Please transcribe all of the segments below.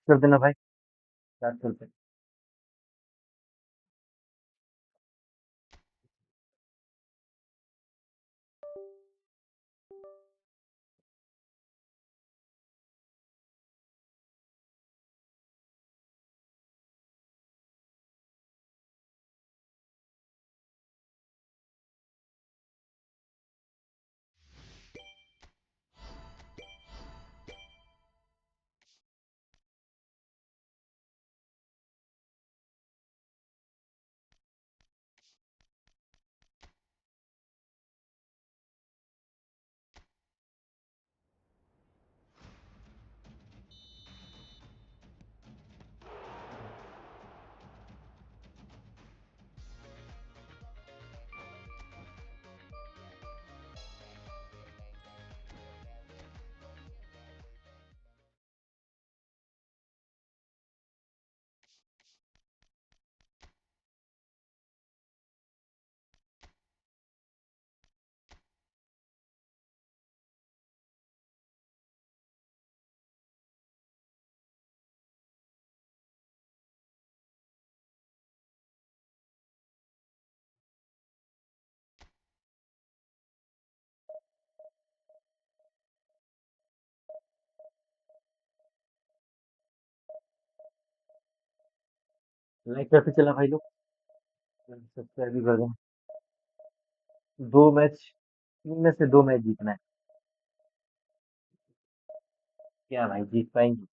कर देना भाई, स्टार्ट करते हैं। लाइक कैसे चला भाई लोग? सब्सक्राइब भी कर देना। 2 मैच, 3 में से 2 मैच जीतना है। क्या भाई, जीत पाएंगे?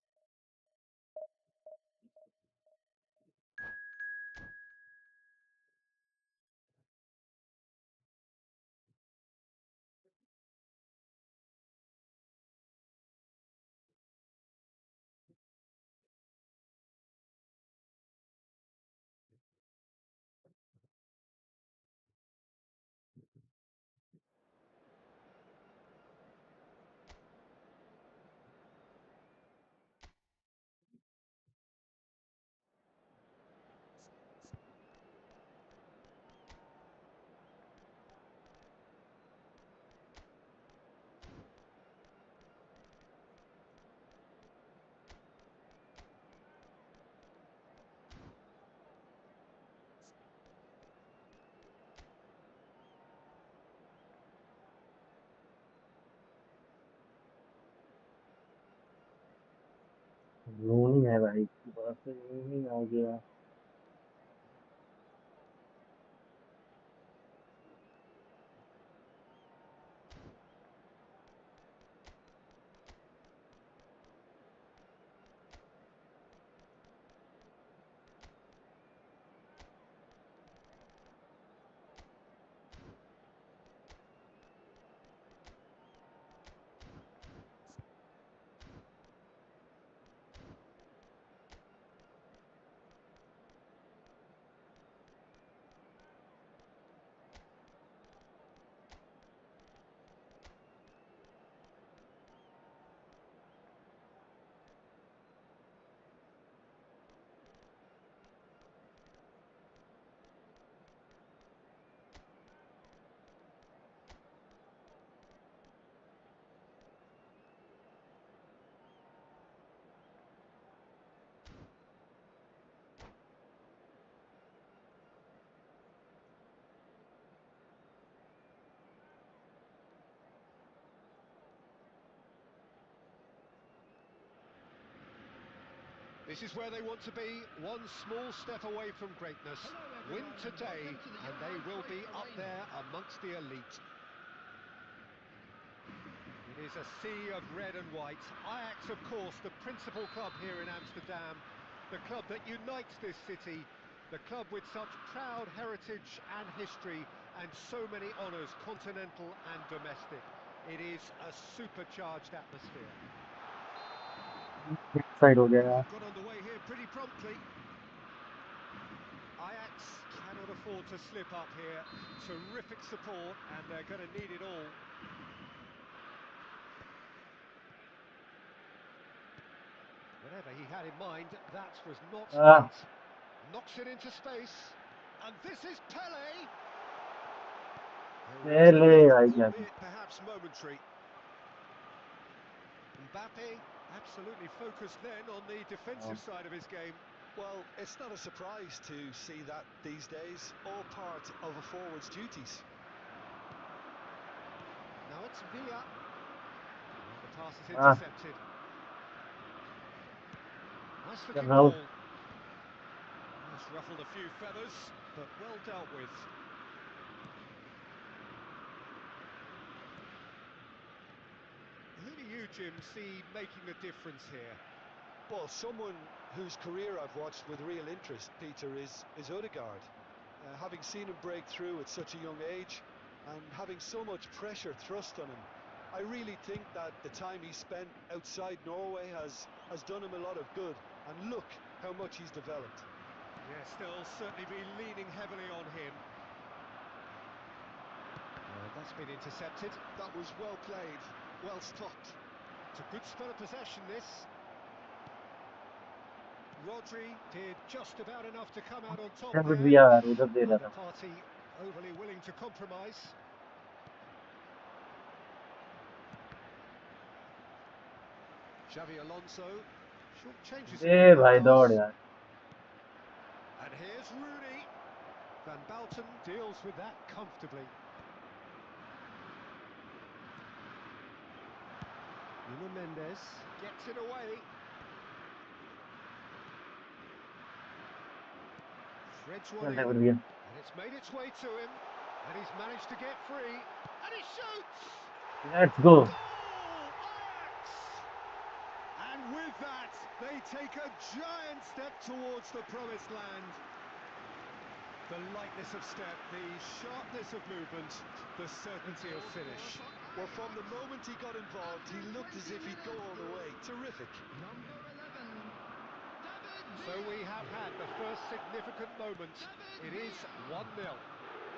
धोनी है भाई, बस धोनी आ गया। This is where they want to be, one small step away from greatness. Win today, and they will be up there amongst the elite. It is a sea of red and white. Ajax, of course, the principal club here in Amsterdam, the club that unites this city, the club with such proud heritage and history, and so many honours, continental and domestic. It is a supercharged atmosphere. Side हो गया यार। Got underway here pretty promptly. Ajax cannot afford to slip up here. Terrific support, and they're going to need it all. Whatever he had in mind, that was not Ah, it. Knocks it into space. And this is Pele. Oh, it's a पहले lift, भाई क्या थी? albeit perhaps momentary. Mbappe absolutely focused then on the defensive side of his game. Well, it's not a surprise to see that these days, all part of a forward's duties. Now it's Villa. Well, the pass is Ah, intercepted. Nice क्या looking भाव? ball. Has ruffled a few feathers, but well dealt with. Who do you, Jim, see making a difference here? Well, someone whose career I've watched with real interest, Peter, is Odegaard. Having seen him break through at such a young age and having so much pressure thrust on him, I really think that the time he spent outside Norway has done him a lot of good. And look how much he's developed. Yeah, still certainly be leaning heavily on him. That's been intercepted. That was well played, well stopped. It's a good spell of possession, this. Rodri did just about enough to come out on top David there. भी यार उधर दे रहा Neither था. party overly willing to compromise. Xavi Alonso short changes it they with that भाई pass. दौड़ यार. And here's Rooney. Van Bouten deals with that comfortably. Nuno Mendes gets it away. Threads one चल in, David भैया. and it's made its way to him. And he's managed to get free. And he shoots! Let's go. Goal! Ajax! And with that, they take a giant step towards the promised land. The lightness of step, the sharpness of movement, the certainty of finish. Well, from the moment he got involved, he looked as if he'd go all the way. Terrific. So we have had the first significant moment. It is 1-0.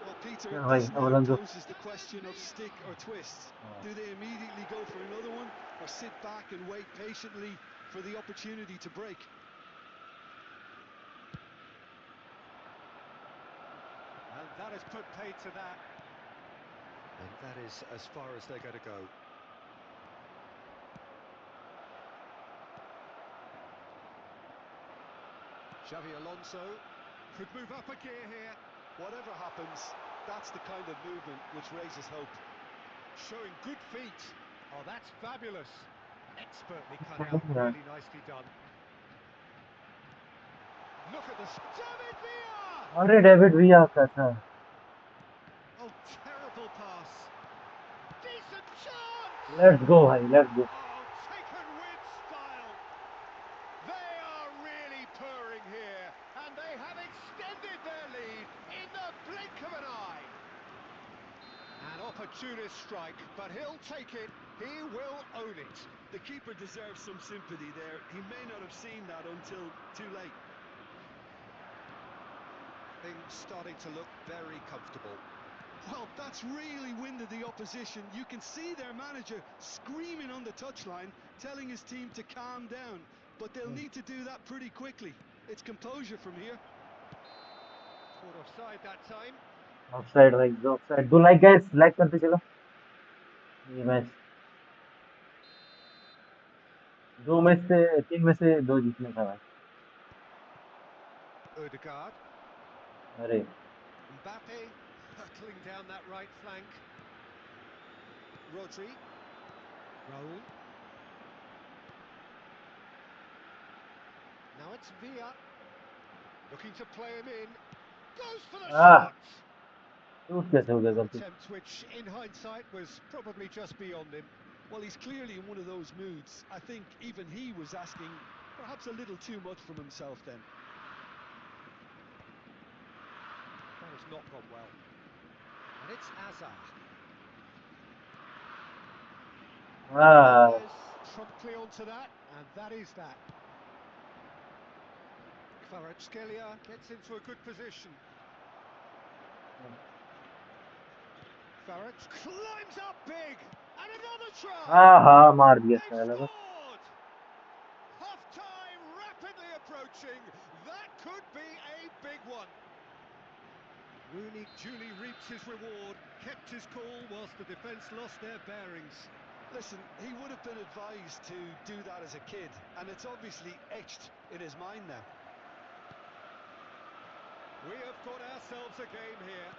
Well, Peter, Yeah, भाई this अब now अलंजो. poses the question of stick or twist. Do they immediately go for another one, or sit back and wait patiently for the opportunity to break? And that has put paid to that. And that is as far as they're going to go. Xavi Alonso could move up a gear here. Whatever happens, that's the kind of movement which raises hope. Showing good feet. Oh, that's fabulous. Expertly cut out, really nicely done. Look at this. David Villa! अरे David भैया कैसा? Oh, terrible pass. Decent chance! Let's go भाई, let's go. Oh, taken with style. They are really purring here, and they have extended their lead in the blink of an eye. An opportunist strike, but he'll take it. He will own it. The keeper deserves some sympathy there. He may not have seen that until too late. Things starting to look very comfortable. Well, that's really winded the opposition. You can see their manager screaming on the touchline, telling his team to calm down. But they'll need to do that pretty quickly. It's composure from here. Caught offside that time. Offside भाई, offside. दो like guys, like करते चलो. ये match 3 में से 2 जीतने का भाई. Odegaard. अरे Mbappe hurtling down that right flank. Rodri. Raul. Now it's Villa. Looking to play him in. Goes for the shot! Shoot कैसे हो गया गलती? Attempt which, in hindsight, was probably just beyond him. Well, he's clearly in one of those moods. I think even he was asking perhaps a little too much from himself then. That has not gone well. And it's Azar. Mendes promptly onto that, and that is that. Kvaratskhelia gets into a good position. Kvarat climbs up big, and another try! हाँ मार दिया They've साला बस. scored! Half-time And he duly reaps his reward, kept his cool whilst the defence lost their bearings. Listen, he would have been advised to do that as a kid, and it's obviously etched in his mind now. We have got ourselves a game here.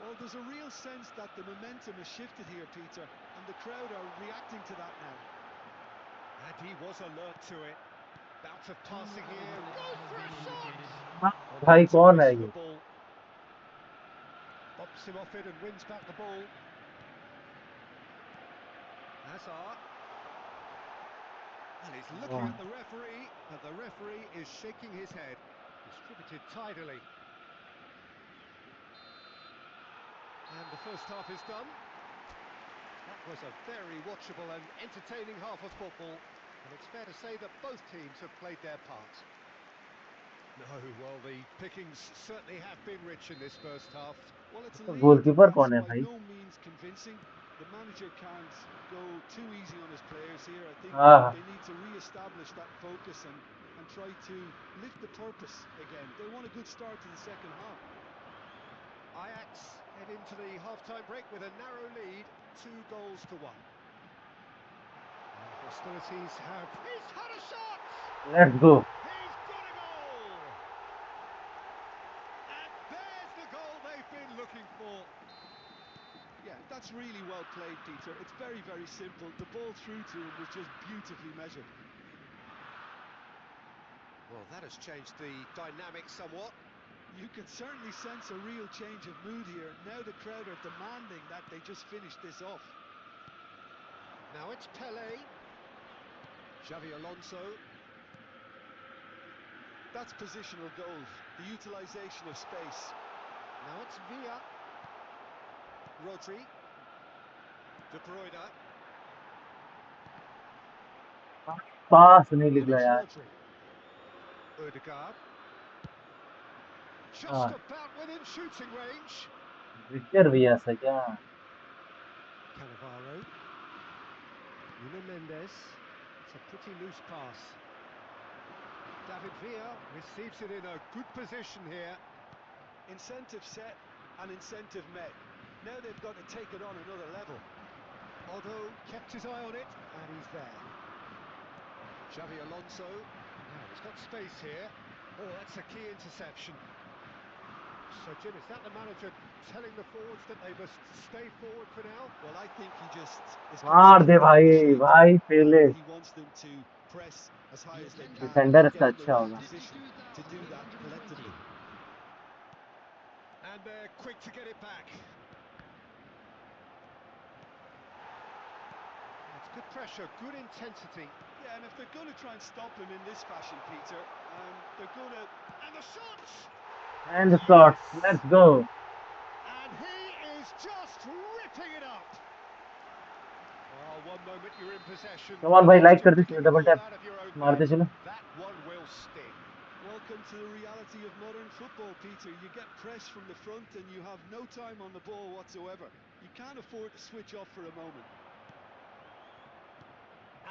Well, there's a real sense that the momentum has shifted here, Peter, and the crowd are reacting to that now. And he was alert to it. Bout of passing here, goes for a हाँ, shot! Well, भाई that's a कौन है miss ये? the ball. Bumps him off it and wins back the ball. Hazard. And he's looking वाह, at the referee, and the referee is shaking his head. Distributed tidily. And the first half is done. That was a very watchable and entertaining half of football. And it's fair to say that both teams have played their part. No, well, the pickings certainly have been rich in this first half. Well, it's a तो lead goalkeeper that's कौन है by भाई? no means convincing. The manager can't go too easy on his players here. I think हाँ, they need to re-establish that focus and try to lift the purpose again. They want a good start to the second half. Ajax head into the half-time break with a narrow lead, 2-1. And hostilities have... He's had a shot! Let's go. He's got a goal! And there's the goal they've been looking for. Yeah, that's really well played, Peter. It's very, very simple. The ball through to him was just beautifully measured. Well, that has changed the dynamic somewhat. You can certainly sense a real change of mood here. Now the crowd are demanding that they just finish this off. Now it's Pele. Xavi Alonso. That's positional goals, the utilisation of space. Now it's Villa. Rodri. De Bruyne. पास नहीं And निकला it's यार. Rodri. Odegaard. Just हाँ, about within shooting range. Victor भी ऐसा क्या? Cannavaro. Nuno Mendes. It's a pretty loose pass. David Villa receives it in a good position here. Incentive set and incentive met. Now they've got to take it on another level. Although kept his eye on it, and he's there. Xavi Alonso. Now he's got space here. Oh, that's a key interception. So, Jim, is that the manager telling the forwards that they must stay forward for now? Well, I think he just is मार दे concentrating on भाई, the shooting, भाई and पहले. he wants them to press as high as they can defender and इसका get in the अच्छा right होगा. position to do that collectively. And they're quick to get it back. It's good pressure, good intensity. Yeah, and if they're going to try and stop him in this fashion, Peter, they're going to... And the shots! And the shots. Let's go. And he is just ripping it up. Well, one moment you're in possession. Come on भाई, the like next कर you're they, picking the double ball tap out of your own मारते net. चलो. That one will sting. Welcome to the reality of modern football, Peter. You get press from the front and you have no time on the ball whatsoever. You can't afford to switch off for a moment.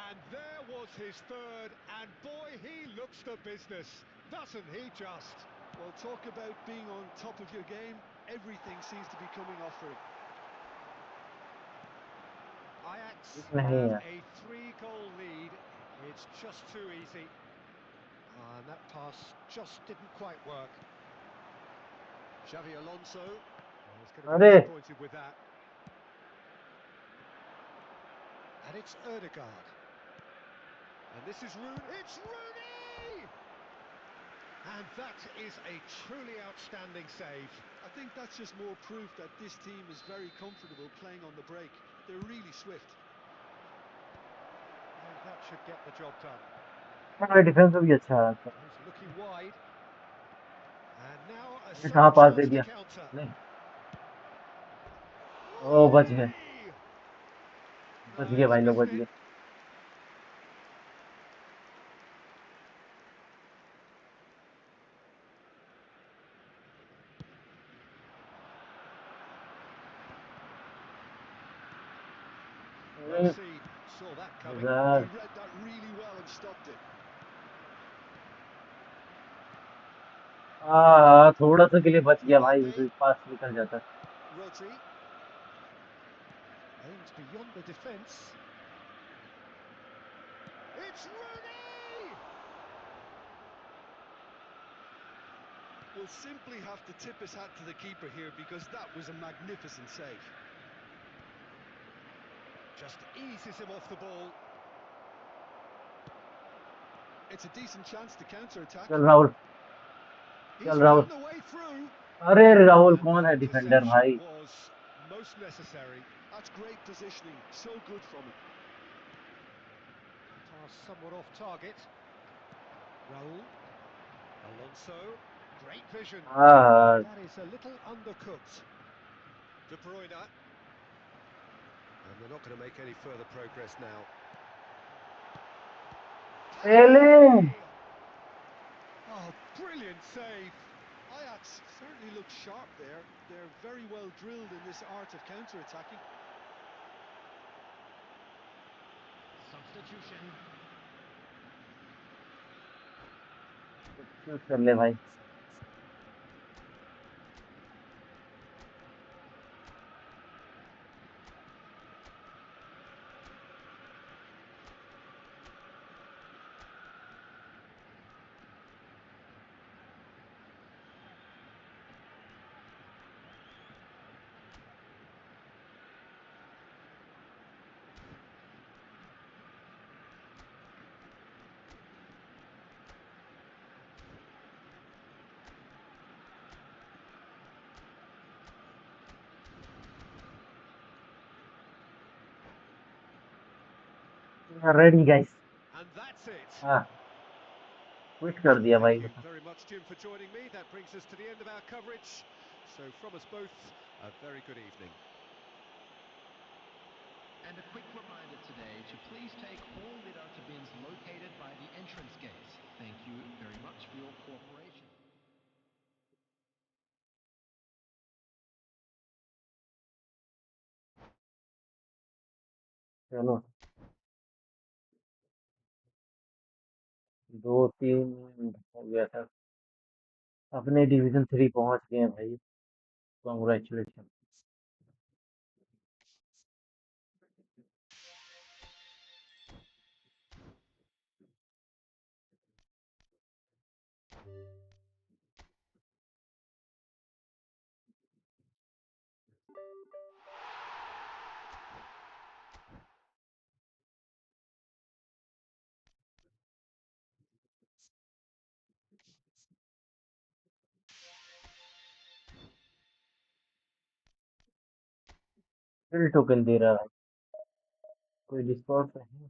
And there was his third, and boy, he looks the business, doesn't he just? Well, talk about being on top of your game. Everything seems to be coming off for him. Ajax नहीं have यार. a 3-goal lead. It's just too easy. And that pass just didn't quite work. Xavi Alonso. Well, he's going to be अरे disappointed with that. And it's Odegaard. And this is Rooney. It's Rooney! And that is a truly outstanding save. I think that's just more proof that this team is very comfortable playing on the break. They're really swift. And that should get the job done. हमारा defence भी अच्छा है. He's looking wide. And now a मैंने sudden कहाँ पास दे chance to दिया? counter. नहीं. ओ बच गए. No, बच गए he's भाई लोग, missed बच it. गए. Well seen. Saw that coming. He यार read that really well and stopped it. थोड़ा सा के लिए बच गया भाई, Mbappe, पास निकल जाता। Rodri, aims beyond the defence. It's Rooney! Will simply have to tip his hat to the keeper here because that was a magnificent save. Just eases him off the ball. It's a decent chance to counter-attack. चल Rahul, He's चल Rahul. found the way through. अरे Rahul And कौन that है defender interception भाई? was most necessary. That's great positioning, so good from him. Pass somewhat off target. Raul, Alonso, great vision. हाँ, That is a little undercooked. De Bruyne. And they're not going to make any further progress now. Pele. Oh, brilliant save. Ajax certainly look sharp there. They're very well drilled in this art of counter-attacking. Substitution. कर ले भाई। Ready guys. And that's it. हाँ, quit कर दिया Thank भाई you मतलब। very much, Jim, for joining me. That brings us to the end of our coverage. So, from us both, a very good evening. And a quick reminder today to please take all litter to bins located by the entrance gates. Thank you very much for your cooperation. चलो, 2-3 हो गया था। अपने division 3 पहुंच गए हैं भाई। Congratulation. फिर टोकन दे रहा है। कोई डिस्कॉर्ड पे है?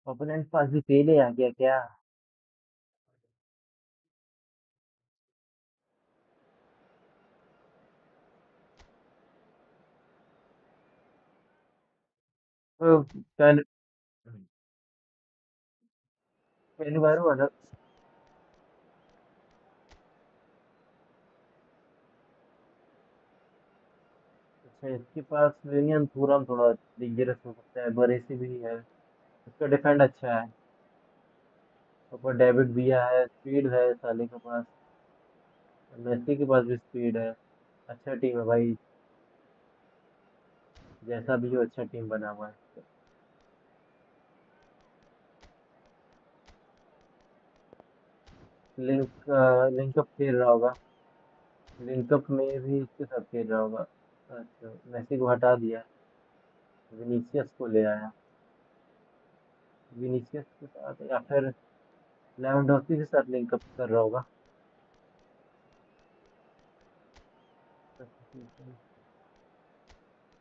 ओपोनेंट पास भी पहले आ गया क्या? पहले पहली बार हुआ था। अच्छा, इसके पास वेरियन थोड़ा थोड़ा डेंजरस हो सकता है, बरेसी भी है। उसका डिफेंड अच्छा है। ऊपर डेविड विया है, स्पीड है साले के पास। मेसी के पास भी स्पीड है। अच्छा टीम है भाई। जैसा भी हो, अच्छा टीम बना हुआ है। लिंकअप खेल रहा होगा। लिंकअप में भी इसके साथ खेल रहा होगा। अच्छा, मेसी को हटा दिया। विनीसियस को ले आया। विनीसियस के साथ या फिर लेवेंडोस्की के साथ लिंकअप कर रहा होगा।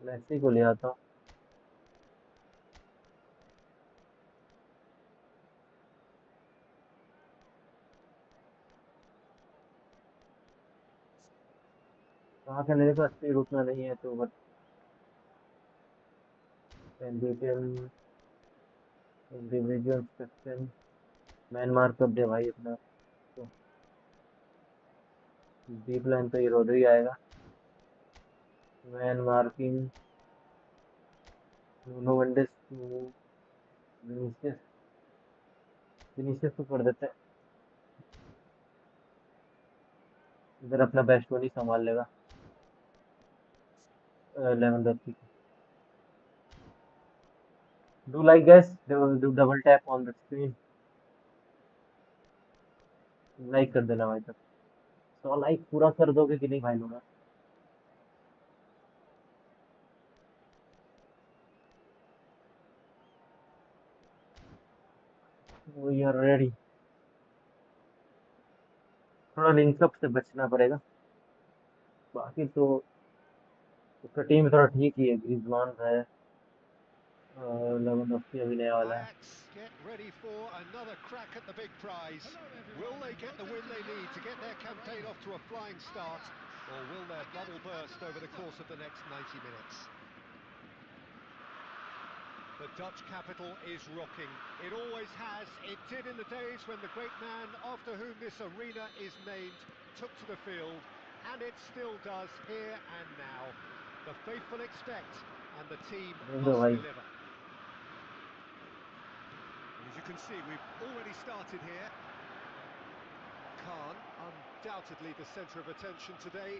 मेसी को ले आता हूँ। कहाँ का मेरे पास स्पीड उतना नहीं है तो but individual section man mark कर दे भाई अपना। तो डीप लाइन तो ये रोड्री आएगा। Man marking no one does Vinicius Vinicius को कर देते हैं। इधर अपना बेस्ट नहीं संभाल लेगा लेवेंडोस्की को। Do like gas do double tap on the screen. Like कर देना भाई तब। 100 लाइक पूरा कर दोगे कि नहीं भाई लोग। We are ready. थोड़ा लिंकअप से बचना पड़ेगा। बाकी तो उसका टीम थोड़ा ठीक ही है। ग्रीजमान है और लेवेंडोस्की अभी नया वाला है। Ajax get ready for another crack at the big prize. Will they get the win they need to get their campaign off to a flying start, or will their bubble burst over the course of the next 90 minutes? The Dutch capital is rocking. It always has. It did in the days when the great man after whom this arena is named took to the field, and it still does here and now. The faithful expect, and the team देखो must भाई। deliver. As you can see, we've already started here. Khan, undoubtedly the centre of attention today.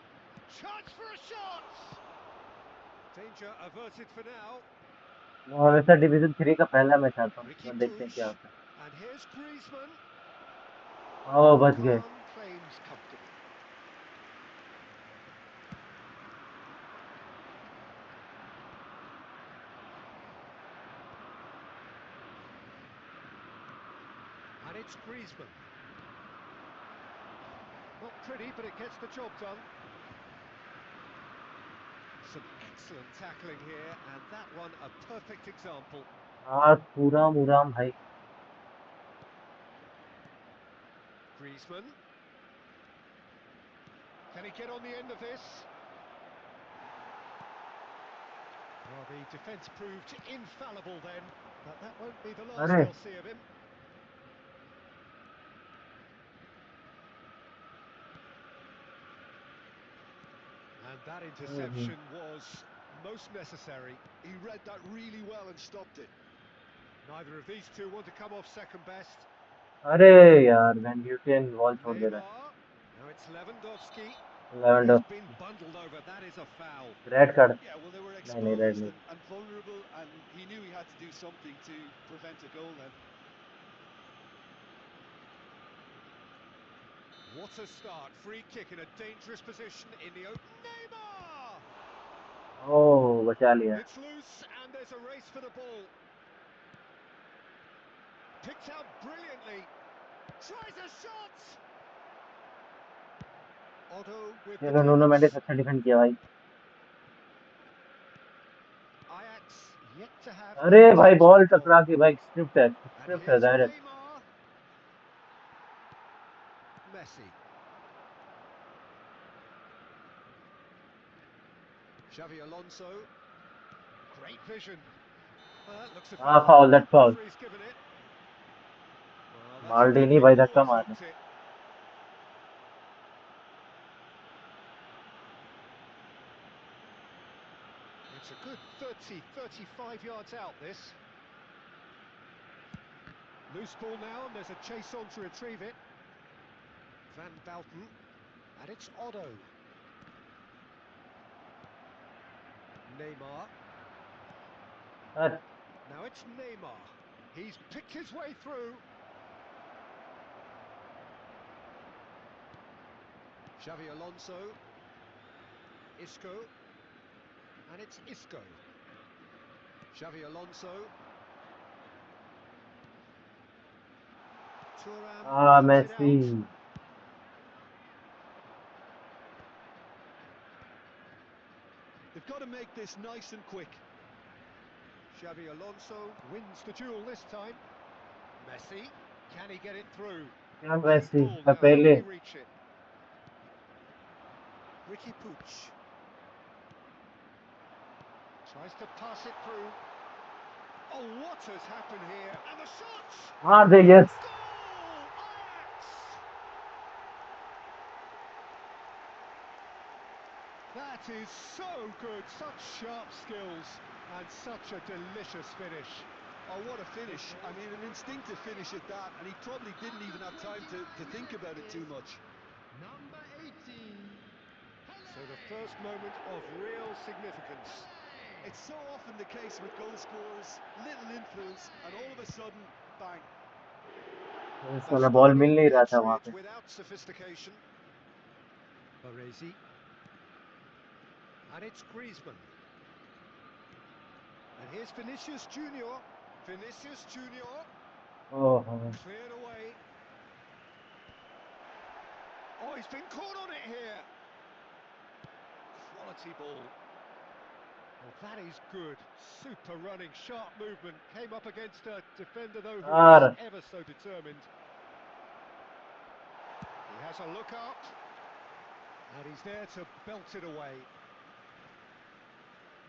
Chance for a shot! Danger averted for now. वैसा division 3 का पहला match आता हूँ Ricky तो देखते हैं Puig. क्या होता And here's Griezmann. है। ओ बच गए। Khan claims comfortably. And it's Griezmann. Not pretty, but it gets the job done. Some excellent tackling here, and that one a perfect example. आज पूरा मुराम भाई। Griezmann. Can he get on the end of this? Well, the defence proved infallible then, but that won't be the last अरे they'll see of him. And that interception was most necessary. He read that really well and stopped it. Neither of these two want to come off second best. अरे यार van butane ball छोड़ दे रहा Neymar. Now it's Lewandowski. है। He's been Lewandowski bundled over. That is a foul. Red card. Yeah, well, they were नहीं red exposed नहीं। and vulnerable, and he knew he had to do something to prevent a goal then. What a start. Free kick in a dangerous position in the open. Neymar! ओह बचा लिया। It's loose and there's a race for the ball. Picked out brilliantly. Tries a shot! Otto with the चलो Nuno touch. Mendis अच्छा defend किया भाई। Ajax yet to have अरे any भाई chance ball on goal. टकरा के भाई And स्क्रिप्ट है here's direct. Neymar. Messi. Xavi Alonso. Great vision. That looks a हाँ foul. Foul that foul. Referee's given it. Well, that's a good माल्डिनी big भाई ball, धक्का मार रहा isn't it? It's a good 30, 35 yards out, this. Loose ball now, and there's a chase on to retrieve it. Van Bouten. And it's Otto. Neymar. है। Now it's Neymar. He's picked his way through. Xavi Alonso. Isco. And it's Isco. Xavi Alonso. Thuram हाँ cuts it Massey. out. They've got to make this nice and quick. Xavi Alonso wins the duel this time. Messi, can he get it through? क्या Deep Massey ball मैं now, how can पहले। he reach it? Ricky Puig tries to pass it through. Oh, what has happened here? And the shots! मार दे yes. Goal! Ajax! That is so good, such sharp skills and such a delicious finish. Oh, what a finish. I mean, an instinctive finish at that, and he probably didn't even have time to think about it too much. Number 18. So the first moment of real significance. It's so often the case with goal scorers, little influence, and all of a sudden, bang. A साला ball stunning मिल नहीं रहा था वहां patriot पे। without sophistication. Baresi. And it's Griezmann. And here's Vinicius Junior. Vinicius Junior. ओहो Cleared away. Oh, he's been caught on it here. Quality ball. Well, that is good. Super running, sharp movement. Came up against a defender, though, who यार is ever so determined. He has a look up. And he's there to belt it away.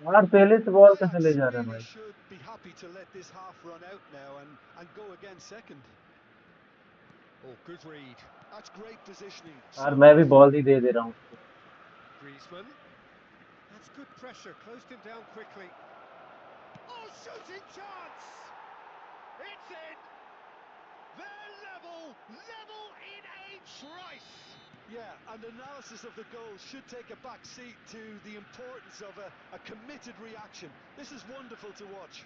यार पहले से ball कैसे ले Ajax जा रहे हैं really भाई। should be happy to let this half run out now and go again second. Oh, good read. That's great positioning. यार So मैं भी good. बॉल ही दे दे रहा हूँ उसको। Griezmann. That's good pressure. Closed him down quickly. Oh, shooting chance! It's in! They're level! Level in a trice! Yeah, and analysis of the goal should take a back seat to the importance of a committed reaction. This is wonderful to watch.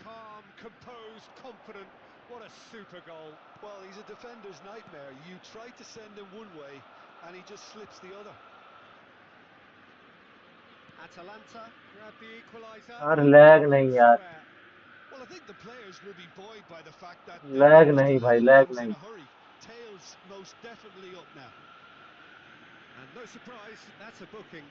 Calm, composed, confident. What a super goal. Well, he's a defender's nightmare. You try to send him one way, and he just slips the other. Atalanta grab the equaliser. यार lag नहीं यार। Square. Well, I think the players will be buoyed by the fact that they've lag managed नहीं to भाई level lag things in नहीं। a hurry. Tails most definitely up now. And no surprise, that's a booking.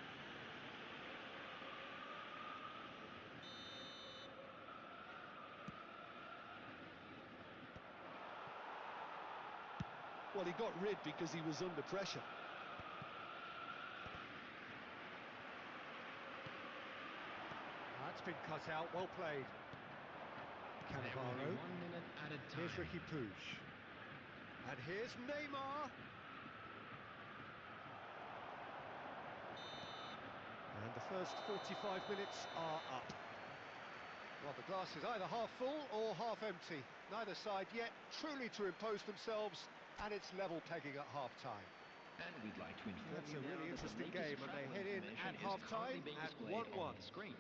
Well, he got rid because he was under pressure. That's been cut out, well played. There will be Cannavaro. 1 minute added time. Here's Ricky Puig. And here's Neymar. And the first 45 minutes are up. Well, the glass is either half full or half empty. Neither side yet truly to impose themselves, and it's level pegging at half-time. And we'd like to inform That's you a now really that the interesting latest game, and they travel head in information at is currently half-time being at displayed 1-1. on the screen.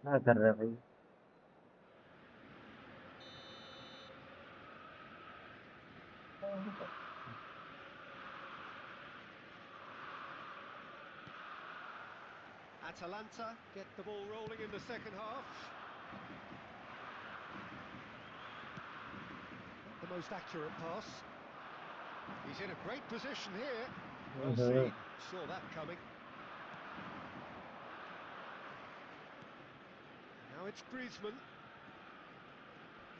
क्या कर रहे हैं भाई। Atalanta get the ball rolling in the second half. Not the most accurate pass. He's in a great position here. Well seen. Saw that coming. Now it's Griezmann.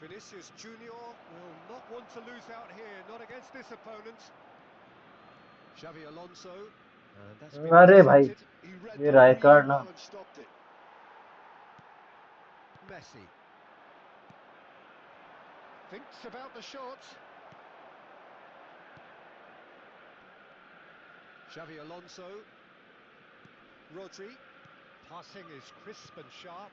Vinicius Junior will not want to lose out here, not against this opponent. Xavi Alonso. And that's been अरे भाई intercepted. He read ये that Rai really ना। well and stopped it. Messi. Thinks about the shot. Xavi Alonso. Rodri. Passing is crisp and sharp.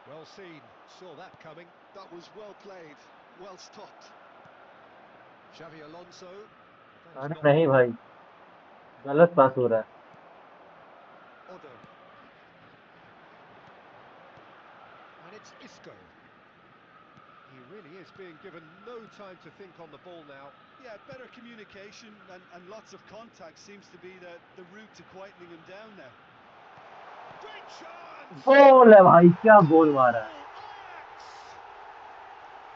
Well seen. Saw that coming. That was well played, well stopped. Xavi Alonso. That is अरे not. नहीं भाई, गलत पास हो रहा है. Otto. And it's Isco. He really is being given no time to think on the ball now. Yeah, better communication and lots of contact seems to be the route to quietening him down now. Great chance! गोल है भाई, क्या गोल Goal! मारा है. Ajax!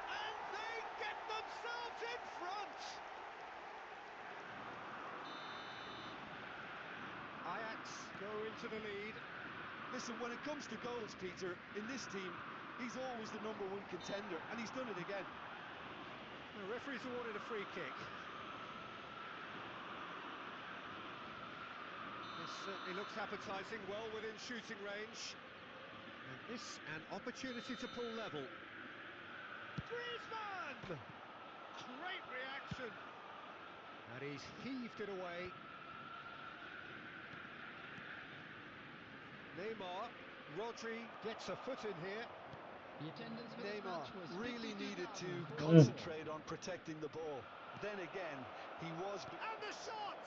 And they get themselves in front! Ajax go into the lead. Listen, when it comes to goals, Peter, in this team, he's always the #1 contender, and he's done it again. The referee's awarded a free kick. This certainly looks appetising, well within shooting range. And this an opportunity to pull level. Griezmann! Great reaction. And he's heaved it away. Neymar. Rodri gets a foot in here. The attendance for this Neymar match was really needed to 52,000. concentrate on protecting the ball. Then again, he was... And the shot!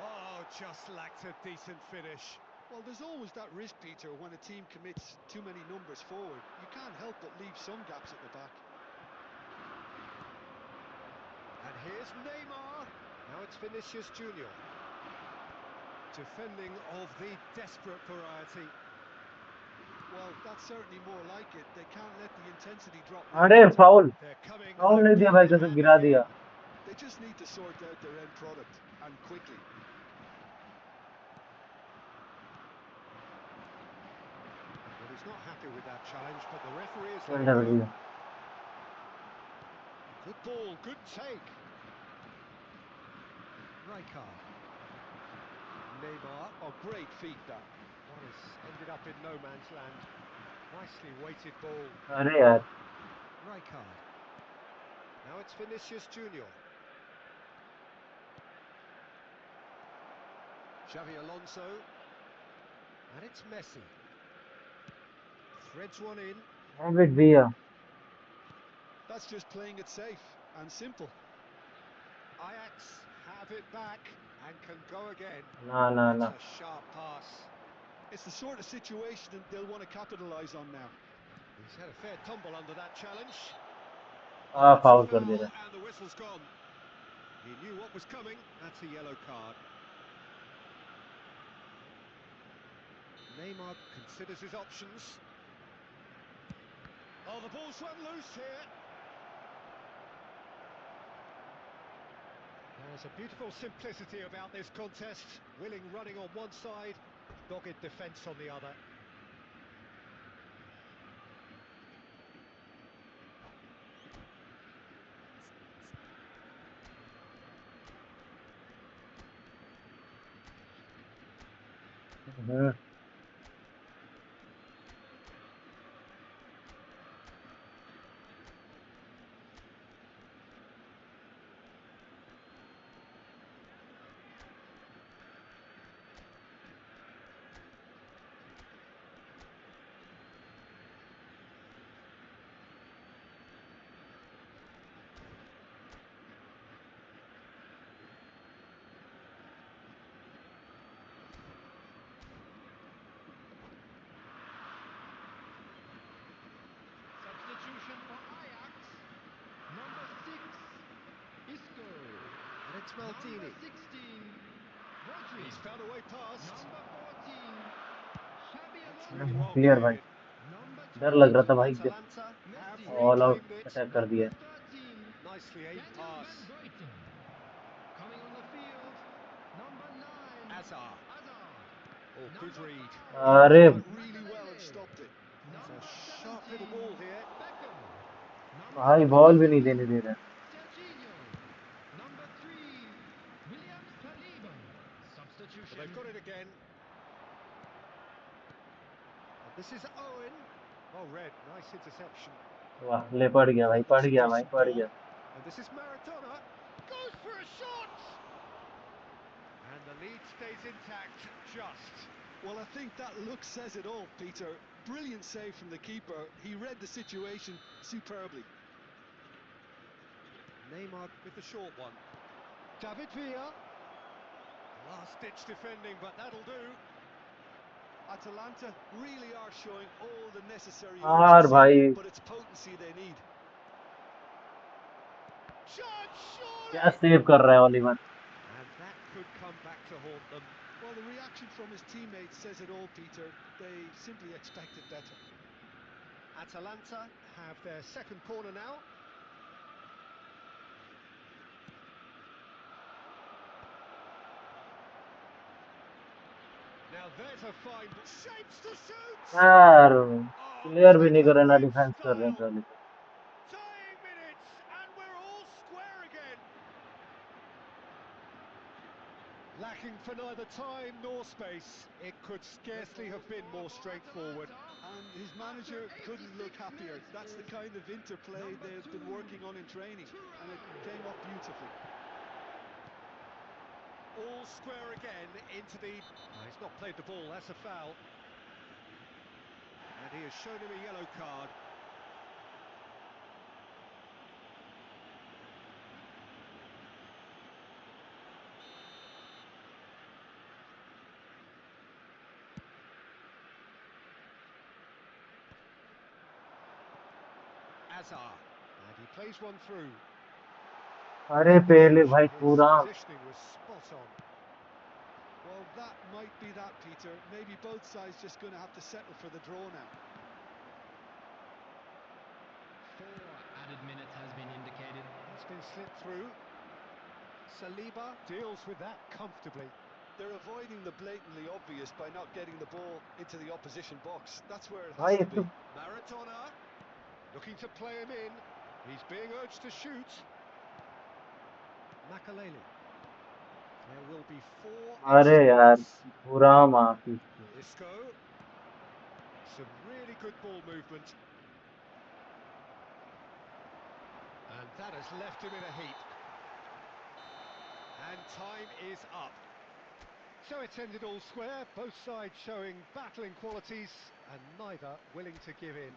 Oh, just lacked a decent finish. Well, there's always that risk, Peter, when a team commits too many numbers forward. You can't help but leave some gaps at the back. And here's Neymar. Now it's Vinicius Junior. Defending of the desperate variety. Well, that's certainly more like it. They can't let the intensity drop. अरे foul, They're coming foul नहीं दिया भाई, hand in कैसे hand गिरा again. दिया. They just need to sort out their end product, and quickly. Well, he's not happy with that challenge, but the referee is चल letting डर go. दिया. Good ball, good take. Rijkaard. Neymar. Oh, great feat, that. One has ended up in no man's land. Nicely weighted ball. अरे यार, Rijkaard. Now it's Vinicius Junior. Xavi Alonso. And it's Messi. Threads one in. David विया. That's just playing it safe and simple. Ajax have it back and can go again. ना ना ना. That's a sharp pass. It's the sort of situation that they'll want to capitalise on now. He's had a fair tumble under that challenge. हाँ, That's a foul कर foul दे रहा है. and the whistle's gone. He knew what was coming. That's a yellow card. Neymar considers his options. Oh, the ball's run loose here. There's a beautiful simplicity about this contest. Willing running on one side, dogged defence on the other. Hmm. Substitution for Ajax. Number 6, Isco. And it's Maldini. Number 16, Rodri. He's found a way past. Number 14, Xabi That's Alonso. really well clear भाई, guarded. Number डर लग रहा था 22, भाई. Atalanta have Messi. All out reclaimed it. Attack कर दिया. Number 13, Nicely aimed Daniel pass. Van Buiten. Coming on the field, number 9, Hazard. Hazard. Oh, good Number read. 5, अरे Cut really well and stopped it. That's number a sharp 17, little ball here. Beckham. Number भाई ball भी नहीं 22, देने दे रहा. Serginho. Number 3, William Saliba. But Substitution. they've got it again. And this is Owen. Oh, red. Nice interception. वाह, ले पड़ गया भाई, पड़ It's a गया भाई, decent पड़ ball. गया। And this is Maradona. Goes for a shot! And the lead stays intact, just. Well, I think that look says it all, Peter. Brilliant save from the keeper. He read the situation superbly. Neymar with the short one. David Villa. Last-ditch defending, but that'll do. Atalanta really are showing all the necessary यार urgency, भाई, but it's potency they need. Chance, क्या surely! Save कर रहा है Oliver. And that could come back to haunt them. Well, the reaction from his teammates says it all, Peter. They simply expected better. Atalanta have their second corner now. Now there's a fine shapes to shoot. यार, Oh, clear भी नहीं करे ना, checkmate defence कर रहे हैं style. पहले से। Tying minutes, and we're all square again. Lacking for neither time nor space. It could scarcely have been more straightforward. And his manager couldn't look happier. That's the kind of interplay they've been working on in training, and it came off beautifully. All square again into the... Oh, he's not played the ball, that's a foul. And he has shown him a yellow card. Azar. And he plays one through. अरे पहले भाई His पूरा। positioning was spot on. Well, that might be that, Peter. Maybe both sides just going to have to settle for the draw now. 4 added minutes has been indicated. It's been slipped through. Saliba deals with that comfortably. They're avoiding the blatantly obvious by not getting the ball into the opposition box. That's where it भाई has to एक be. तो Maradona looking to play him in. He's being urged to shoot. Makaleli. There will be 4 अरे extra यार, minutes. पूरा माफी। Isco. Some really good ball movement. And that has left him in a heap. And time is up. So it's ended all square, both sides showing battling qualities and neither willing to give in.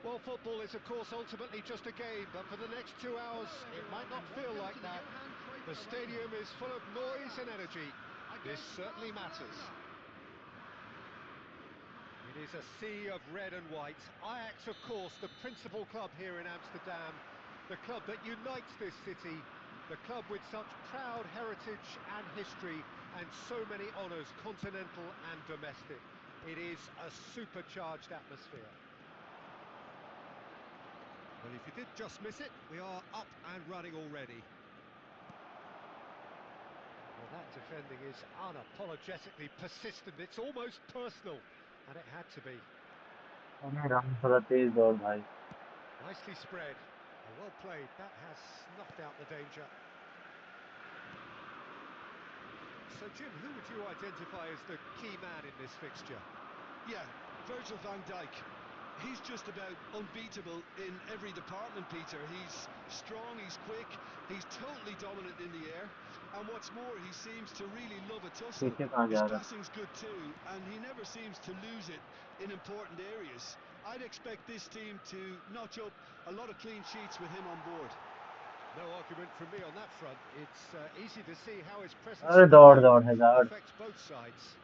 Well, football is, of course, ultimately just a game, but for the next 2 hours, it might not feel like that. The stadium is full of noise and energy. This certainly matters. It is a sea of red and white. Ajax, of course, the principal club here in Amsterdam, the club that unites this city, the club with such proud heritage and history, and so many honours, continental and domestic. It is a supercharged atmosphere. Well, if you did just miss it, we are up and running already. Well, that defending is unapologetically persistent. It's almost personal, and it had to be. अरे राम थोड़ा तेज दौड़ भाई. Nicely spread. Well played. That has snuffed out the danger. So, Jim, who would you identify as the key man in this fixture? Yeah, Virgil van Dijk. He's just about unbeatable in every department, Peter. He's strong, he's quick, he's totally dominant in the air. And what's more, he seems to really love a tussle. पीछे कहाँ His जा रहा है? passing's good too, and he never seems to lose it in important areas. I'd expect this team to notch up a lot of clean sheets with him on board. No argument from me on that front. It's easy to see how his presence अरे in the दौड़ field दौड़ हजार. affects both sides.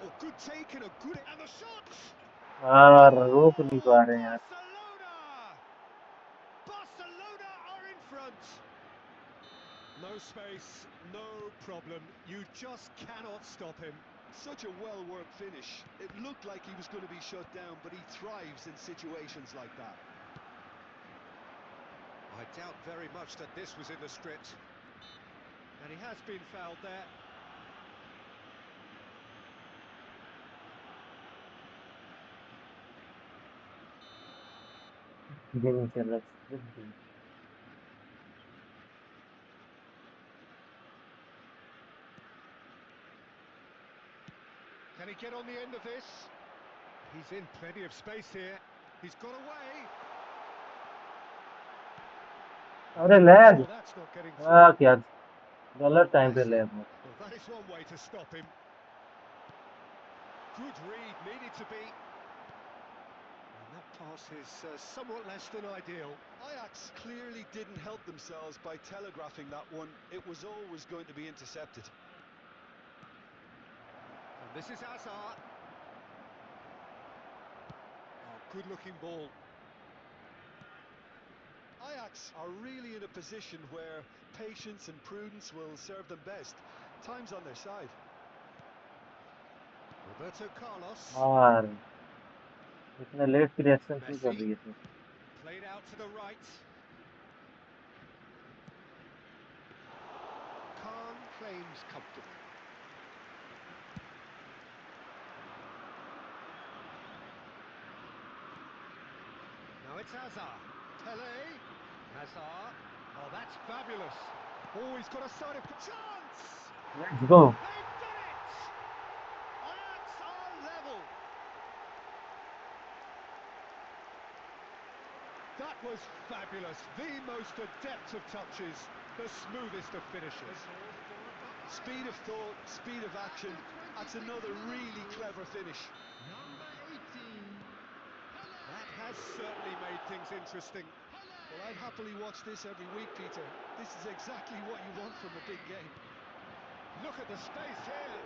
Oh, good take and a good... And the shot! यार रोक नहीं Oh, पा रहे हैं यार. Barcelona! Barcelona are in front. No space, no problem. You just cannot stop him. Such a well-worked finish. It looked like he was going to be shut down, but he thrives in situations like that. I doubt very much that this was in the script. And he has been fouled there. ये नहीं चल रहा. Can he get on the end of this? He's in plenty of space here. He's got away. अरे lag. Oh, that's not getting through. क्या गलत time पे lag हो. Well, that is one way to stop him. Good read, needed to be. And that pass is somewhat less than ideal. Ajax clearly didn't help themselves by telegraphing that one. It was always going to be intercepted. And this is Hazard. Oh, good-looking ball. Ajax are really in a position where patience and prudence will serve them best. Time's on their side. Roberto Carlos. यार इतना late की reaction क्यों कर Messi. रही है तू? Played out to the right. Khan claims comfortable. Now it's Hazard. Pele. Hazard. Oh, that's fabulous. Oh, he's got a side of chance. Let's go. They've done it. Ajax are level. That was fabulous. The most adept of touches, the smoothest of finishes. Speed of thought, speed of action. That's another really clever finish. Number 18. That has certainly made things interesting. Well, I'd happily watch this every week, Peter. This is exactly what you want from a big game. Look at the space here.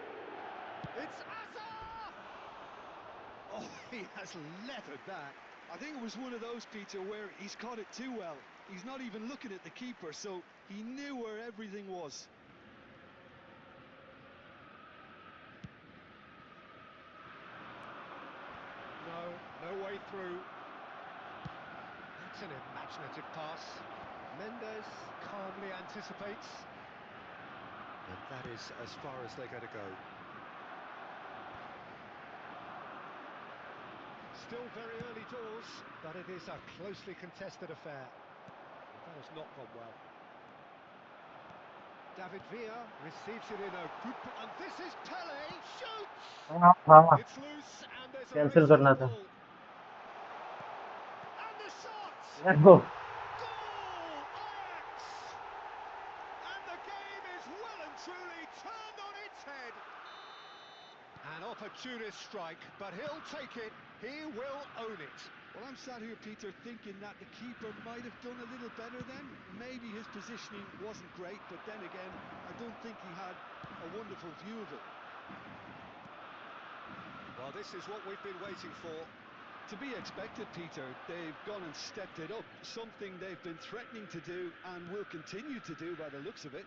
It's Hazard! Oh, he has leathered that. I think it was one of those, Peter, where he's caught it too well. He's not even looking at the keeper, so he knew where everything was. No way through. That's an imaginative pass. Mendes calmly anticipates. And that is as far as they're going to go. Still very early doors, but it is a closely contested affair. That has not gone well. David Villa receives it in a good... And this is Pele, shoots! हाँ हाँ, It's loose and there's a cancel race for the करना था ball. And the shot! यार वो। Goal! Ajax! And the game is well and truly turned on its head. An opportunist strike, but he'll take it. He will own it. Well, I'm sat here, Peter, thinking that the keeper might have done a little better then. Maybe his positioning wasn't great, but then again, I don't think he had a wonderful view of it. Well, this is what we've been waiting for. To be expected, Peter. They've gone and stepped it up, something they've been threatening to do and will continue to do by the looks of it.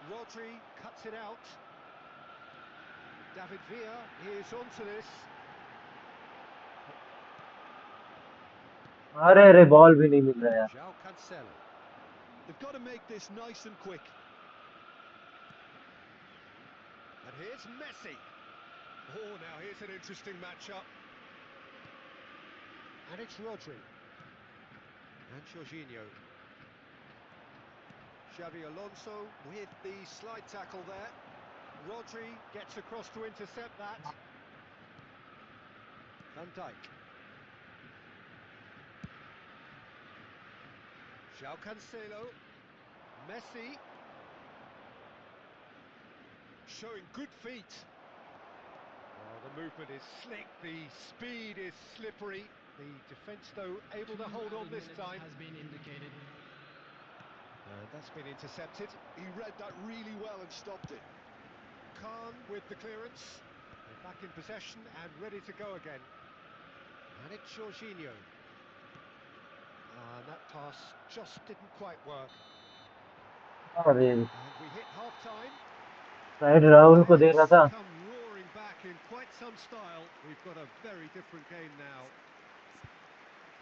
Rodri cuts it out. David Villa is onto this. अरे अरे ball भी नहीं मिल रहा यार। João Cancelo. They've got to make this nice and quick. And here's Messi. Oh, now here's an interesting matchup. And it's Rodri. And Jorginho. Xavi Alonso with the slide tackle there. Rodri gets across to intercept that. Van Dijk. João Cancelo. Messi. Showing good feet. Oh, the movement is slick, the speed is slippery. The defence, though, able to hold on this time. Has been indicated. And that's been intercepted. He read that really well and stopped it. Khan with the clearance. They're back in possession and ready to go again. And it's Jorginho. And that pass just didn't quite work. अरे And we hit half-time. Side Rahul को दे रहा था। Come roaring back in quite some style. We've got a very different game now.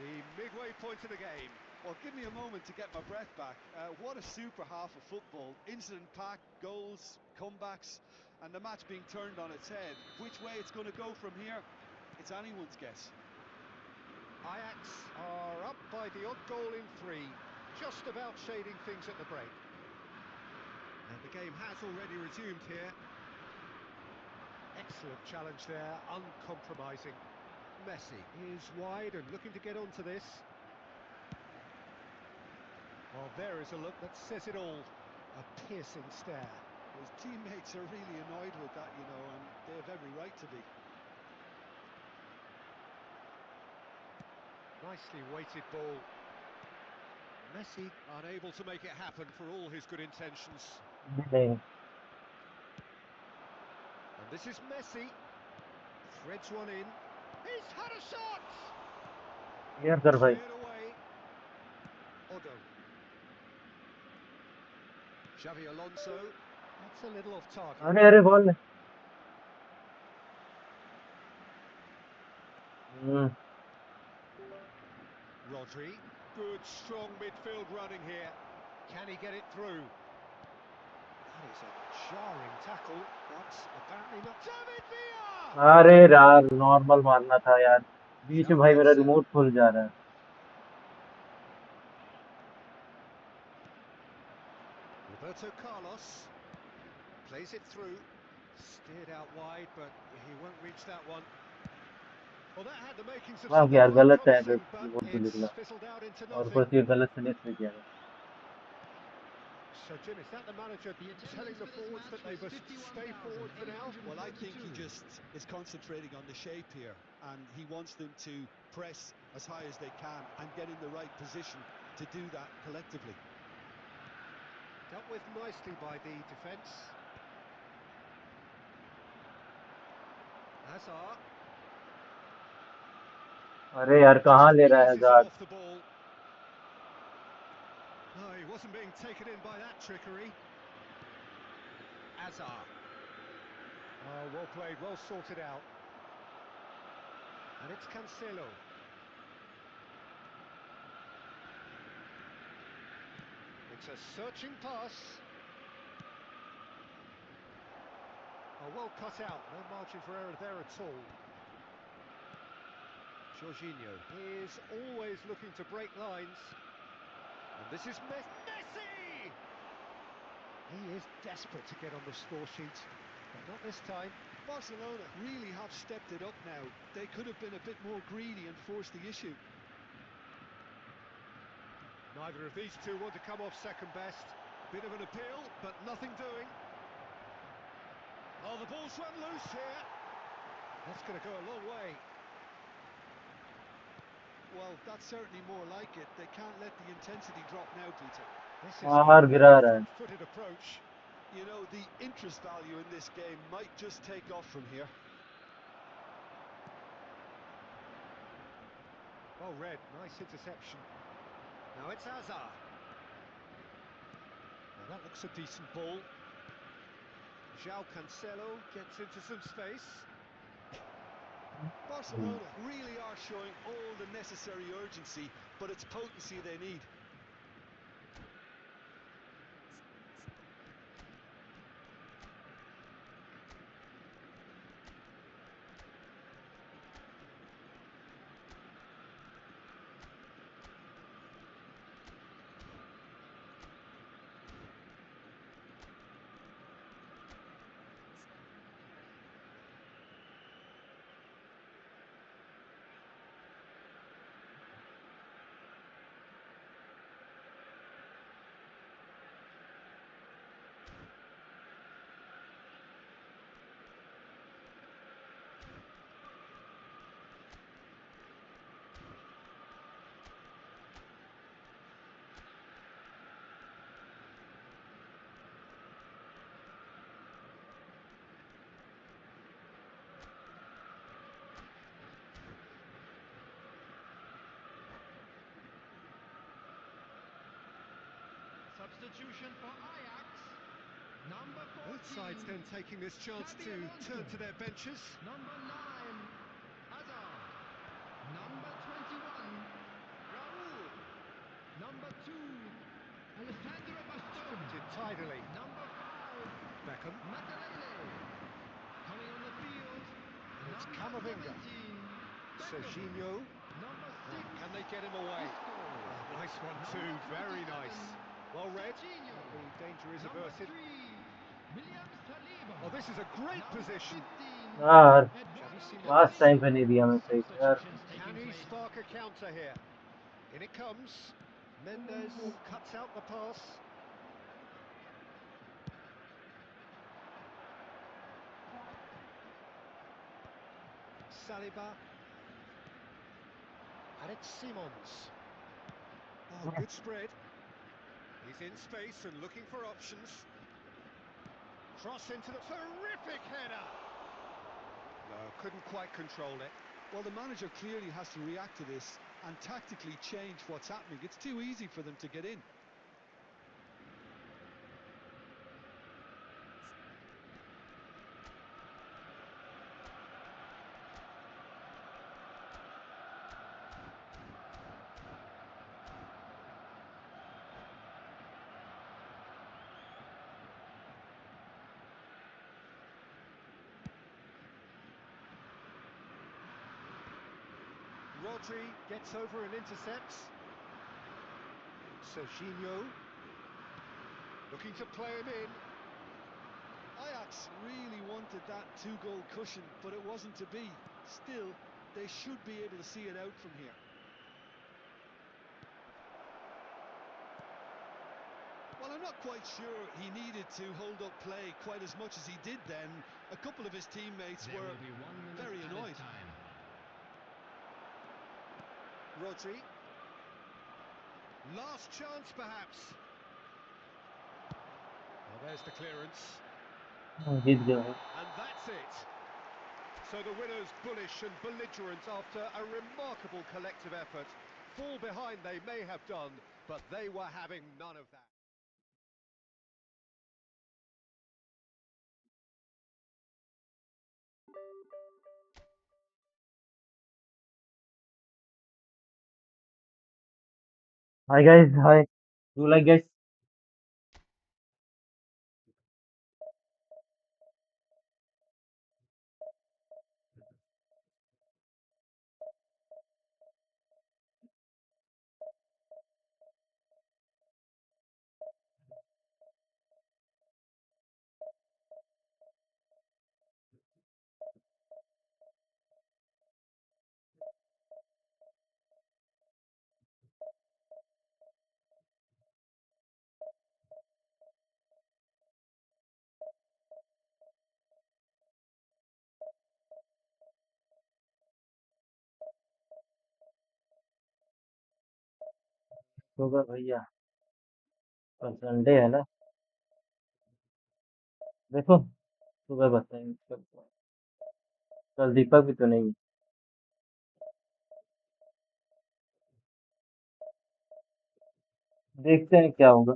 The midway point of the game. Well, give me a moment to get my breath back. What a super half of football. Incident-packed, goals, comebacks, and the match being turned on its head. Which way it's going to go from here, it's anyone's guess. Ajax are up by the odd goal in 3, just about shading things at the break. And the game has already resumed here. Excellent challenge there, uncompromising. Messi is wide and looking to get onto this. Well, there is a look that says it all. A piercing stare. His teammates are really annoyed with that, you know, and they have every right to be. Nicely weighted ball. Messi unable to make it happen for all his good intentions. नहीं And this is Messi. Threads one in. He's had a shot! Clear कर भाई। Cleared away. Odo. Xavi Alonso. That's a little off target. अरे अरे ball नहीं। Rodri. Good, strong midfield running here. Can he get it through? That is a jarring tackle, but apparently not. David Villa! अरे यार normal मारना था यार, बीच में João भाई मेरा Cancelo. रिमोट खुल जा रहा है। Roberto Carlos plays it through, steered out wide, but he won't reach that one. Well, that had the makings of वाह something यार quite गलत है promising, but रिमोट पे it's निकला, fizzled out into और ऊपर nothing. से गलत सेलेक्ट किया गया। So, Jim, is that the manager telling the forwards that they must stay forward for now? Well, I think he just is concentrating on the shape here, and he wants them to press as high as they can and get in the right position to do that collectively. Dealt with nicely by the defence. Hazard. अरे यार कहाँ ले रहा है Eases it guard. off the ball. No, he wasn't being taken in by that trickery. Hazard. Oh, well played, well sorted out. And it's Cancelo. It's a searching pass. Oh, well cut out, no margin for error there at all. Jorginho is always looking to break lines. And this is Messi! He is desperate to get on the score sheet, but not this time. Barcelona really have stepped it up now. They could have been a bit more greedy and forced the issue. Neither of these two want to come off second best. Bit of an appeal, but nothing doing. Oh, the ball's run loose here. That's going to go a long way. Well, that's certainly more like it. They can't let the intensity drop now, Peter. This is a बाहर गिरा very रहा है. front-footed approach. You know, the interest value in this game might just take off from here. Well read, nice interception. Now it's Hazard. Now that looks a decent ball. João Cancelo gets into some space. Barcelona really are showing all the necessary urgency, but it's potency they need. Substitution for Ajax. Number 14. Both sides then taking this chance to turn to their benches. Number 9, Hazard. Number 21, Raúl. Number 2, Alejandro Bastoni. Did tidily. Number 5, Beckham. Makelele. Coming on the field, And it's number Camavinga. 17, Beckham. Serginho. Number 6, Can they get him away? Isco. Nice one too, Number very 27, nice. Well read. Serginho. The danger is Number averted. 3, William Saliba. Oh, this is a great Number position. 15, यार Xavi पास Simons. Time पे नहीं दिया मैं सही से यार. Can he spark a counter here? In it comes. Mendes cuts out the pass. Saliba. And it's Simons. Oh, good spread. He's in space and looking for options. Cross into the terrific header. No, couldn't quite control it. Well, the manager clearly has to react to this and tactically change what's happening. It's too easy for them to get in. Rodri gets over and intercepts. Serginho looking to play him in. Ajax really wanted that two-goal cushion, but it wasn't to be. Still, they should be able to see it out from here. Well, I'm not quite sure he needed to hold up play quite as much as he did then. A couple of his teammates There were will be 1 minute very added annoyed. time. Rodri. Last chance, perhaps. Well, there's the clearance. जीत गया. And that's it. So the winners bullish and belligerent after a remarkable collective effort. Fall behind they may have done, but they were having none of that. Hi guys, hi. Do you like guys? होगा भैया? कल Sunday है ना? देखो सुबह बताएंगे कल। कल दीपक भी तो नहीं है। देखते हैं क्या होगा।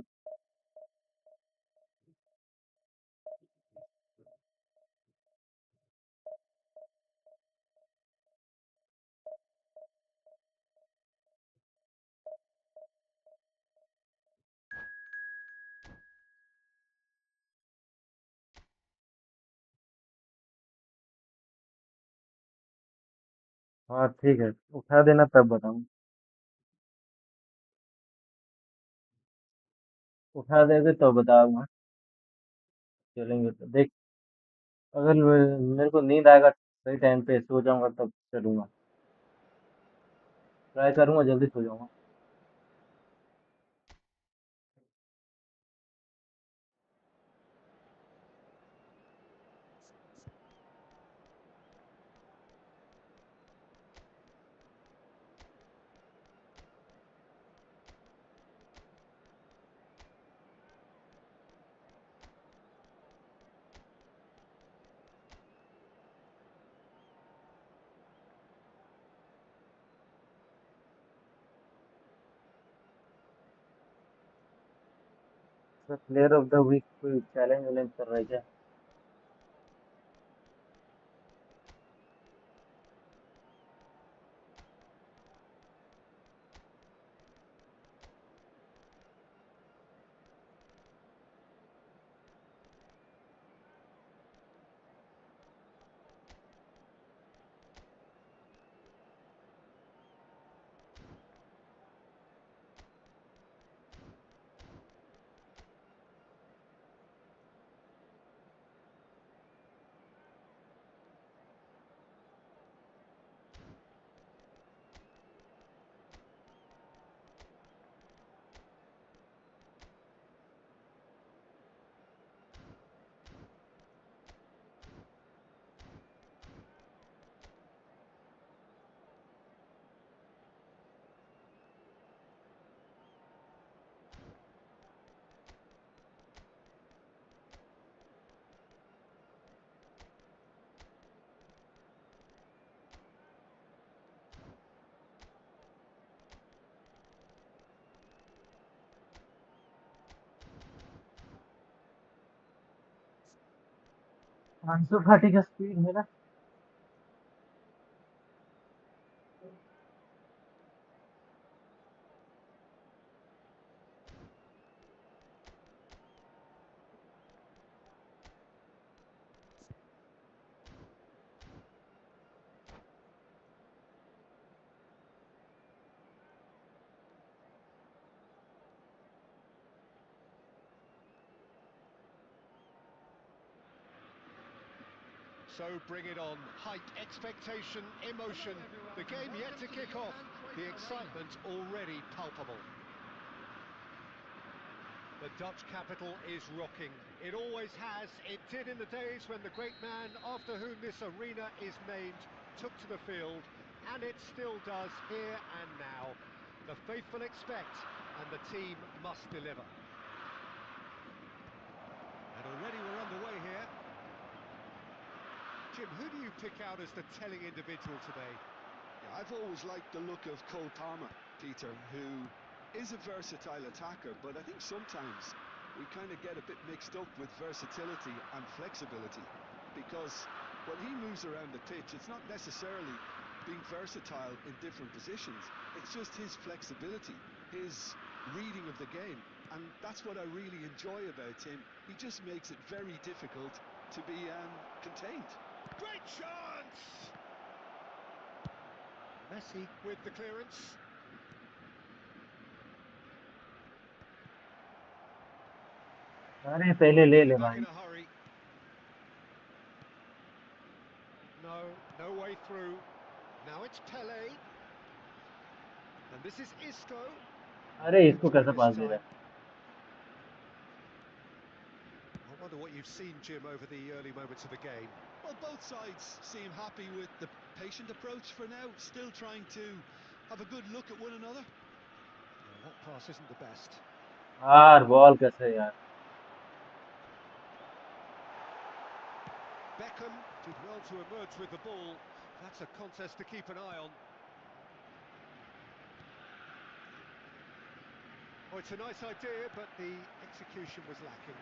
हाँ ठीक है, उठा देना तब बताऊँ। उठा देगे तो बताऊंगा। चलेंगे तो देख। अगर मेरे को नींद आएगा सही टाइम पे सो जाऊंगा तब चलूंगा। ट्राई करूंगा जल्दी सो जाऊंगा। Sir player of the week कोई चैलेंज वैलेंज कर रहा है क्या? आंसू फाटी का स्पीड है ना? So bring it on. Hype, expectation, emotion. The game yet to kick off. The excitement already palpable. The Dutch capital is rocking. It always has. It did in the days when the great man after whom this arena is named took to the field, and it still does here and now. The faithful expect, and the team must deliver. And already we're underway here. Jim, who do you pick out as the telling individual today? Yeah, I've always liked the look of Cole Palmer, Peter, who is a versatile attacker, but I think sometimes we kind of get a bit mixed up with versatility and flexibility, because when he moves around the pitch, it's not necessarily being versatile in different positions, it's just his flexibility, his reading of the game, and that's what I really enjoy about him. He just makes it very difficult to be contained. Great chance! Messi with the clearance. अरे पहले ले Get ले it back भाई। in a hurry. No, no way through. Now it's Pele. And this is Isco. अरे Good इसको through कैसे this पास दे रहा time. है? I wonder what you've seen, Jim, over the early moments of the game. Well, both sides seem happy with the patient approach for now, still trying to have a good look at one another. That pass isn't the best. यार ball कैसे यार. Beckham did well to emerge with the ball. That's a contest to keep an eye on. Oh, it's a nice idea, but the execution was lacking.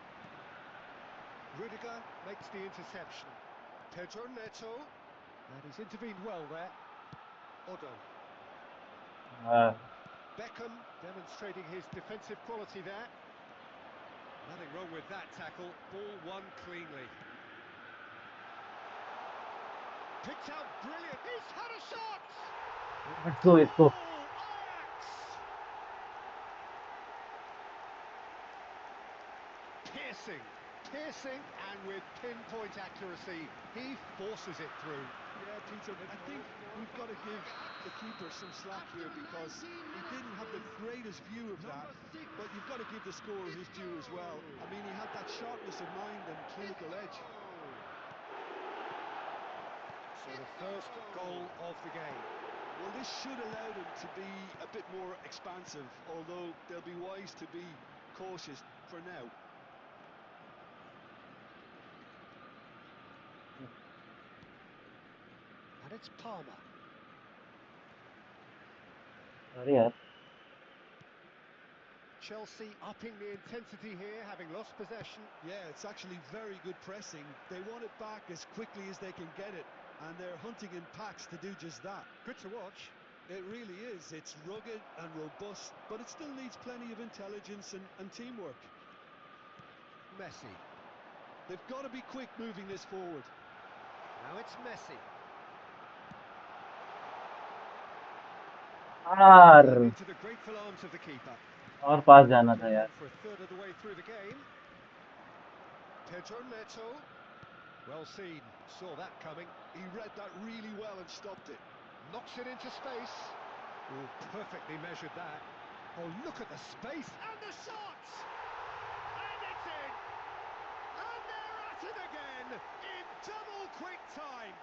Rudiger makes the interception. Pedro Neto, and he's intervened well there. Odo. Beckham demonstrating his defensive quality there. Nothing wrong with that tackle. Ball won cleanly. Picked out brilliant. He's had a shot! Let's go, let's go. Ajax! Piercing, and with pinpoint accuracy, he forces it through. Yeah, Peter, I think we've got to give the keeper some slack here because he didn't have the greatest view of that, but you've got to give the scorer his due as well. I mean, he had that sharpness of mind and clinical edge. So the first goal of the game. Well, this should allow them to be a bit more expansive, although they'll be wise to be cautious for now. And it's Palmer. अरे यार. Chelsea upping the intensity here, having lost possession. Yeah, it's actually very good pressing. They want it back as quickly as they can get it, and they're hunting in packs to do just that. Good to watch. It really is. It's rugged and robust, but it still needs plenty of intelligence and teamwork. Messi. They've got to be quick moving this forward. Now it's Messi. यार Into the grateful arms of the keeper. और पास जाना था यार. For a third of the way through the game. Pedro Neto. Well seen. Saw that coming. He read that really well and stopped it. Knocks it into space. Oh, perfectly measured that. Oh, look at the space. And the shot! And it's in! And they're at it again in double quick time.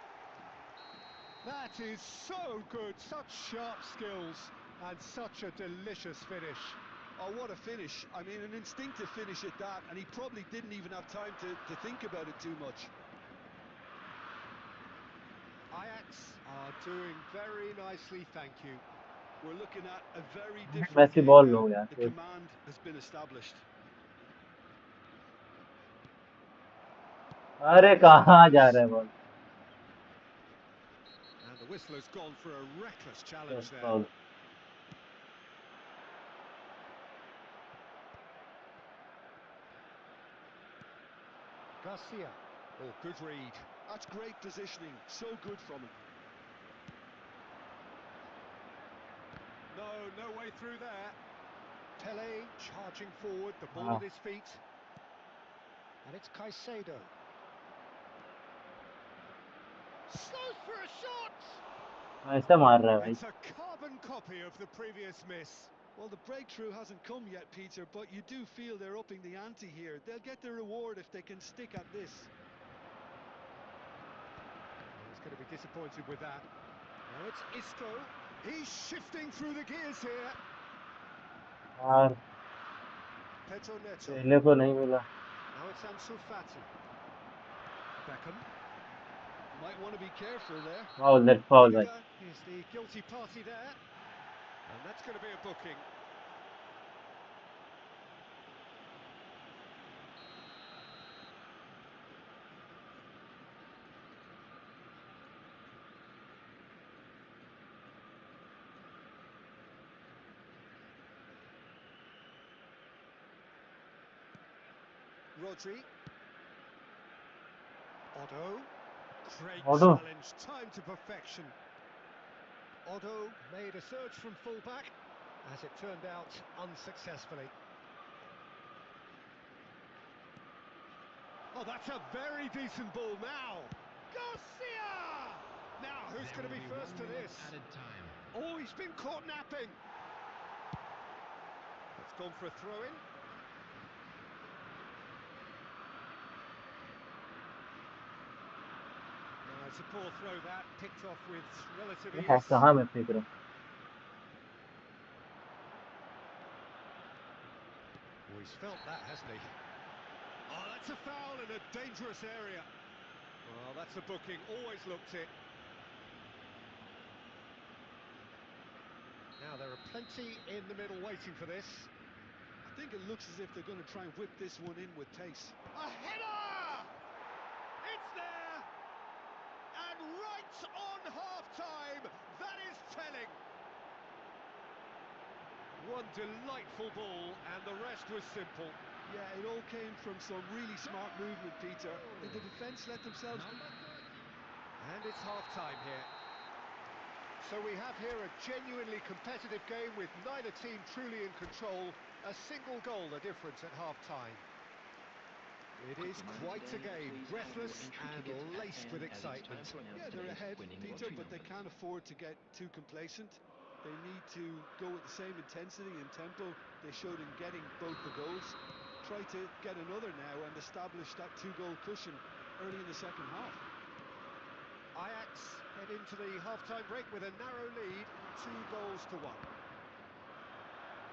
That is so good. Such sharp skills and such a delicious finish. Oh, what a finish. I mean, an instinctive finish at that, and he probably didn't even have time to think about it too much. Ajax are doing very nicely, thank you. We're looking at a very different Messi game ball now. लो यार. The command has been established. अरे कहाँ जा रहा है ball. And the whistle has gone for a reckless challenge Yes, there. foul. Garcia. Oh, good read. That's great positioning. So good from him. No way through there. Pele charging forward, the ball at his feet. And it's Caicedo. Slows for a shot! ऐसा मार रहा है भाई. It's a carbon copy of the previous miss. Well, the breakthrough hasn't come yet, Peter, but you do feel they're upping the ante here. They'll get their reward if they can stick at this. He's going to be disappointed with that. Now it's Isco. He's shifting through the gears here. यार Pedro Neto. पहले को नहीं मिला. Now it's Ansu Fati. Beckham. Might want to be careful there. Foul, that foul भाई. Rudiger is the guilty party there. And that's going to be a booking. Rodri. Odo. Great Odo. challenge, time to perfection. Odo made a surge from fullback, as it turned out unsuccessfully. Oh, that's a very decent ball now. Garcia! Now, who's going to be first to this? Added time. Oh, he's been caught napping. It's gone for a throw-in. No, it's a poor throw that, picked off with relative ये है ease. कहाँ मैं फेंक रहा हूँ. felt that, hasn't he? Oh, that's a foul in a dangerous area. Well, that's a booking, always looked it. Now there are plenty in the middle waiting for this. I think it looks as if they're going to try and whip this one in with pace. A header! It's there! And right on half-time, that is telling. One delightful ball, and the rest was simple. Yeah, it all came from some really smart movement, Peter. Did the defence let themselves... And it's half-time here. So we have here a genuinely competitive game with neither team truly in control. A single goal the difference at half-time. It is quite a game, breathless and laced with excitement. Yeah, they're ahead, Peter, but they can't afford to get too complacent. They need to go with the same intensity and tempo they showed in getting both the goals. Try to get another now and establish that two-goal cushion early in the second half. Ajax head into the half-time break with a narrow lead, 2-1.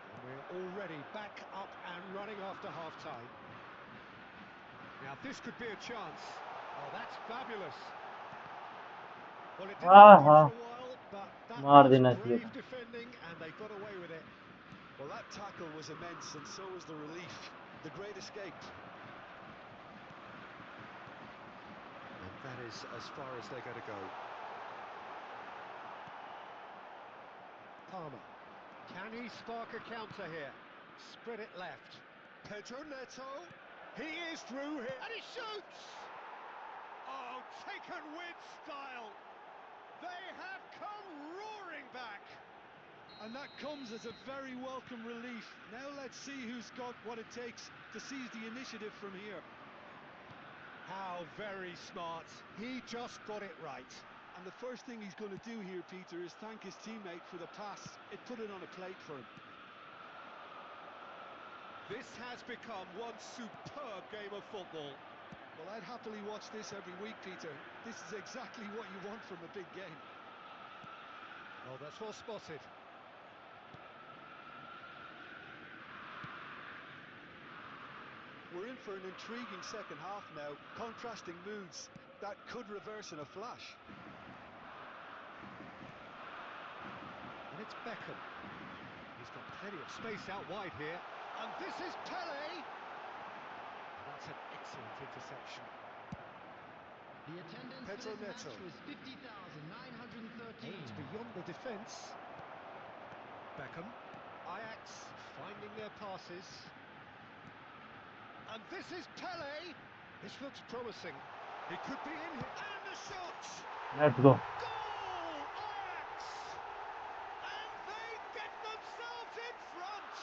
And we're already back up and running after half-time. Now this could be a chance. Oh, that's fabulous. Well, it didn't look good for a while, but that was brave defending and they got away with it. Well, that tackle was immense, and so was the relief. The great escape. And that is as far as they're going to go. Palmer. Can he spark a counter here? Spread it left. Pedro Neto. He is through here. And he shoots! Oh, taken with style. They have come roaring back. And that comes as a very welcome relief. Now let's see who's got what it takes to seize the initiative from here. How very smart. He just got it right. And the first thing he's going to do here, Peter, is thank his teammate for the pass. It put it on a plate for him. This has become one superb game of football. Well, I'd happily watch this every week, Peter. This is exactly what you want from a big game. Oh, that's well spotted. We're in for an intriguing second half now. Contrasting moods that could reverse in a flash. And it's Beckham. He's got plenty of space out wide here. And this is Pele! That's an excellent interception. The attendance Pedro for this Neto. match was 50,913. It's beyond the defence. Beckham. Ajax finding their passes. And this is Pele! This looks promising. He could be in here. And the shot! Let's go. Goal! Ajax! And they get themselves in front!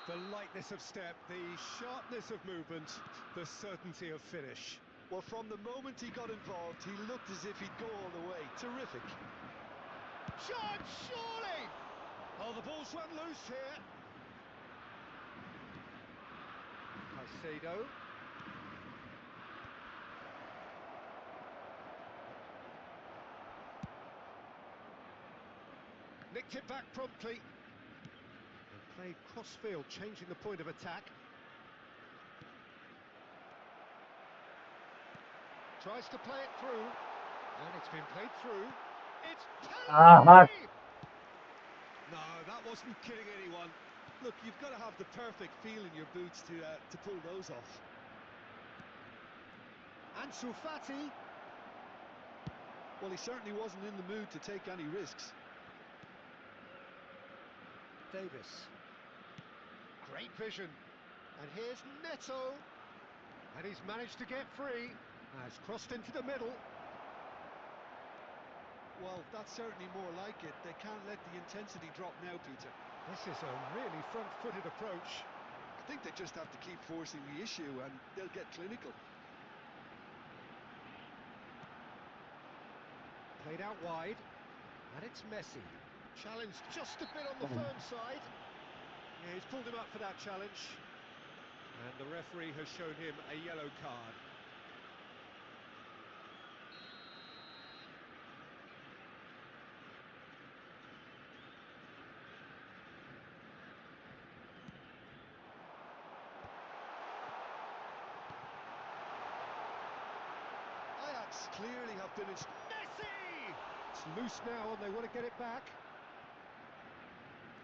The lightness of step, the sharpness of movement, the certainty of finish. Well, from the moment he got involved, he looked as if he'd go all the way. Terrific. Shot, surely! Oh, the ball's run loose here. Caicedo. Nicked it back promptly. And played cross-field, changing the point of attack. Tries to play it through. And it's been played through. It's Pele! No, that wasn't kidding anyone. Look, you've got to have the perfect feel in your boots to pull those off. Ansu Fati. Well, he certainly wasn't in the mood to take any risks. Davis. Great vision. And here's Neto. And he's managed to get free. Has crossed into the middle. Well, that's certainly more like it. They can't let the intensity drop now, Peter. This is a really front-footed approach. I think they just have to keep forcing the issue and they'll get clinical. Played out wide. And it's Messi. Challenged just a bit on the firm side. Yeah, he's pulled him up for that challenge. And the referee has shown him a yellow card. backs clearly have been... Messi! It's loose now and they want to get it back.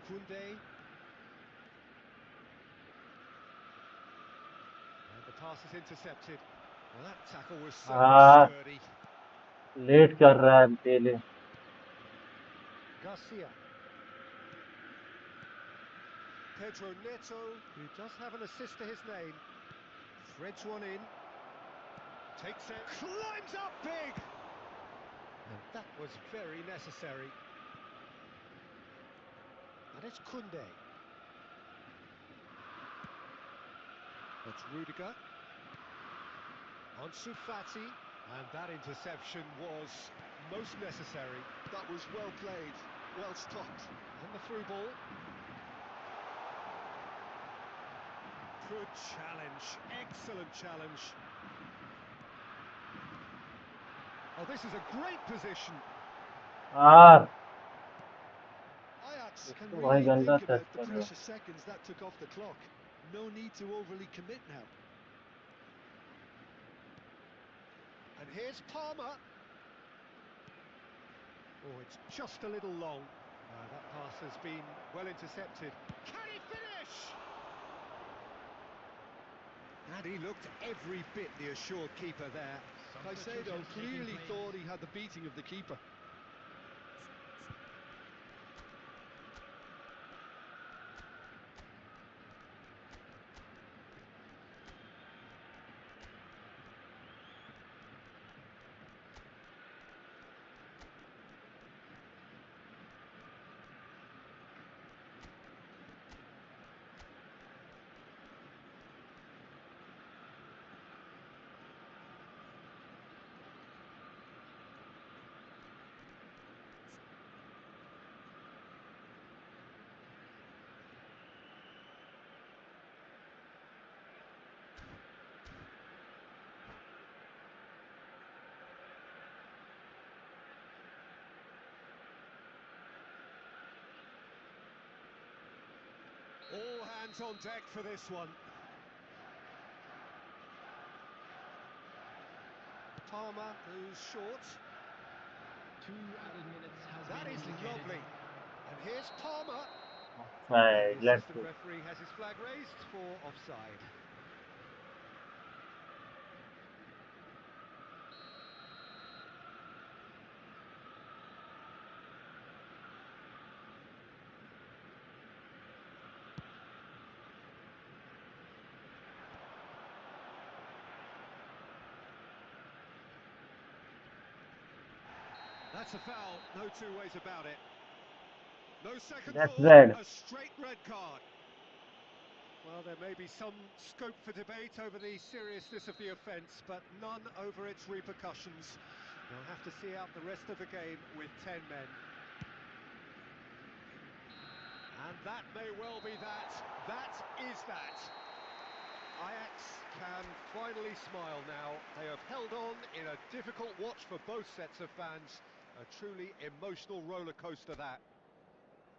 Koundé. And the pass is intercepted. Well, that tackle was certainly हाँ sturdy. Late कर रहा है पेले. Garcia. Pedro Neto, who does have an assist to his name. Threads one in. Takes it. Climbs up big! And that was very necessary. And it's Koundé. That's Rudiger. Ansu Fati. And that interception was most necessary. That was well played, well stopped. And the through ball. Good challenge. Excellent challenge. Oh, this is a great position. यार Ajax can इसको भाई really गंदा think touch about the कर रहा है. precious seconds that took off the clock. No need to overly commit now. And here's Palmer. Oh, it's just a little long. That pass has been well intercepted. Can he finish? And he looked every bit the assured keeper there. Caicedo clearly thought he had the beating of the keeper. All hands on deck for this one. Palmer goes short. 2 added minutes has That been is indicated. lovely. And here's Palmer. Offside. The Let's assistant go. referee has his flag raised for offside. That's a foul, no two ways about it. No second That's thought, red. a straight red card. Well, there may be some scope for debate over the seriousness of the offence, but none over its repercussions. They'll have to see out the rest of the game with 10 men. And that may well be that. That is that. Ajax can finally smile now. They have held on in a difficult watch for both sets of fans. A truly emotional roller coaster that.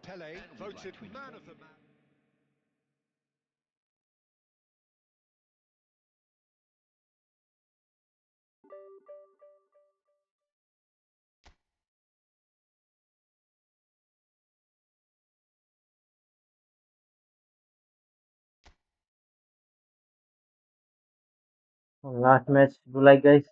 Pele voted man of the match. Last match, you like guys?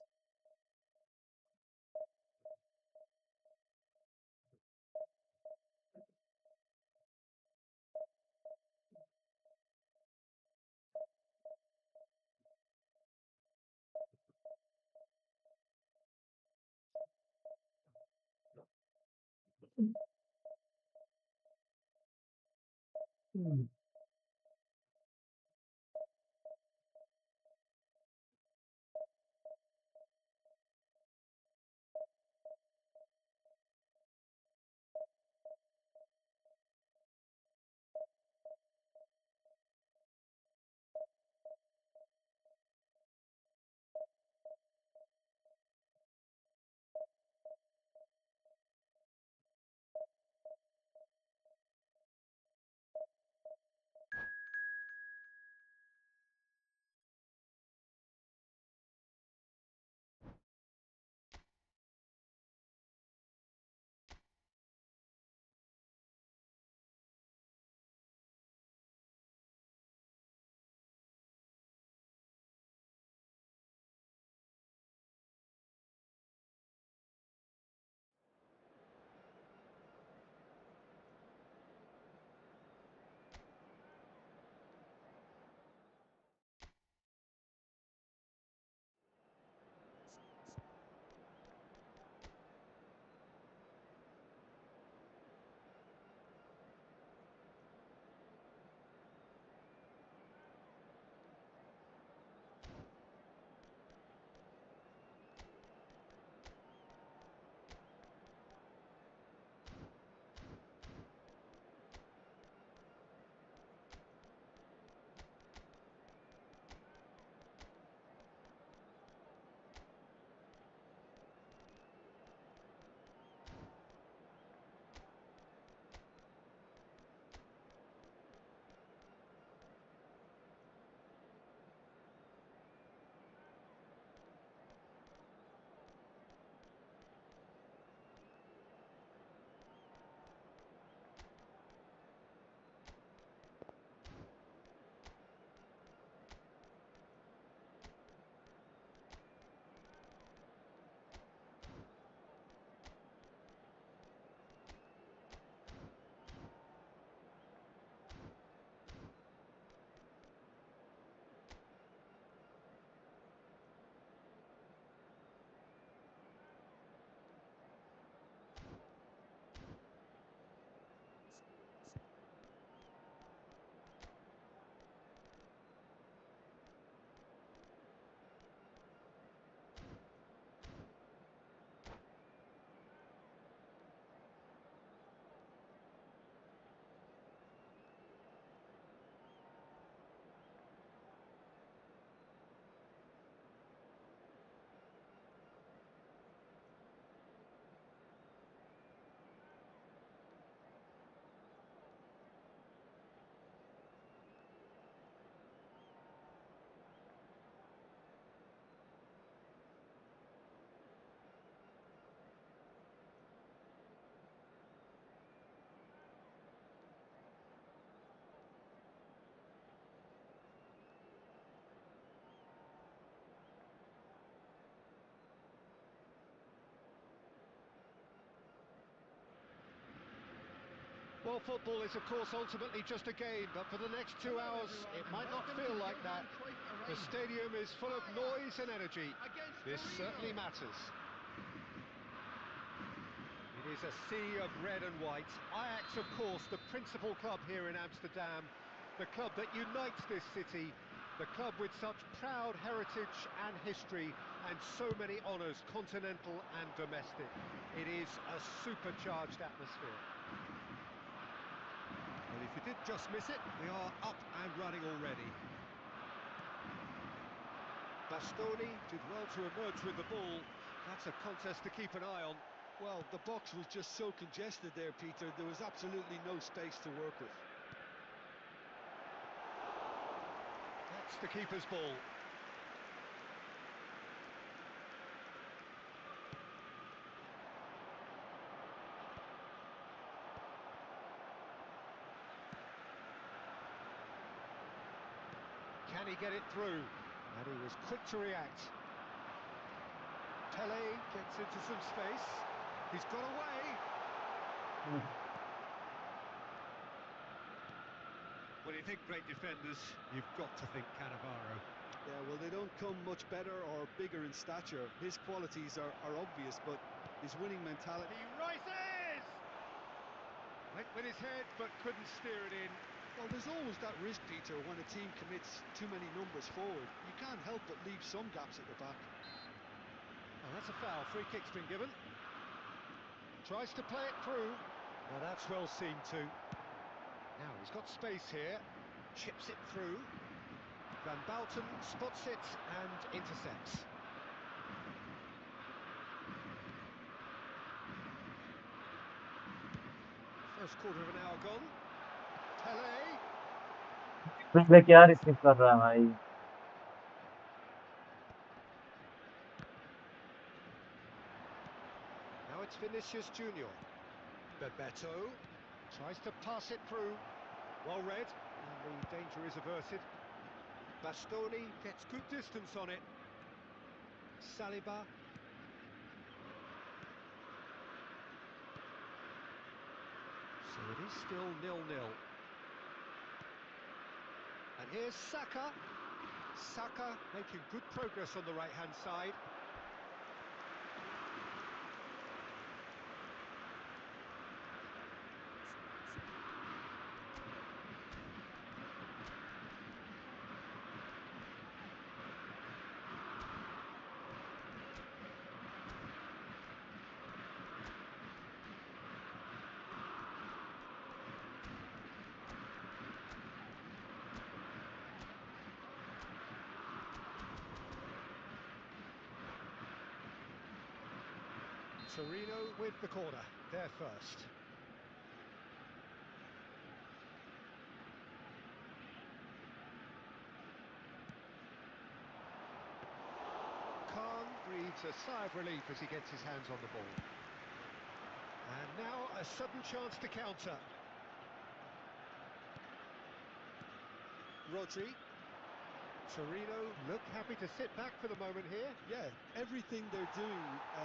Well, football is, of course, ultimately just a game, but for the next 2 hours, it might not feel like that. The stadium is full of noise and energy. This certainly matters. It is a sea of red and white. Ajax, of course, the principal club here in Amsterdam, the club that unites this city, the club with such proud heritage and history, and so many honours, continental and domestic. It is a supercharged atmosphere. Well, if you did just miss it, we are up and running already. Bastoni did well to emerge with the ball. That's a contest to keep an eye on. Well, the box was just so congested there, Peter. There was absolutely no space to work with. That's the keeper's ball. Can he get it through? And he was quick to react. Pele gets into some space. He's got away. When you think great defenders, you've got to think Cannavaro. Yeah, well, they don't come much better or bigger in stature. His qualities are obvious, but his winning mentality... He rises! Went with his head, but couldn't steer it in. Well, there's always that risk, Peter, when a team commits too many numbers forward. You can't help but leave some gaps at the back. Oh, that's a foul. Free kick's been given. Tries to play it through. Well, that's well seen too. Now he's got space here. Chips it through. Van Bouten spots it and intercepts. First quarter of an hour gone. Pele. पिछले क्या receive कर रहा है भाई? Now it's Vinicius Junior. Bebeto tries to pass it through. Well read, and the danger is averted. Bastoni gets good distance on it. Saliba. So it is still 0-0. And here's Saka. Saka making good progress on the right-hand side. Torino with the corner, they're first. Khan breathes a sigh of relief as he gets his hands on the ball. And now a sudden chance to counter. Rodri. Torino look happy to sit back for the moment here. Yeah, everything they're doing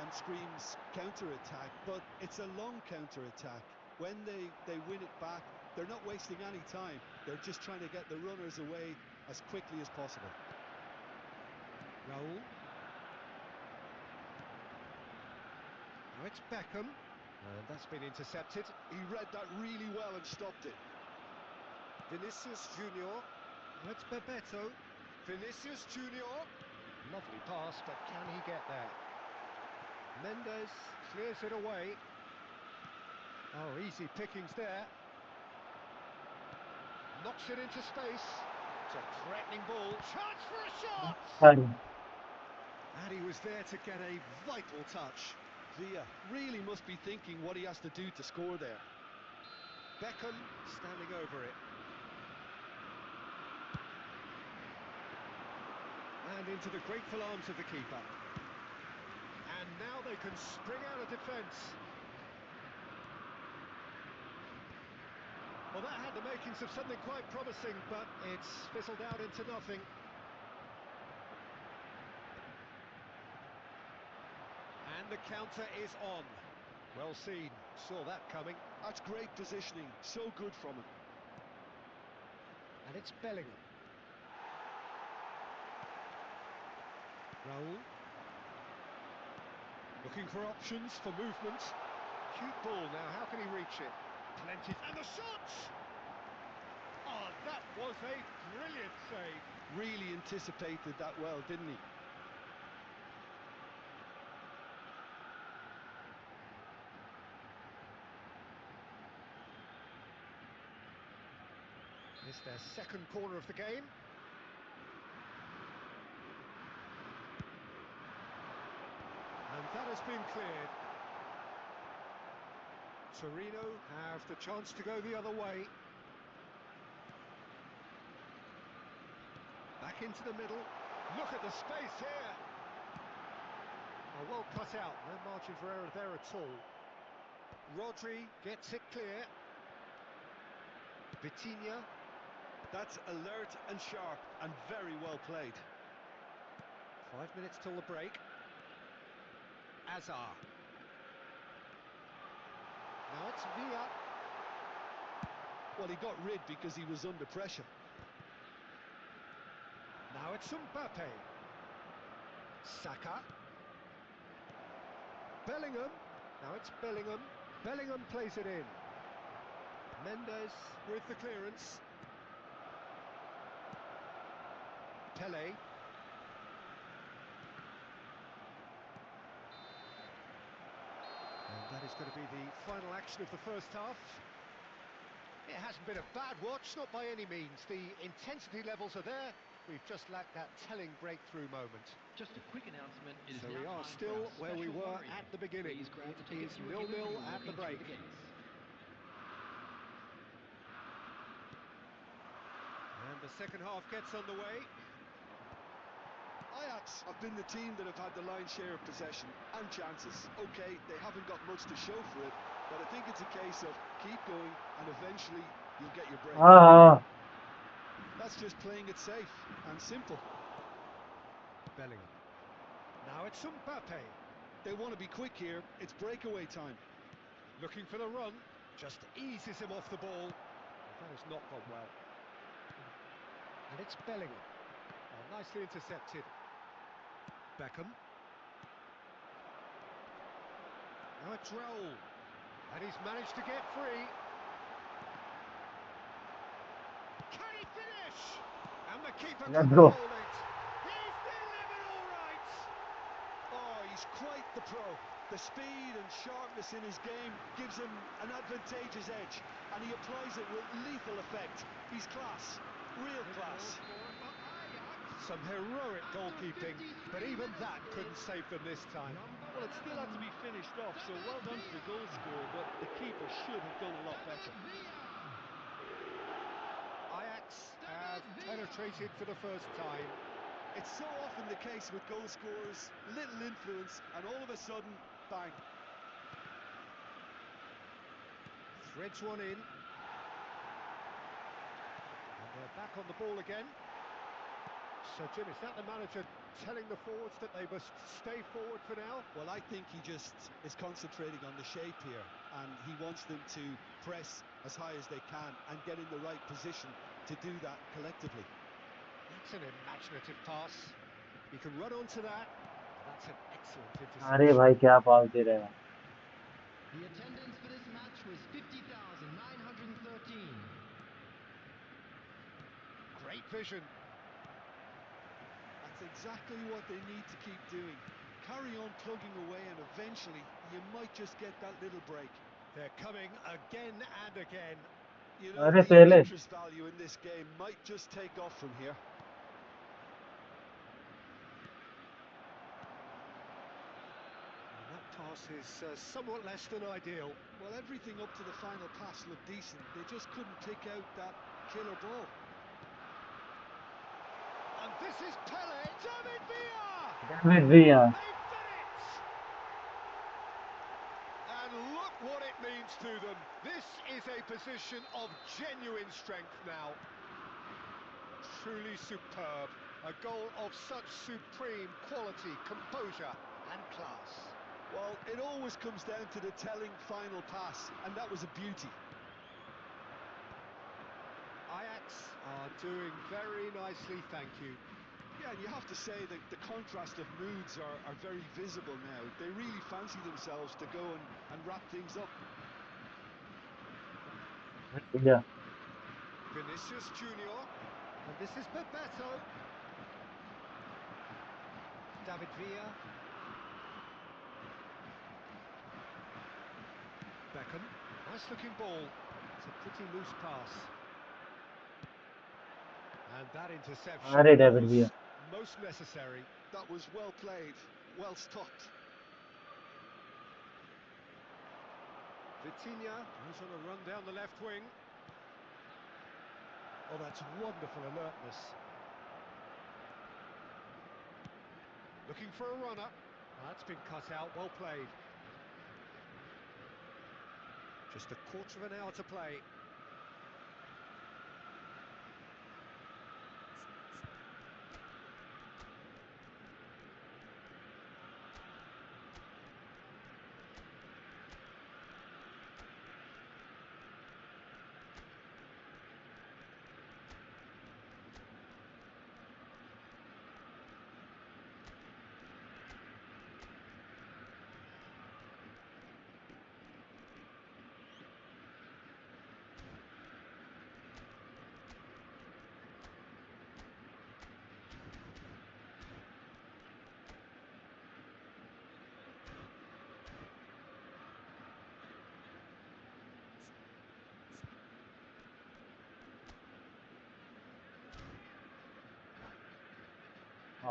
screams counter-attack, but it's a long counter-attack. When they win it back, they're not wasting any time. They're just trying to get the runners away as quickly as possible. Raul. Now it's Beckham, and that's been intercepted. He read that really well and stopped it. Vinicius Junior. Now it's Bebeto. Vinicius Junior. Lovely pass, but can he get there? Mendes clears it away. Oh, easy pickings there. Knocks it into space. It's a threatening ball. Chance for a shot! Sorry. And he was there to get a vital touch. Villa really must be thinking what he has to do to score there. Beckham standing over it. And into the grateful arms of the keeper. And now they can spring out of defence. Well, that had the makings of something quite promising, but it's fizzled out into nothing. And the counter is on. Well seen, saw that coming. That's great positioning, so good from him. And it's Bellingham. Raul. Looking for options for movement. Cute ball now, how can he reach it? Plenty. And the shots! Oh, that was a brilliant save. Really anticipated that well, didn't he? It's their second corner of the game. And that has been cleared. Torino have the chance to go the other way. Back into the middle. Look at the space here. Oh, well cut out. No margin for error there at all. Rodri gets it clear. Vitinha. That's alert and sharp and very well played. 5 minutes till the break. Azar. Now it's Villa. Well, he got rid because he was under pressure. Now it's Mbappe. Saka. Bellingham. Now it's Bellingham. Bellingham plays it in. Mendes with the clearance. Pele. And that is going to be the final action of the first half. It hasn't been a bad watch, not by any means. The intensity levels are there. We've just lacked that telling breakthrough moment. Just a quick announcement. It is So we now are time for still our where we special were lottery. at the beginning. Please grab the It tickets is you were given 0-0 when at the walking break. through the gates. And the second half gets underway. Ajax have been the team that have had the lion's share of possession and chances. Okay, they haven't got much to show for it, but I think it's a case of keep going and eventually you'll get your break. That's just playing it safe and simple. Bellingham. Now it's Mbappe. They want to be quick here. It's breakaway time. Looking for the run. Just eases him off the ball. That has not gone well. And it's Bellingham. Oh, nicely intercepted. Beckham. Now it's Raul. And he's managed to get free. Can he finish? And the keeper Let's couldn't go. hold it. He's delivered all right. Oh, he's quite the pro. The speed and sharpness in his game gives him an advantageous edge, and he applies it with lethal effect. He's class, real class. Some heroic goalkeeping, but even that couldn't save them this time. Well, it still had to be finished off, so well done to the goal scorer, but the keeper should have done a lot better. Ajax have penetrated for the first time. It's so often the case with goal scorers, little influence, and all of a sudden, bang. Threads one in. And they're back on the ball again. So, Jim, is that the manager telling the forwards that they must stay forward for now? Well, I think he just is concentrating on the shape here, and he wants them to press as high as they can and get in the right position to do that collectively. That's an imaginative pass. He can run onto that. That's an excellent interception. अरे भाई क्या पालते रहे हैं. The attendance for this match was 50,913. Great vision. That's exactly what they need to keep doing. Carry on plugging away, and eventually you might just get that little break. They're coming again and again. You know, अरे the पहले. interest value in this game might just take off from here. And that pass is somewhat less than ideal. Well, everything up to the final pass looked decent. They just couldn't pick out that killer ball. And this is Pele. David Villa! David Villa. They've done it! And look what it means to them. This is a position of genuine strength now. Truly superb. A goal of such supreme quality, composure and class. Well, it always comes down to the telling final pass, and that was a beauty. Ajax are doing very nicely, thank you. Yeah, and you have to say that the contrast of moods are very visible now. They really fancy themselves to go and wrap things up. Yeah. Vinicius Junior, and this is Bebeto. David Villa. Beckham, nice looking ball. It's a pretty loose pass. And that interception अरे David was भैया most necessary. That was well played, well stopped. Vitinha goes on a run down the left wing. Oh, that's wonderful alertness. Looking for a runner. That's been cut out, well played. Just a quarter of an hour to play.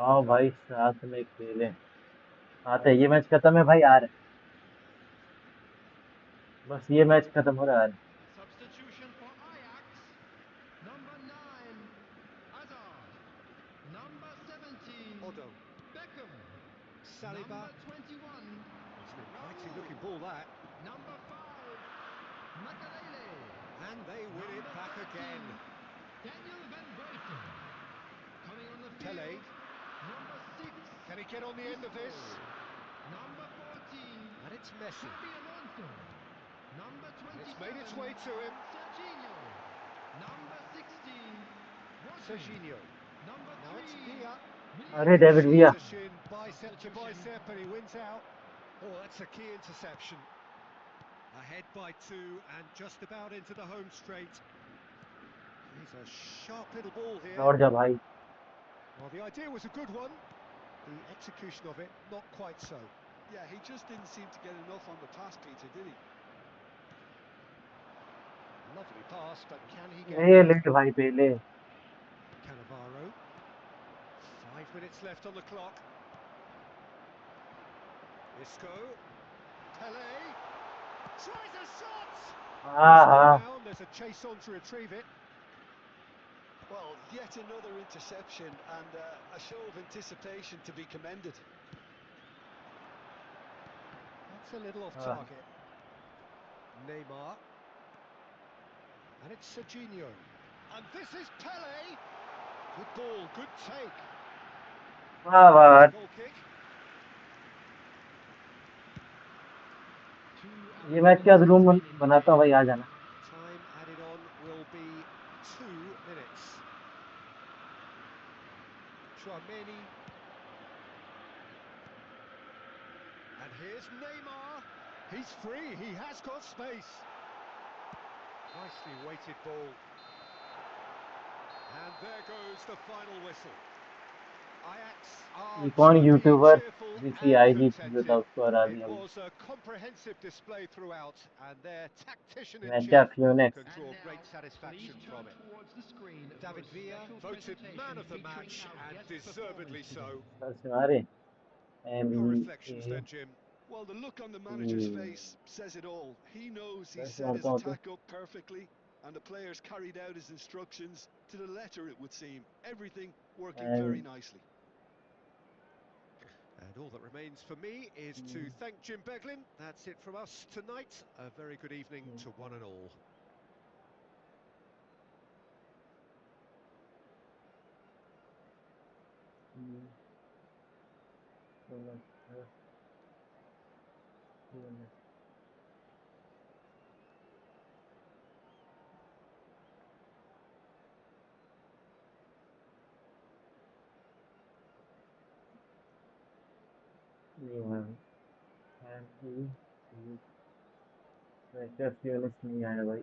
आओ भाई साथ में खेलें आते ये match खत्म है भाई आ रहे बस ये मैच खत्म हो रहा है Substitution for Ajax. Number 9, Hazard. Number 17, Odo, Beckham. Saliba. Number 21, It's an exciting looking ball, that. number 5, Makalele. And they win it Number back 13, again. Daniel Van Buiten. Coming on the field, Pele. number 6, Can he get on the end of this? number 14, And it's Messi. Xabi Alonso. Number 27, It's made its way to him. Serginho. Number 16, Rodri. Serginho. Number Now it's 3, Villa. अरे Williams. David भैया Shin to shin, bicep to bicep, and he wins out. Oh, that's a key interception. Ahead by 2 and just about into the home straight. He's a sharp little ball here. दौड़ जा भाई Well, the idea was a good one. The execution of it, not quite so. Yeah, he just didn't seem to get enough on the pass, Peter, did he? Lovely pass, but can he get ये there? Late भाई पहले Cannavaro. 5 minutes left on the clock. Isco. Pele. Tries a shot! हाँ Still हाँ down, there's a chase on to retrieve it. Well, yet another interception and a show of anticipation to be commended. That's a little off हाँ target. Neymar. And it's Serginho. And this is Pele. Good ball, good take. हाँ बात Goal kick. ये match का room बनाता हूँ भाई आ जाना Time added on will be 2 minutes. Chouameni. And here's Neymar. He's free, he has got space. Nicely weighted ball. And there goes the final whistle. Ajax are ये कौन chirpy, YouTuber cheerful जिसकी and ID थी जो था contented. उसको हरा It दिया भाई was a comprehensive display throughout, and their tactician in मैं क्या chief फ्यूनेक्स can draw great satisfaction from it. David Villa voted man of the match, and deservedly so. सर से मारे एम Your ई reflections ए then, Jim. Well, the look on the manager's face says it all. He knows he sir से set his मारता हूँ तो attack up perfectly, and the players carried out his instructions to the letter, it would seem. Everything working very and nicely. And all that remains for me is to thank Jim Beglin. That's it from us tonight. A very good evening to one and all. नहीं है भाई। Freshers unit नहीं आया भाई।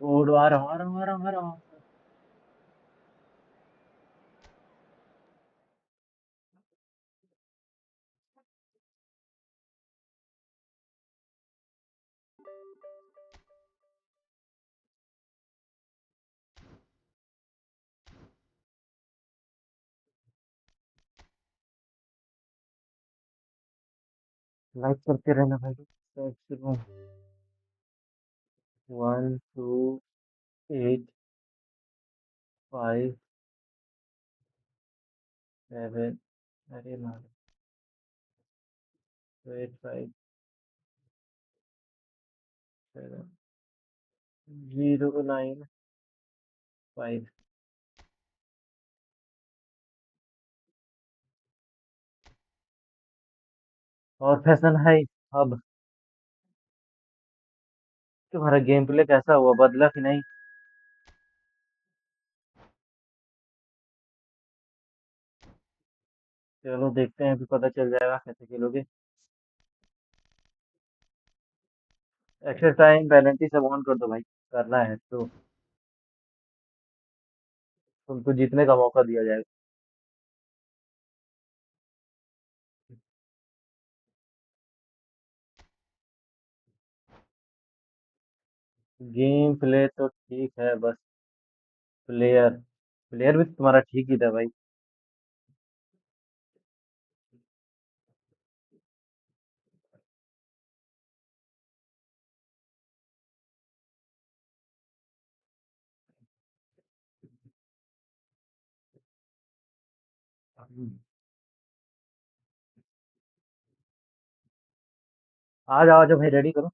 Odd आ रहा हूँ, आ रहा हूँ, आ रहा हूँ, आ रहा हूँ। लाइक करते रहना भाई। 1 2 8 5 7। अरे मार। 8 5 7 0 9 5। और फैशन है अब। तुम्हारा गेम प्ले कैसा हुआ, बदला कि नहीं? चलो देखते हैं, फिर पता चल जाएगा कैसे खेलोगे। एक्स्ट्रा टाइम पेनल्टी सब ऑन कर दो भाई। करना है तो तुमको जीतने का मौका दिया जाएगा। गेम प्ले तो ठीक है, बस प्लेयर प्लेयर भी तुम्हारा ठीक ही था भाई। आ जाओ भाई, रेडी करो।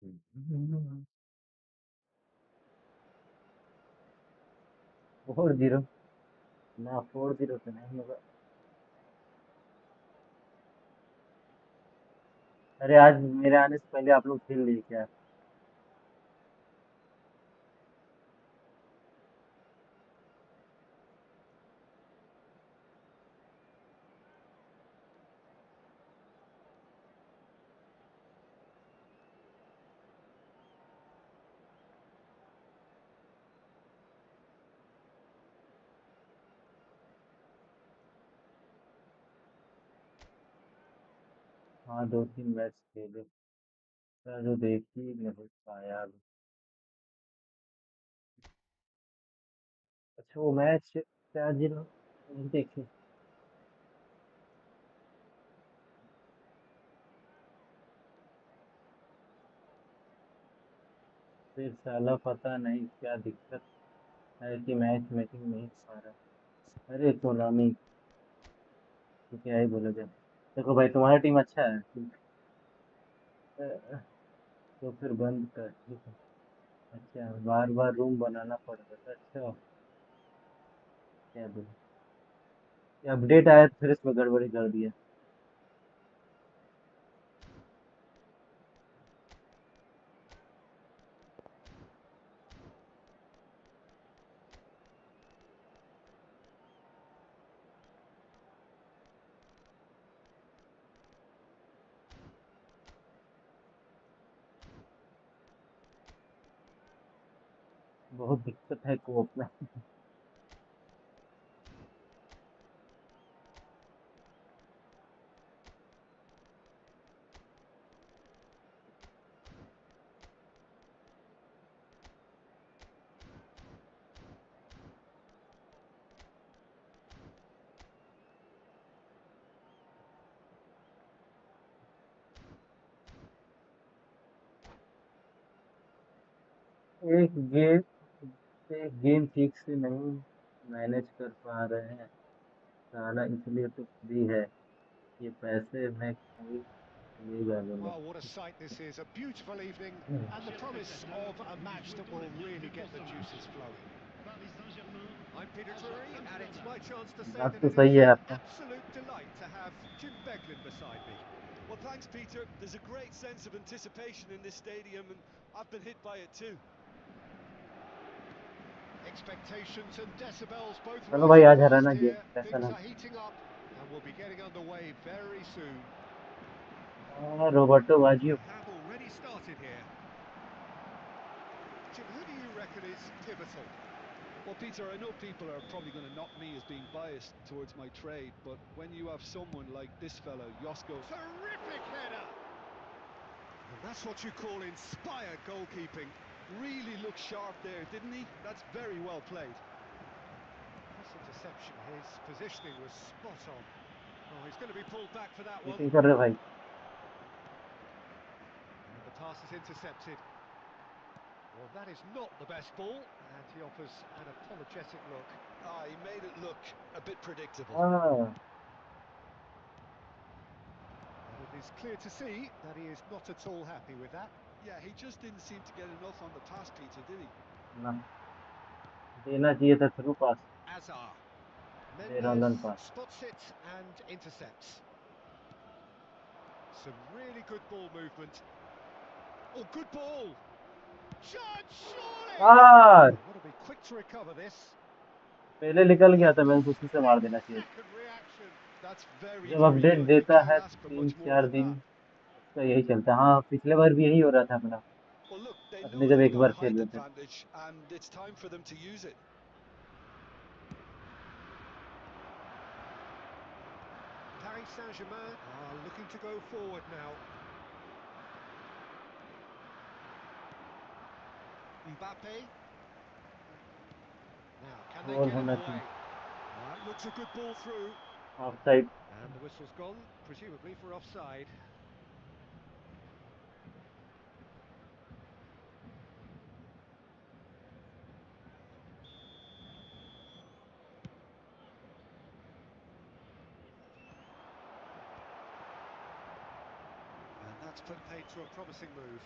हम्म। 4-0। ना 4-0 तो नहीं होगा। अरे आज मेरे आने से पहले आप लोग खेल लिए क्या? हाँ, 2 3 मैच खेले। जो देखी नहीं पाया अभी। अच्छा, वो मैच क्या जिन नहीं देखे। फिर साला पता नहीं क्या दिक्कत है कि मैच मेकिंग नहीं हो पा रहा। अरे टूर्नामेंट तो क्या ही बोला जाए। देखो भाई, तुम्हारा टीम अच्छा है। अ, तो फिर बंद कर, ठीक है। अच्छा, बार बार रूम बनाना पड़ेगा तो अच्छा। क्या बोले, अपडेट आया तो फिर इसमें गड़बड़ी कर दिया। बहुत दिक्कत है कोप में। एक गेम एक गेम ठीक से नहीं मैनेज कर पा रहे हैं साला, इसलिए तो फ्री है। ये पैसे मैं कोई ले जा लूंगा। Oh, what a sight this is. A beautiful evening and the promise of a match that will really get the juices flowing. I'm Peter Drury, and it's my chance to say बात that तो it is सही है an आपका। absolute delight to have Jim Beglin beside me. Well, thanks, Peter. There's a great sense of anticipation in this stadium, and I've been hit by it too. Expectations and decibels both चलो भाई, rising आज fast Hariana game here. पैसा Things लग। are heating up and we'll be getting underway very soon. Roberto We बाजियो। have already started here. Jim, who do you reckon is pivotal? Well, Peter, I know people are probably going to knock me as being biased towards my trade, but when you have someone like this fellow, Josko... Terrific header! And that's what you call inspired goalkeeping. Really looked sharp there, didn't he? That's very well played. This interception, his positioning was spot on. Oh, he's going to be pulled back for that one. Cheating कर रहे हो भाई। And the pass is intercepted. Well, that is not the best ball, and he offers an apologetic look. Ah, he made it look a bit predictable. हाँ, And it is clear to see that he is not at all happy with that. Yeah, he just didn't seem to get enough on the pass, Peter, did he? ना देना चाहिए था through pass. Azar. दे Mendes रॉलन pass. spots it and intercepts. Some really good ball movement. Oh, good ball! Chance, surely! यार Want to be quick to recover this. पहले निकल गया था, मैंने उसी से मार देना चाहिए। Second reaction. That's very, जब very अपडेट good. You देता can't है ask for तीन much more चार than दिन that. उसका यही चलता है। हाँ, पिछले बार भी यही हो रहा था अपना। Well, look, they अपने know जब they've एक got बार a खेल height रहे थे। advantage, and it's time for them to use it. Paris Saint-Germain are looking to go forward now. Mbappe. Now, can they goal get him होना away? चाहिए। That looks a good ball through. Of side. And the whistle's gone, presumably for offside. And that's put paid to a promising move.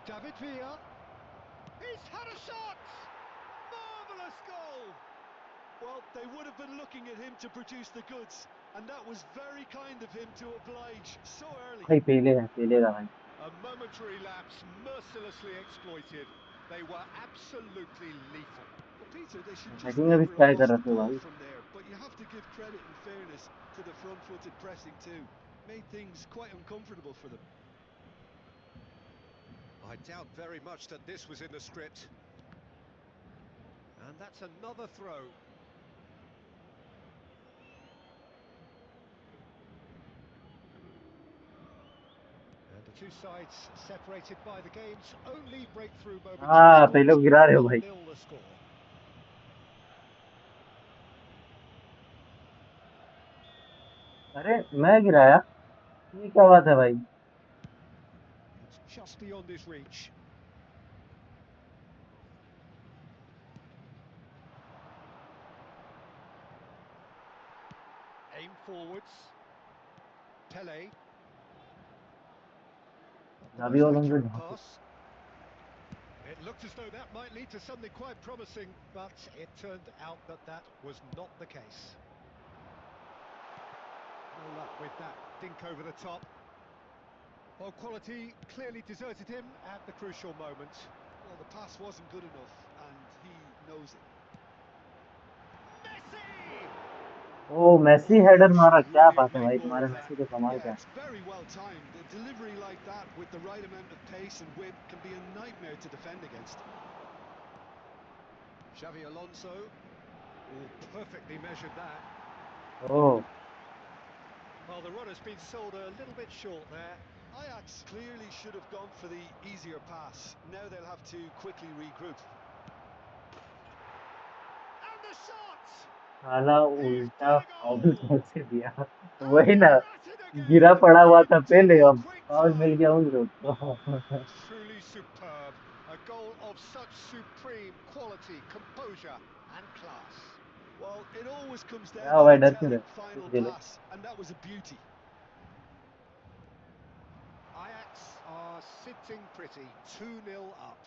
David Villa. He's had a shot! Marvellous goal! Well, they would have been looking at him to produce the goods, and that was very kind of him to oblige so early. भाई पहले है, पहले का भाई। A momentary lapse mercilessly exploited. They were absolutely lethal. Well, Peter, they should just heading अभी never have try कर lost रहे the थे ball भाई। from there, but you have to give credit and fairness to the front-footed pressing too. Made things quite uncomfortable for them. I doubt very much that this was in the script. And that's another throw. And the two sides separated by the game's only breakthrough moment in हाँ, sport. पहले को गिरा रहे हो भाई। 1-0 the score. अरे मैं गिराया, ये क्या बात है भाई। It's just beyond his reach. Aim forwards. Pele. ना भी Almost और accurate होंगे। pass. It looked as though that might lead to something quite promising, but it turned out that that was not the case. No luck with that dink over the top. Well, quality clearly deserted him at the crucial moment. Well, the pass wasn't good enough, and he knows it. Messi! Oh Messi header Goal मारा, should क्या really have बात है made भाई, more तुम्हारे of that. Messi तो कमाल Yeah, का है। it's very well timed. A delivery like that with the right amount of pace and whip can be a nightmare to defend against. Xavi Alonso, all perfectly measured that. O Well, the run has been sold a little bit short there. Ajax clearly should have gone for the easier pass. Now they'll have to quickly regroup. And the shot! साला He's उल्टा got a foul goal! कैसे दिया। And वही ना, they're at it गिरा again पड़ा हुआ in था पहले, double अब quick फाउल मिल time. गया उसको। Truly superb. A goal of such supreme quality, composure and class. Well, it always comes down क्या to भाई, the डर क्यों telling final रहे? pass, and that was a beauty. Ajax are sitting pretty, 2-0 up.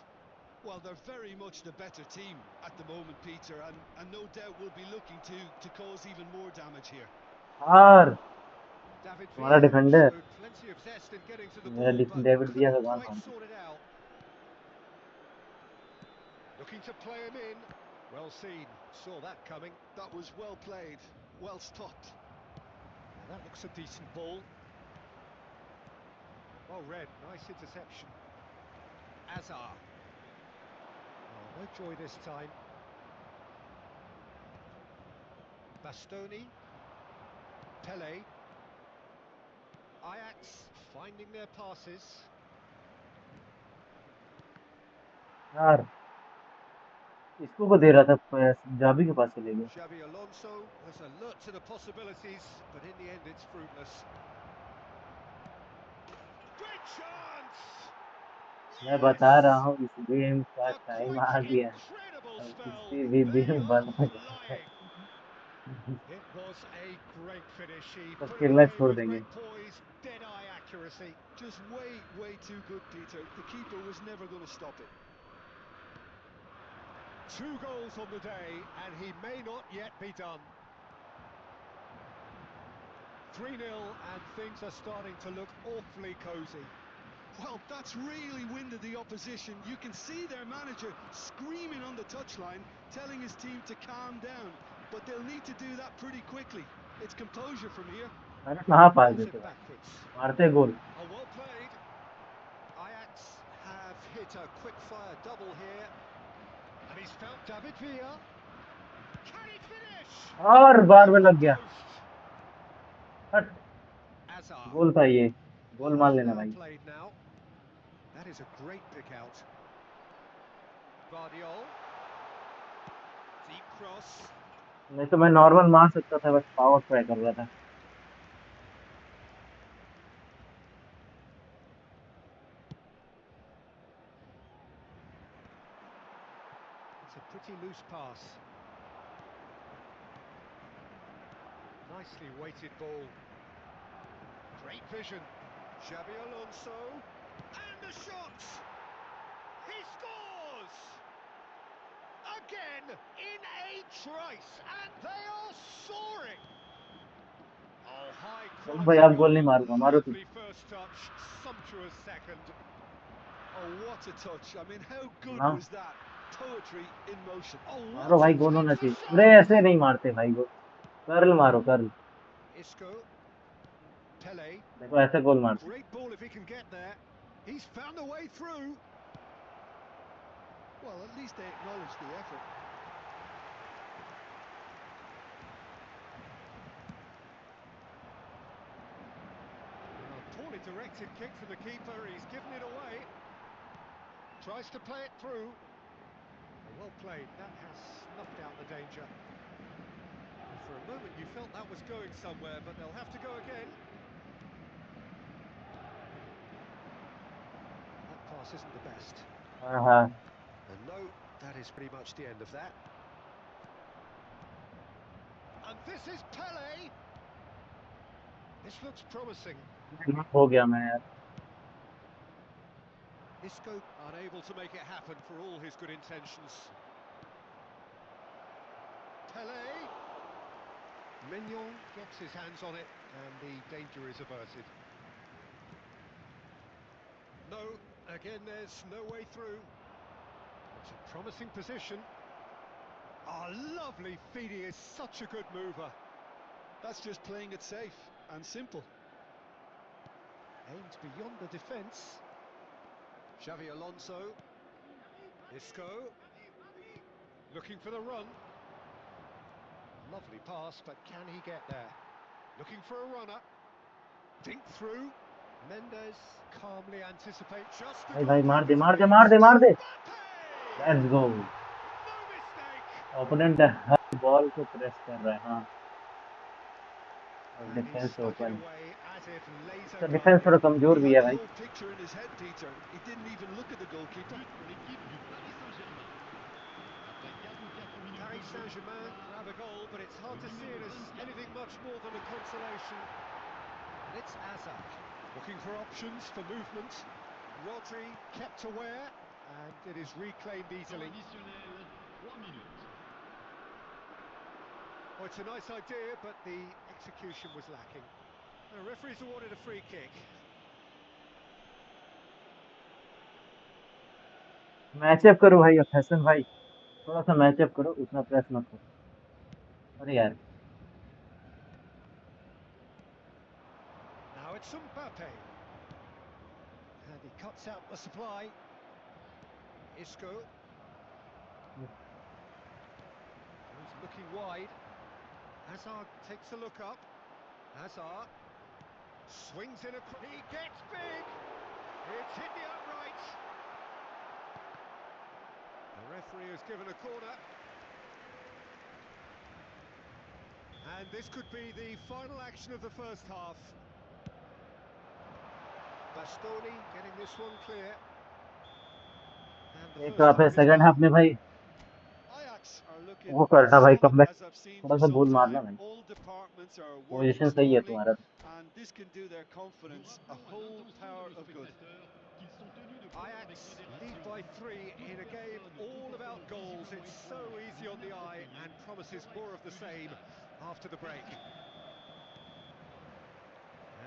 Well, they're very much the better team at the moment, Peter, and no doubt will be looking to cause even more damage here. यार David तुम्हारा Villa defender, showed plenty of zest in getting to the मेरा ball, but David दिया couldn't का कौन quite मानता। sort it out. Looking to play him in. Well seen, saw that coming. That was well played, well stopped. Now that looks a decent ball. Well read, nice interception. Azar. Oh, no joy this time. Bastoni. Pele. Ajax finding their passes. यार इसको को दे रहा था, जाबी के पास चले गया। Xavi Alonso was alert to the possibilities, but in the end it's fruitless. Great chance! मैं बता Yes! रहा हूँ, इस गेम का A टाइम quite आ गया है, incredible अब spell. किसी भी They दिन are बंद हो जाएगा। flying. It was a great finish. He सब put it खेलना away छोड़ with देंगे। great poise, dead-eye accuracy. Just way too good, Peter. The keeper was never going to stop it. 2 goals on the day, and he may not yet be done. 3-0, and things are starting to look awfully cosy. Well, that's really winded the opposition. You can see their manager screaming on the touchline, telling his team to calm down. But they'll need to do that pretty quickly. It's composure from here. अरे कहाँ पास Pass it देते भाई, backwards. मारते गोल। Oh, well played. Ajax have hit a quick-fire double here. And he's found David Villa. Can he finish? और बार में Off the लग गया। post. हट, Azar. गोल था ये, Well, गोल मान half an लेना hour भाई। played now. That is a great pick out. Guardiol. Deep cross. नहीं तो मैं नॉर्मल मार सकता था, बस पावर ट्राई कर रहा था। It's a pretty loose pass. Nicely weighted ball. Great vision. Xabi Alonso. And the shot! He scores! Again in a trice, and they are soaring! Oh, high चलो भाई, quality आप गोल नहीं goal. मारूंगा, मारो तुम। Lovely first touch, sumptuous second. Oh, what a touch. I mean, how good ना was that? Poetry in motion. Oh, मारो what भाई, a गोल होना takes चाहिए। a अरे shot! ऐसे नहीं मारते भाई गोल, कर्ल मारो कर्ल। Isco. Pele. देखो ऐसे गोल मारते। Great ball if he can get there. He's found a way through. Well, at least they acknowledge the effort. Well, poorly directed kick from the keeper. He's given it away. Tries to play it through. Well played. That has snuffed out the danger. For a moment you felt that was going somewhere, but they'll have to go again. That pass isn't the best. हाँ हाँ, And no, that is pretty much the end of that. And this is Pele. This looks promising. हो गया मैं यार। Isco unable to make it happen for all his good intentions. Pele. Mignon gets his hands on it and the danger is averted. No, again there's no way through. It's a promising position. Oh, lovely feed, he is such a good mover. That's just playing it safe and simple. Aimed beyond the defence. Xavi Alonso. Isco. Looking for the run. Lovely pass, but can he get there? Looking for a runner. Dink through. Mendes calmly anticipates just the भाई भाई मार दे goalkeeper's मार दे miss. मार दे मार दे। Mbappe! Let's go. No mistake! Opponent her ball को press कर रहा है। हाँ, और And he defence stuck it open. away as if laser इसका डिफेंस guided. थोड़ा कमजोर He भी had है the भाई। whole picture in his head, Peter. He didn't even look at the goalkeeper. But pour l'équipe du Paris Saint-Germain. Après 4 ou 4 minutes Paris de jeu, Saint-Germain grab a goal, but it's hard to see it as anything much more than a consolation. And it's Hazard, looking for options for movement. Rodri kept aware, and it is reclaimed temps easily. additionnel, 3 minutes. Oh, it's a nice idea, but the execution was lacking. The referee's awarded a free kick. Matchup करो भाई हसन भाई, थोड़ा सा matchup करो, उतना press मत करो। अरे यार Now it's Mbappe. And he cuts out the supply. Isco. He's looking wide. Hazard takes a look up. Hazard swings in a... He gets big! It's hit the upright. The referee has given a corner. And this could be the final action of the first half. Bastoni getting this one clear. And the एक first आप है half is second done. Half में भाई Ajax are looking वो as करना भाई solid comeback, as I've seen थोड़ा for सा some गोल मारना time. भाई। All departments are working position सही है strongly, तुम्हारा। and this can do their confidence a Nous rappelons à whole l'intention power de nos of good. spectateurs qu'ils sont tenus de croire avec Ajax lead modération. by 3 Toute in a game personne, all tout about opponent goals. visiblement It's so étrange easy ou on the eye inapproprié and promises sera more of the exclu du same stade. after the break.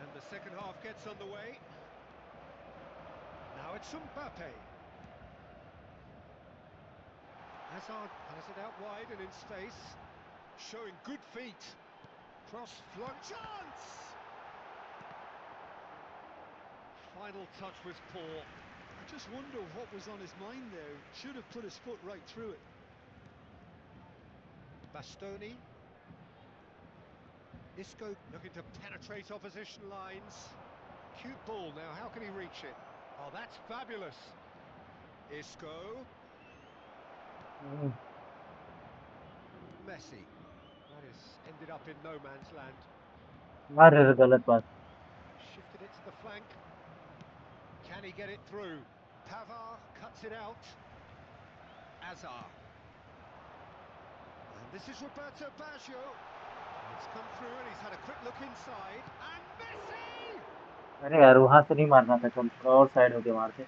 And the second half gets underway. Now it's Mbappe. Hazard has it out wide and in space. Showing good feet. Cross flung. Chance! Final touch was poor. I just wonder what was on his mind there. Should have put his foot right through it. Bastoni. Isco looking to penetrate opposition lines. Cute ball now, how can he reach it? Oh, that's fabulous. Isco. Messi. That is ended up in no man's land. अरे गलत बात। Shifted it to the flank. Can he get it through? Pavard cuts it out. Azar. And this is Roberto Baggio. It's come through and he's had a quick look inside. And Messi! अरे यार वहां से नहीं मारना था, कम और side होके मारते।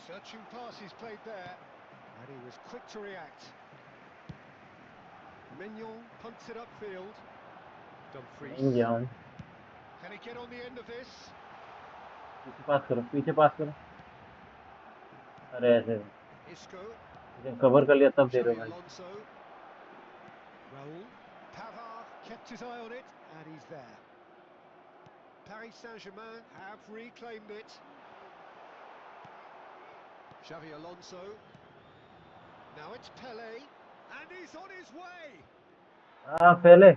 Searching pass he's played there. And he was quick to react. Mignon punts it upfield. Dumfries. जाऊं Can he get on the end of this? पीछे पास करो, पीछे पास करो। अरे ऐसे Isco. जब कवर कर लिया तब दे दो Xavi भाई। Alonso. Raul. Pavard kept his eye on it, and he's there. Paris Saint-Germain have reclaimed it. Xavi Alonso. Now it's Pele, and he's on his way. हाँ पहले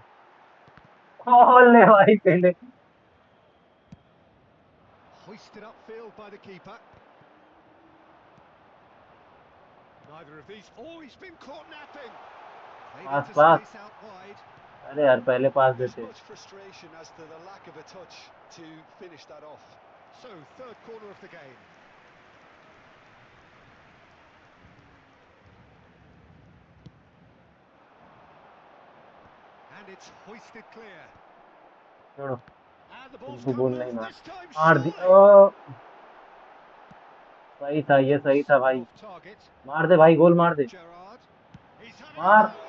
ले भाई पहले। Hoisted upfield by the keeper. Neither of these. Oh, he's been caught napping. Played pass into pass. space out wide. अरे यार पहले पास There's देते। much frustration as to the lack of a touch to finish that off. So, third corner of the game. And it's hoisted clear. छोड़ो, And the ball's तुमको come गोल नहीं loose मार this time, मार दी। surely. ओ सही था, ये सही था Somewhat भाई। off target. मार दे भाई, गोल मार दे। Gerrard. He's having a मार। go.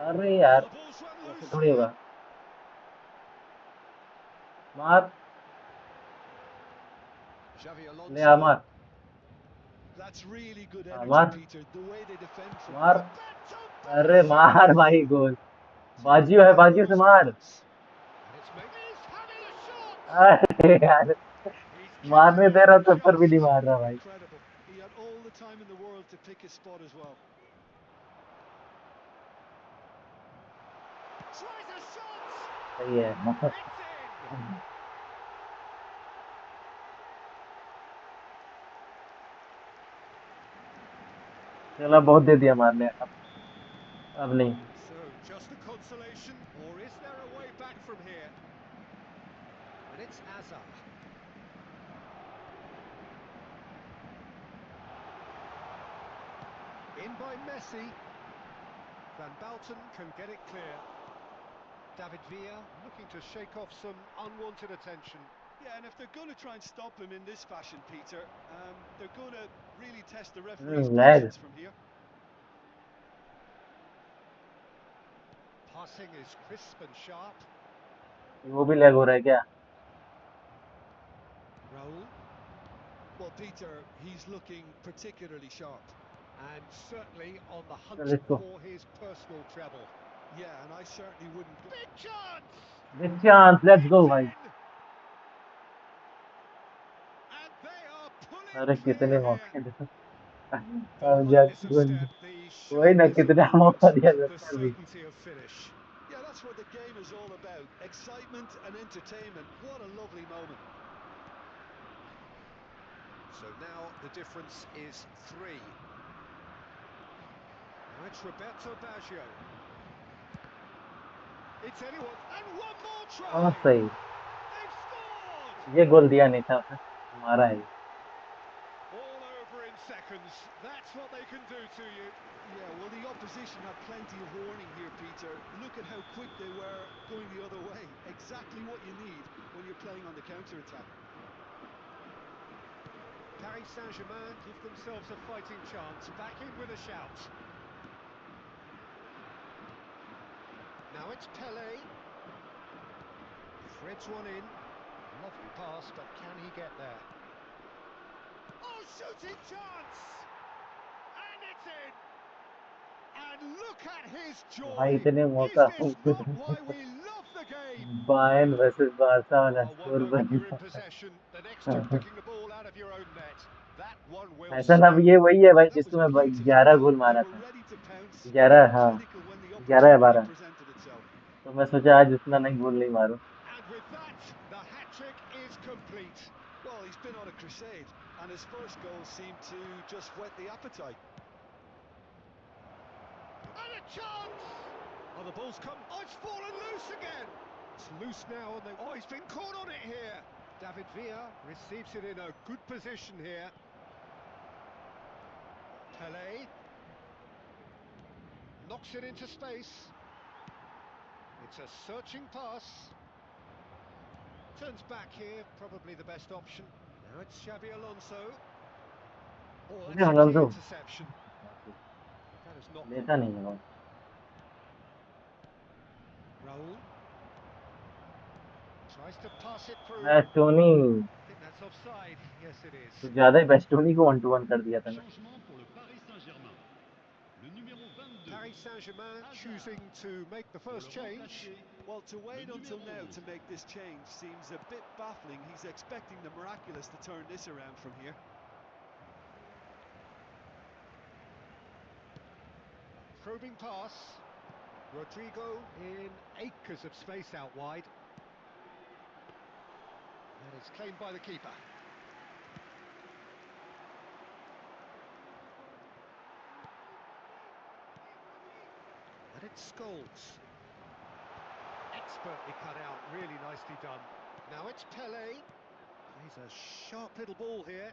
अरे Oh, यार the ball's run ऐसे loose थोड़ी here. होगा। मार Xavi ले आ Alonso. मार। That's really good हाँ, energy, मार Peter. The way they defend from मार, here. Roberto अरे मार Baggio! भाई गोल, Taking बाजियो है, care of बाजियो से मार। correspondence. And it's made. He's having a shot! अरे यार, He's kept it मारने दे out रहा था पर भी just. नहीं मार रहा भाई। Incredible. He had all the time in the world to pick his spot as well. Tries a shot! सही है। It's in! चला, बहुत दे दिया मारने, अब नहीं। So, just a consolation, or is there a way back from here? And it's Azar. In by Messi. Van Balten can get it clear. David Villa looking to shake off some unwanted attention. Yeah, and if they're going to try and stop him in this fashion, Peter, they're going to really test the referee's lag, patience from here. Passing is crisp and sharp. वो भी lag हो रहा है क्या? Raul. Well, Peter, he's looking particularly sharp. And certainly on the hunt चल इसको, for his personal treble. Yeah, and I certainly wouldn't go. Big chance! Big chance, let's It's गो भाई। in! And they are pulling अरे clear कितने here. मौके थे, The अब lightness of जाके step, the वही ना, sharpness of कितना movement, मौका दिया the सर भी। certainty of finish. Yeah, that's what the game is all about. Excitement and entertainment. What a lovely moment. So now the difference is 3. Now it's Roberto Baggio. It's anyone, and one more हाँ try! सही, They've scored! ये गोल दिया नहीं था उसे, मारा है। All over in seconds. That's what they can do to you. Yeah, well, the opposition had plenty of warning here, Peter. Look at how quick they were going the other way. Exactly what you need when you're playing on the counter-attack. Paris Saint-Germain give themselves a fighting chance. Back in with a shout. Now it's Pelé. Threads one in. Lovely pass, but can he get there? Oh, shooting chance! And it's in! And look at his भाई joy! इतने Is मौका this not why we love the game? Bayern versus Barça वाला Oh, one score moment you're in बन। possession, the next you're picking the ball out of your own net. That one will ऐसा अब sting. ये वही है Yeah, भाई that was जिसको मैं beautifully 11 done. गोल They मारा were था। ready to pounce, ready 11, and हाँ, clinical when the 11 या opportunity 12। presented itself. तो मैं सोचा आज उतना नहीं गोल नहीं मारूं। And with that, the hat-trick is complete. Well, he's been on a crusade, and his first goal seemed to just whet the appetite. And a chance! Oh, the ball's come. Oh, it's fallen loose again. It's loose now, and oh, he's been caught on it here. David Villa receives it in a good position here. Pelé knocks it into space. It's a searching pass. Turns back here, probably the best option. Now it's Xabi Alonso. Oh, अरे that's a key Alonso interception. That has not gone लेता well. नहीं है वो। Raul tries to pass it through. बेस्टोनी, I think that's offside. Yes, it is. कुछ ज्यादा ही बेस्टोनी को 1-1 कर दिया था ना। Changement pour le Paris Saint-Germain. Le numéro 22. Paris Saint-Germain choosing to make the Pour le first change. remplacer, Well, to wait le until numéro now 11. to make this change seems a bit baffling. He's expecting the miraculous to turn this around from here. Probing pass. Rodrigo in acres of space out wide. And it's claimed by the keeper. And it Scholes. Expertly cut out, really nicely done. Now it's Pelé. Plays a sharp little ball here.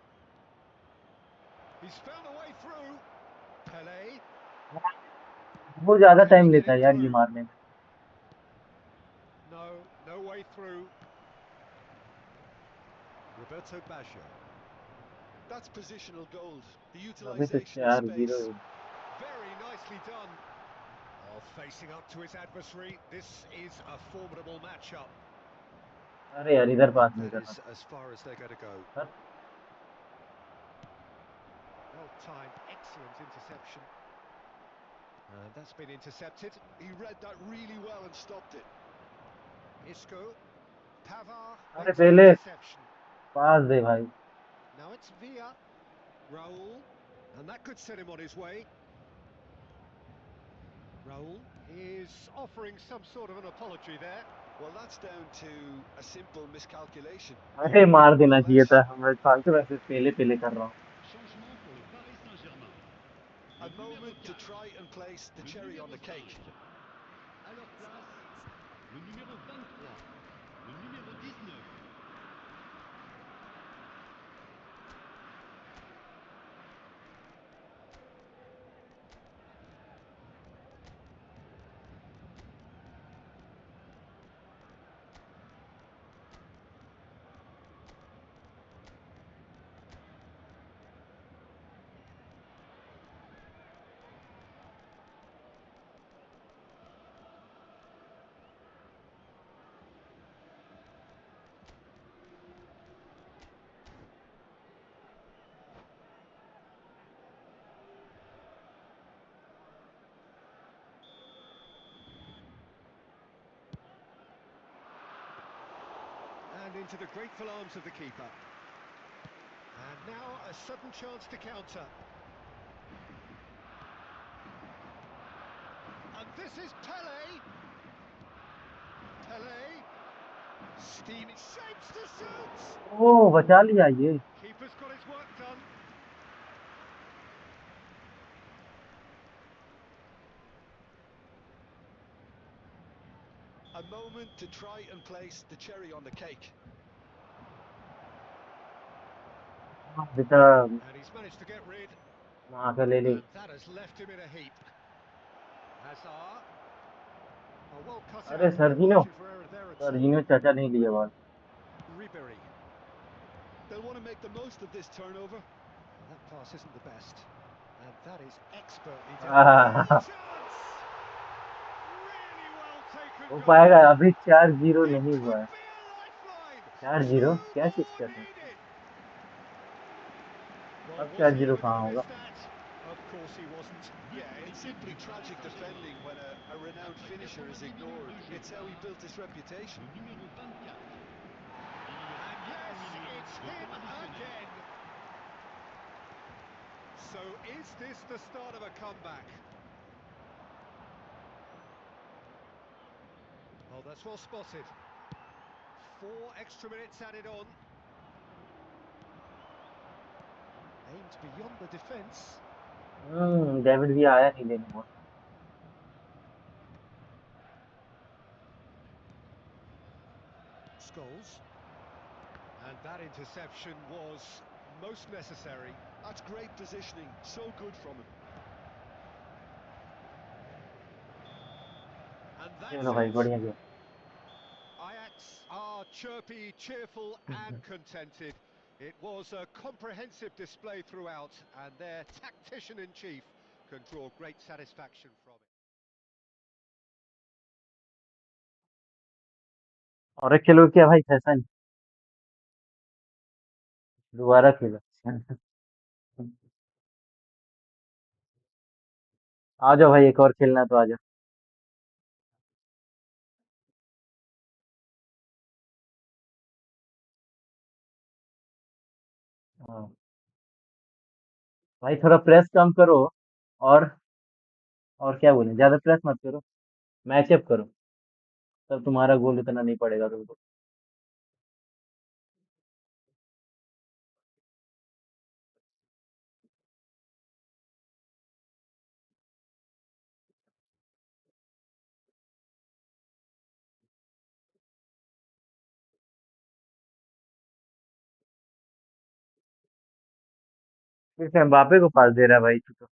He's found a way through. Pelé. वो ज्यादा Can he time get लेता it है यार ये through? मारने में। No, no way through. Roberto Baggio. That's positional gold. The अभी तो utilisation of 4-0 space. है। Very nicely done. Oh, facing up to his adversary, this is a formidable matchup. अरे यार इधर पास नहीं That करना is as far as they're going to go. था। Oh, time. Excellent interception. And that's been intercepted. He read that really well and stopped it. Isco. Pavard अरे makes the पहले interception. पास दे भाई। Now it's Villa. Raul. And that could set him on his way. Raul is offering some sort of an apology there. Well, that's down to a simple miscalculation. अरे You read मार it देना well चाहिए out. था, मैं फालतू वैसे पहले पहले कर रहा हूँ। Changement pour le Paris Saint-Germain. A Le numéro moment to 4, try and place the le cherry on numéro the 5. cake. À leur place, le numéro 23, le numéro 19. And into the grateful arms of the keeper. And now a sudden chance to counter. And this is Pele. Pele. Steamy shapes to shoot. ओ बचा लिया ये। Keeper's got his work done. A moment to try and place the cherry on the cake. बेटा And he's managed to get rid. वहाँ का ले ले। And that has left him in a heap. Hazard. Oh, well cut अरे out. No सर्जिनो, margin for error there at all. सर्जिनो चाचा नहीं लिया बाल। Ribery. They'll want to make the most of this turnover. Well, that pass isn't the best. And that is expertly done. Ah, Chance! Really well taken हो goal. पाएगा, अभी 4-0 It नहीं हुआ could है। be a lifeline. 4-0 Two क्या चीज more कर रहे हैं? needed. Well, अब was he 4-0 ever going कहाँ to होगा? miss that? Of course he wasn't. Yeah, it's simply tragic defending when a renowned finisher is ignored. It's how he built his reputation. Le numéro 24. Il lui And reste 4 yes, minutes it's de him temps additionnel. again. So is this the start of a comeback? Oh, that's well spotted. 4 extra minutes added on. Aimed beyond the defence. David भी आया नहीं लेने को। Scholes. And that interception was most necessary. That's great positioning. So good from him. And that's चलो भाई it. बढ़िया गया। Ajax are chirpy, cheerful and contented. It was a comprehensive display throughout, and their tactician-in-chief can draw great satisfaction from it. और एक खेलो क्या भाई, fashion दोबारा खेलो। आ जाओ भाई, एक और खेलना है तो आ जाओ। हाँ भाई, थोड़ा प्रेस कम करो। और और क्या बोले, ज्यादा प्रेस मत करो, मैचअप करो, तब तुम्हारा गोल इतना नहीं पड़ेगा तुमको। फिर से एम्बापे को पास दे रहा है भाई तू तो।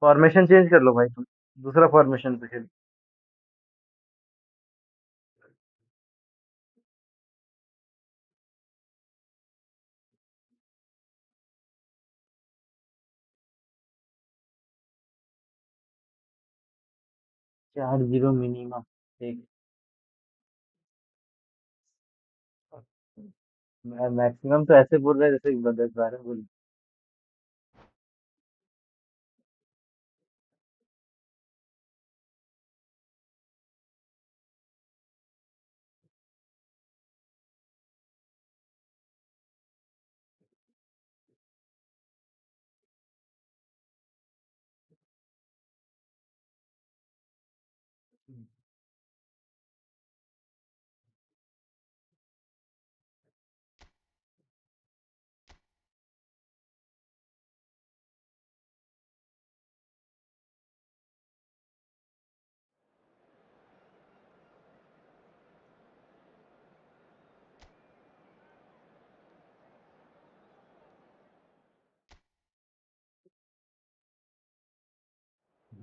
फॉर्मेशन चेंज कर लो भाई तुम, दूसरा फॉर्मेशन पे खेल। 4-0 मिनिमम। एक मैक्सिमम तो ऐसे बोल रहे हैं जैसे 10-12 बोल।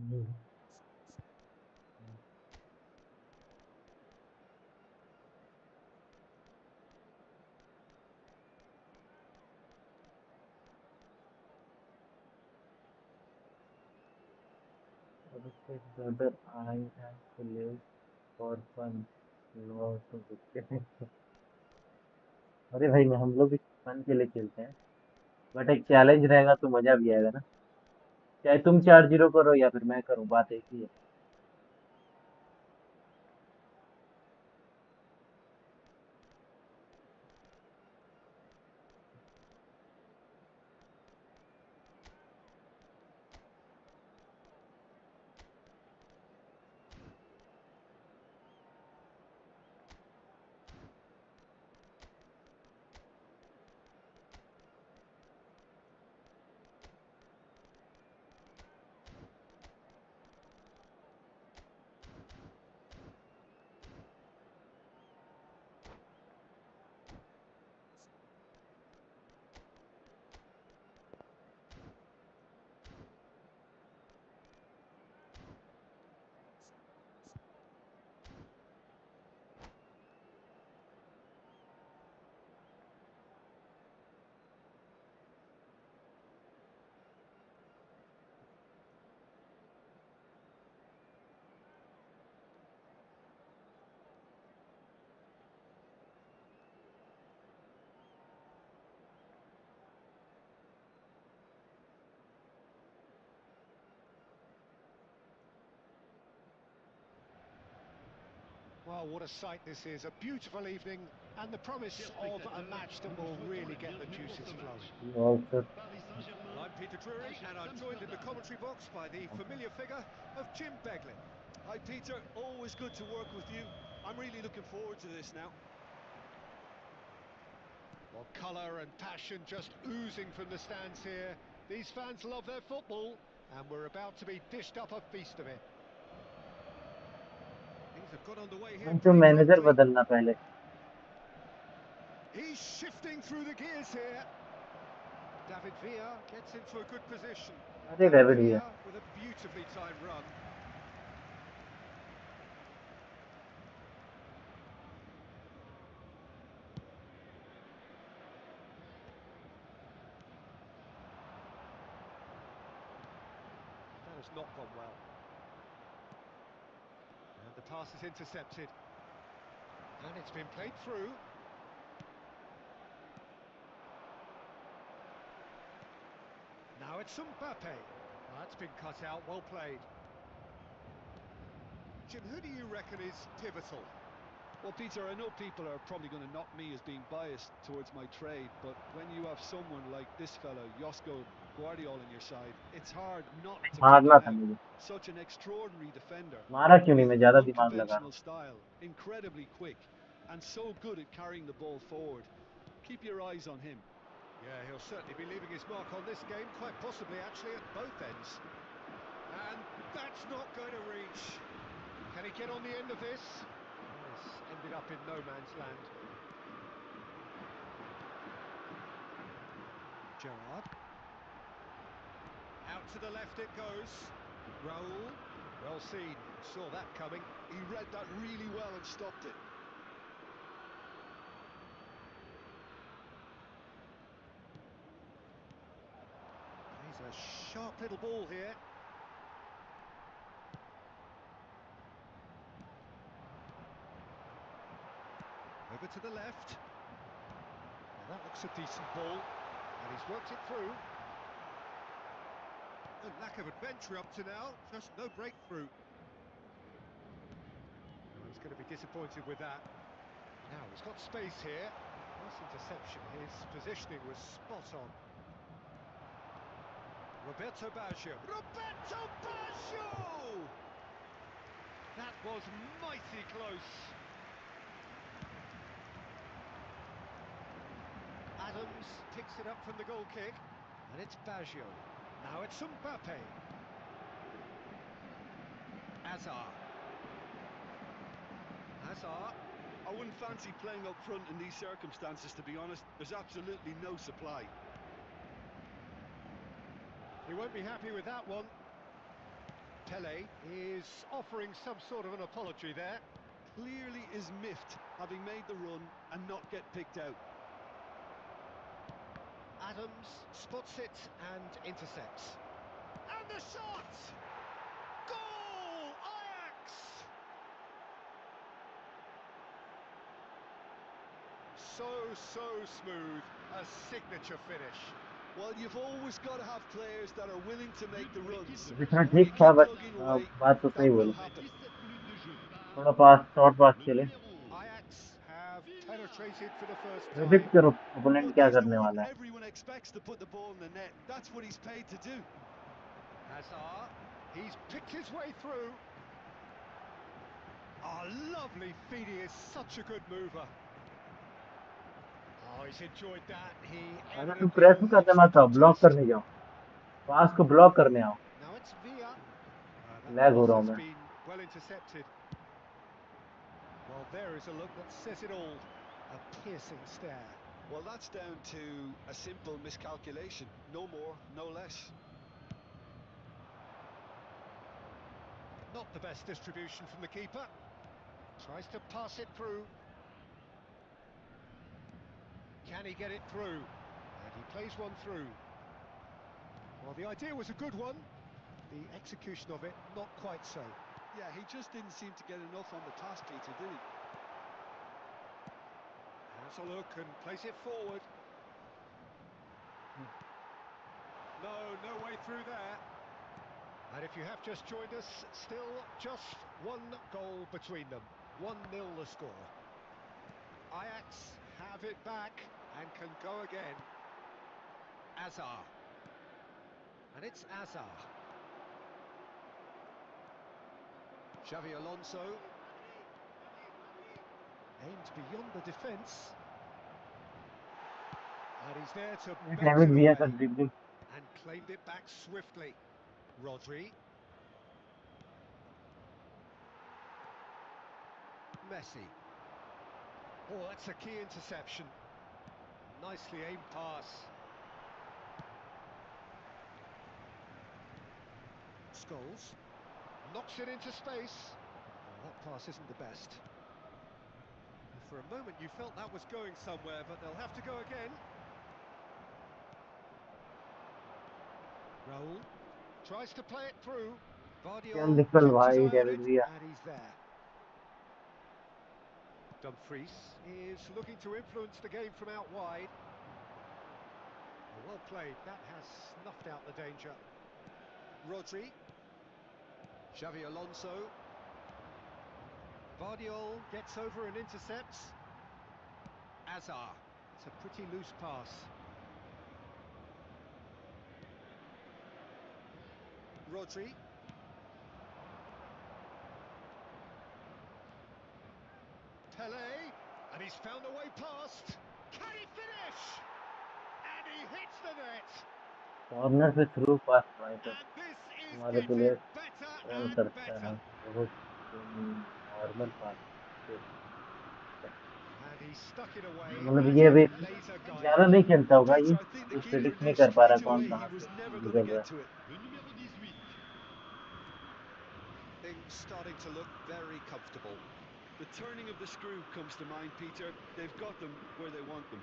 Abhishek brother, I am to live for fun. No to victim. अरे भाई हम लोग भी फन के लिए खेलते हैं बट एक चैलेंज रहेगा तो मजा भी आएगा ना। चाहे तुम 4-0 करो या फिर मैं करूं, बात एक ही है। Well, what a sight this is. A beautiful evening and the promise of a match that will really get the juices flowing. Also, Well, I'm Peter Drury and I'm joined in the commentary box by the familiar figure of Jim Beglin. Hi, Peter. Always good to work with you. I'm really looking forward to this now. Well, colour and passion just oozing from the stands here. These fans love their football and we're about to be dished up a feast of it. Things have got underway here तो pretty manager quickly. बदलना पहले। He's shifting through the gears here. David Villa gets into a good position. अरे David David भैया, Villa with a beautifully timed run. That has not gone well. And the pass is intercepted. And it's been played through. Now it's Mbappe. That's been cut out, well played. Jim, who do you reckon is pivotal? Well, Peter, I know people are probably going to knock me as being biased towards my trade, but when you have someone like this fella, Josko Guardiola, on your side, it's hard not to pick मारना him था out. मुझे। Such an extraordinary defender मारा क्यों नहीं, with मैं an ज्यादा दिमाग लगा रहा unconventional हूँ। style, incredibly quick, and so good at carrying the ball forward. Keep your eyes on him. Yeah, he'll certainly be leaving his mark on this game, quite possibly actually at both ends. And that's not going to reach. Can he get on the end of this? Yes, ended up in no man's land. Gerrard. Out to the left it goes. Raul. Well seen. Saw that coming. He read that really well and stopped it. He's a sharp little ball here. Over to the left. Well, that looks a decent ball. And he's worked it through. A lack of adventure up to now, just no breakthrough. Oh, he's going to be disappointed with that. Now he's got space here. Nice interception. His positioning was spot on. Roberto Baggio. Roberto Baggio! That was mighty close. Adams picks it up from the goal kick. And it's Baggio. Now it's Mbappe. Hazard. Hazard. I wouldn't fancy playing up front in these circumstances, to be honest. There's absolutely no supply. He won't be happy with that one. Pele is offering some sort of an apology there. Clearly is miffed, having made the run and not get picked out. Adams spots it and intercepts. And the shot! Goal! Ajax! So smooth, a signature finish. Well, you've always got to have players that are willing to make the runs. जितना And when you ठीक था keep but plugging away, बात तो सही that will बोली, happen. थोड़ा पास short पास खेले, Ajax have penetrated for the first time. Predict करो Well, ओपोनेंट क्या he's the करने one वाला है. everyone expects to put the ball in the net. That's what he's paid to do. Hazard, he's picked his way through. Oh, lovely feed, he is such a good mover. Oh, he's enjoyed that. He अगर तुम evidently press में करते loves the मत आओ, block contest. करने जाओ, पास को block करने आओ. Now it's Villa. That lag हो pass रहा हूँ has मैं. been well intercepted. Well, there is a look that says it all. A piercing stare. Well, that's down to a simple miscalculation. No more, no less. Not the best distribution from the keeper. Tries to pass it through. Can he get it through? And he plays one through. Well, the idea was a good one. The execution of it, not quite so. Yeah, he just didn't seem to get enough on the task, Peter, did he? Has a look and plays it forward. No way through there. And if you have just joined us, still just one goal between them. 1-0 the score. Ajax have it back and can go again. Azar. And it's Azar. Xavi Alonso. Aimed beyond the defence. And he's there to belt David it विया away. का dribbling. And claimed it back swiftly. Rodri. Messi. Oh, that's a key interception. Nicely aimed pass. Scholes knocks it into space. Well, that pass isn't the best. For a moment you felt that was going somewhere, but they'll have to go again. Raul tries to play it through. क्या Guardiola निकल kept his भाई eye on David it, विया. and he's there. Dumfries is looking to influence the game from out wide. Well played, that has snuffed out the danger. Rodri. Xavi Alonso. Guardiola gets over and intercepts. Azar. It's a pretty loose pass. Rodri. Pele, and he's found a way past. Can he finish? And he hits the net. Corner से through pass भाई, तो And this is हमारे getting player better run and करता better. है बहुत normal pass. And he stuck it away मतलब as ये if भी laser ज्यादा guided. नहीं खेलता Well, होगा ये, Peter, I think the ये keeper प्रेडिक्ट knew नहीं कर पा रहा straight कौन away he कहाँ was से never going to गुजर रहा get है. to it. Things starting to look very comfortable. The turning of the screw comes to mind, Peter. They've got them where they want them.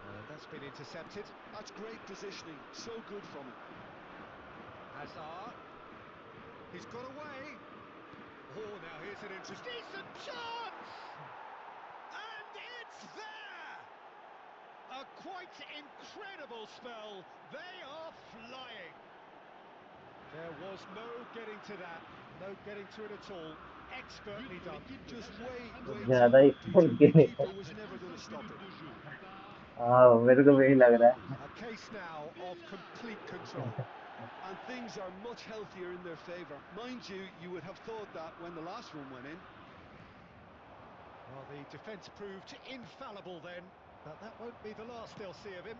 And that's been intercepted. That's great positioning. So good from him. Hazard. He's got away. Oh, now here's an interest. Decent chance! And it's there! A quite incredible spell. They are flying. There was no getting to that. No getting to it at all. Expertly done. Just way कुछ too ज्यादा ही good, Peter. खेल The के keeper was never going to stop it. हाँ मेरे को वही लग रहा है. A case now of complete control. And things are much healthier in their favour. Mind you, you would have thought that when the last one went in. Well, the defence proved infallible then, but that won't be the last they'll see of him.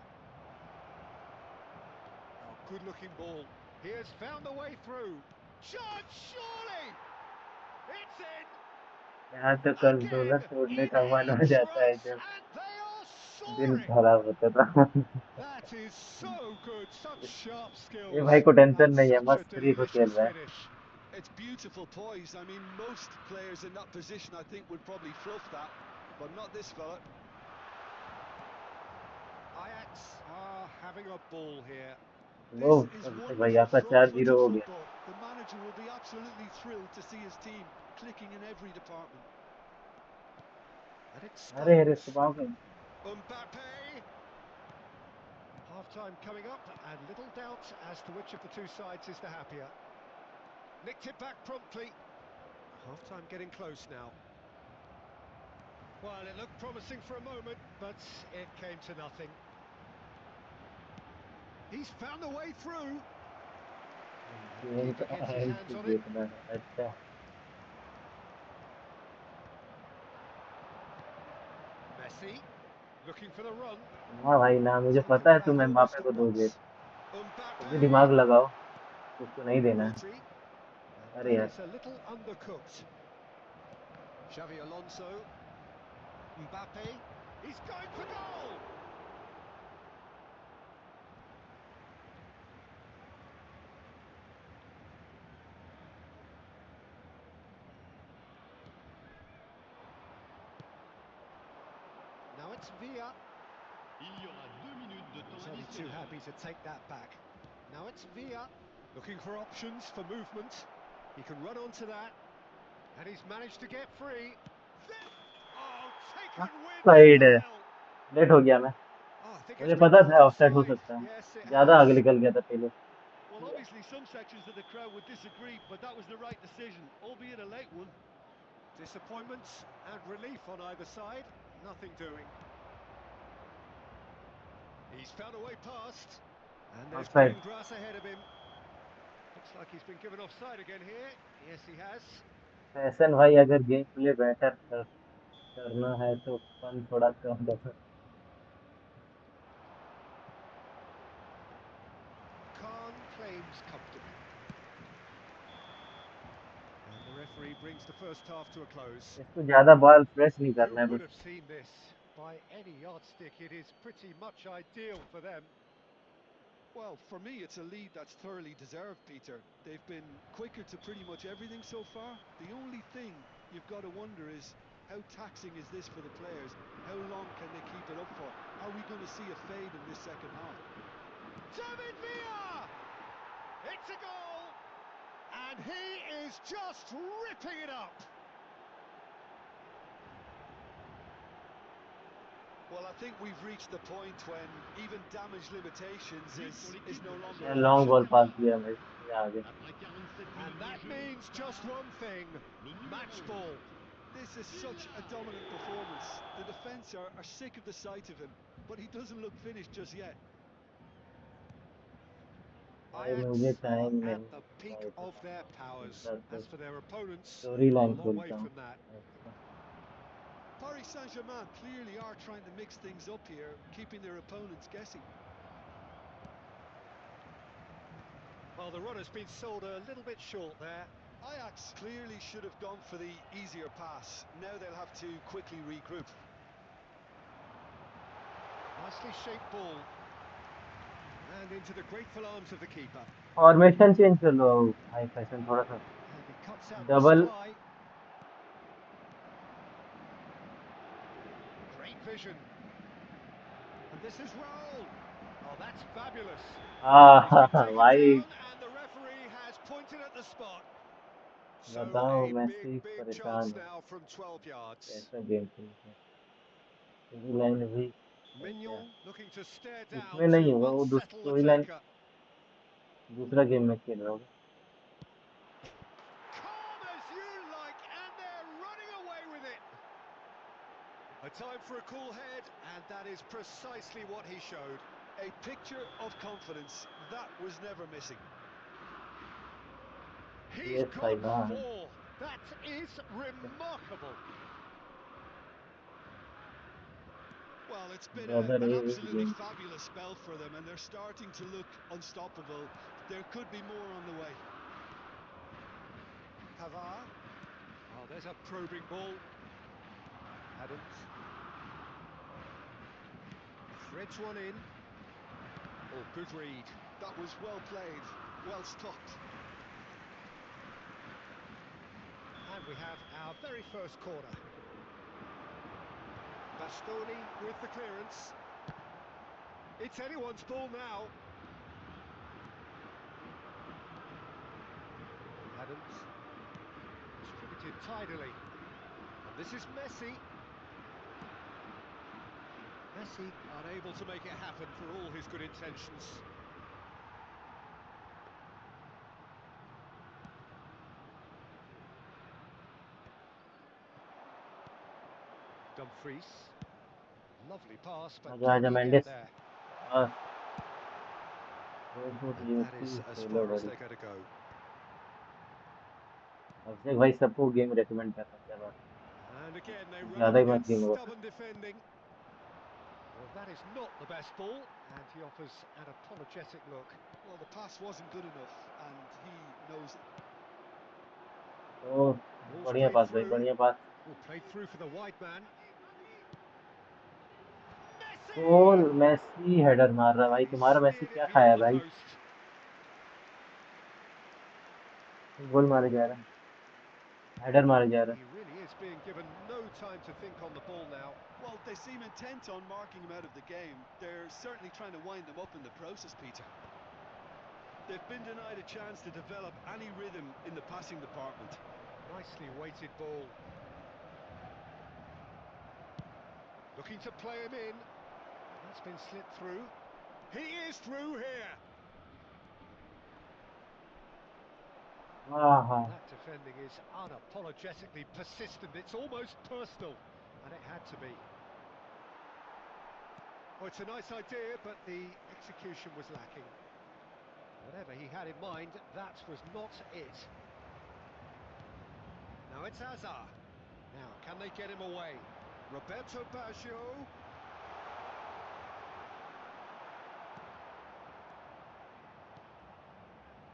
Oh, good-looking ball. He has found a way through. Chance, surely! It's in! यहाँ से controller Again, छोड़ने in का मन हो जाता है X-rays, जब and they are दिन soaring! खराब होता था. That That is so good, such sharp ये skills भाई को टेंशन and नहीं है, such a मस्त फ्री को खेल delicious रहा है। finish. It's beautiful poise. I mean, most players in that position, I think, would probably fluff that, but not this fella. Ajax are having a ball here. Low, This is अब भाई wonderful आपका front-footed 4-0 हो गया। football. The manager will be absolutely thrilled to see his team clicking in every department. And it अरे अरे starts. सुबह के Mbappe. Half-time coming up, and little doubt as to which of the two sides is the happier. Nicked it back promptly. Half-time getting close now. Well, it looked promising for a moment, but it came to nothing. He's found a way through. Game Keeper का gets his and hands on it. देखना है। अच्छा Messi, looking for the run. हाँ भाई ना, मुझे Taken पता है back तुम almost एम्बापे at को दोगे, once. तो Mbappe. भी दिमाग लगाओ, उसको नहीं देना है। Rodri. And अरे that यार is a little undercooked. Xavi Alonso. Mbappe. He's going for goal. Now it's Villa. Il y aura 2 minutes de temps He's only too additionnel. happy to take that back. Now it's Villa, looking for options for movement. He can run onto that, and he's managed to get free. Oh, taken with side है, style. Late हो गया मैं। Oh, I think it's मुझे been पता called था offside हो offside. सकता है, Yes, it ज्यादा आगे has. निकल गया था पहले। Well, obviously some sections of the crowd would disagree, but that was the right decision, albeit a late one. Disappointment and relief on either side. Nothing doing. He's found a way past, and there's offside. green grass ahead of him. Looks like he's been given offside again here. Yes, he has. Fashion भाई, अगर game play better करना है तो fun थोड़ा कम दो। Khan claims comfortably. And the referee brings the first half to a close. इसको ज्यादा ball press नहीं Who करना है would बस। have seen this? By any yardstick, it is pretty much ideal for them. Well, for me, it's a lead that's thoroughly deserved, Peter. They've been quicker to pretty much everything so far. The only thing you've got to wonder is, how taxing is this for the players? How long can they keep it up for? Are we going to see a fade in this second half? David Villa! It's a goal! And he is just ripping it up! Well, I think we've reached the point when even damage limitations is no longer an long option. Ball pass किया भाई, ये आगे। Après 47 And minutes that de jeu, means just one thing, le numéro match ball. This is such a dominant performance. The defence are sick of the sight of him, but he doesn't look finished just yet. भाई मुझे Ajax are time at नहीं the मिलता peak of इतना, their powers. मिलता तो As for their opponents, story a line long way खोलता हूँ। from that. अच्छा Paris Saint-Germain clearly are trying to mix things up here, keeping their opponents guessing. Well, the run has been sold a little bit short there. Ajax clearly should have gone for the easier pass. Now they'll have to quickly regroup. Nicely shaped ball. And into the grateful arms of the keeper. Formation change कर लो भाई, fashion थोड़ा सा And he cuts out the double. supply. Great vision. And this is Raul. Oh, that's fabulous. He's been taken भाई down and the referee has pointed at the spot. So बताओ, a Massey big परेशान chance है, now from 12 yards. कैसा game खेलता है। Story line भी है क्या? Mignon looking to stare down इसमें नहीं to होगा, वो unsettle the story line taker. दूसरा गेम में खेल रहा होगा। Calm as you like, and they're running away with it. A time for a cool head, and that is precisely what he showed. A picture of confidence that was never missing. He's yes भाई, got हाँ 4. That is remarkable. Well, it's been brother an ये absolutely game. fabulous spell for them, and they're starting to look unstoppable. There could be more on the way. Pavard. Oh, there's a probing ball. Adams. Threads one in. Oh, good read. That was well played, well stopped. And we have our very first corner. Bastoni with the clearance. It's anyone's ball now. Adams. Distributed tidily. And this is Messi. Messi unable to make it happen for all his good intentions. Dumfries. Lovely pass, but आजा can आजा he get Mendis there? बस दो And चाहिए that थी is as चलो far as बड़ी they're going to go. अभिषेक भाई सबको गेम रेकमेंड कर रहा है क्या बात And again, they है? run up ज्यादा ही मत against गेम होगा फिर stubborn defending. Well, that is not the best ball, and he offers an apologetic look. Well, the pass wasn't good enough, and he knows it. O Ball's बढ़िया played पास भाई through. बढ़िया pass Oh, played through for the wide man. Goal Messi! Messi header मार रहा है भाई He तुम्हारा Messi steered it क्या खाया beyond है the भाई post. गोल मारे जा रहा है हेडर मारे जा रहा He really is being given no time to think on the ball now. Well, they seem intent on marking him out of the game. They're certainly trying to wind him up in the process, Peter. They've been denied a chance to develop any rhythm in the passing department. Nicely weighted ball. Looking to play him in. That's been slipped through. He is through here. है हाँ हाँ That defending is unapologetically persistent. It's almost personal, and it had to be. Oh, it's a nice idea, but the execution was lacking. Whatever he had in mind, that was not it. Now it's Hazard. Now, can they get him away? Roberto Baggio.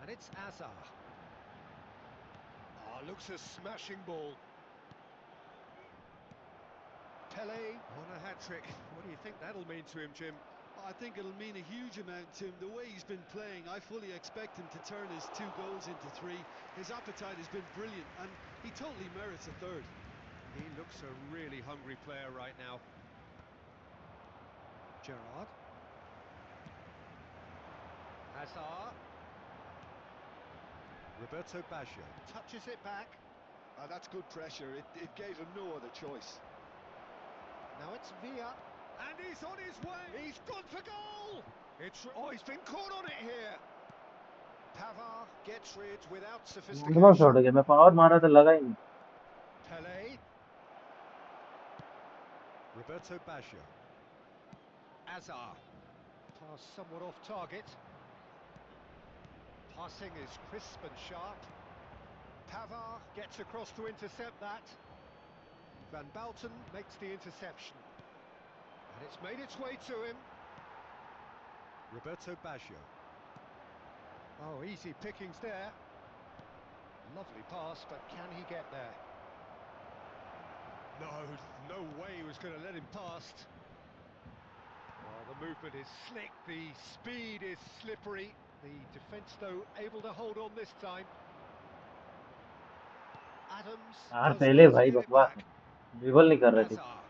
And it's Hazard. Oh, looks a smashing ball. Pele on a hat-trick. What do you think that'll mean to him, Jim? I think it'll mean a huge amount to him. The way he's been playing, I fully expect him to turn his 2 goals into 3. His appetite has been brilliant, and he totally merits a third. He looks a really hungry player right now. Gerrard. Hazard. Roberto Baggio touches it back. That's good pressure. It gave him no other choice. Now it's Villa. And he's on his way. He's gone for goal. Oh, he's been caught on it here. Pavard gets rid without normal sophistication. Shot हो गया मैं power मारा तो लगा ही नहीं Pele. Roberto Baggio. Hazard. Pass somewhat off target. Passing is crisp and sharp. Pavard gets across to intercept that. Van Balten makes the interception. And it's made its way to him. Roberto Baggio. Oh, easy pickings there. Lovely pass, but can he get there? No way he was going to let him past. Oh, the movement is slick, the speed is slippery. The defence, though, able to hold on this time. Adams यार does पहले well to भाई get it बकवास back. Dribble नहीं कर रहे थे Hazard.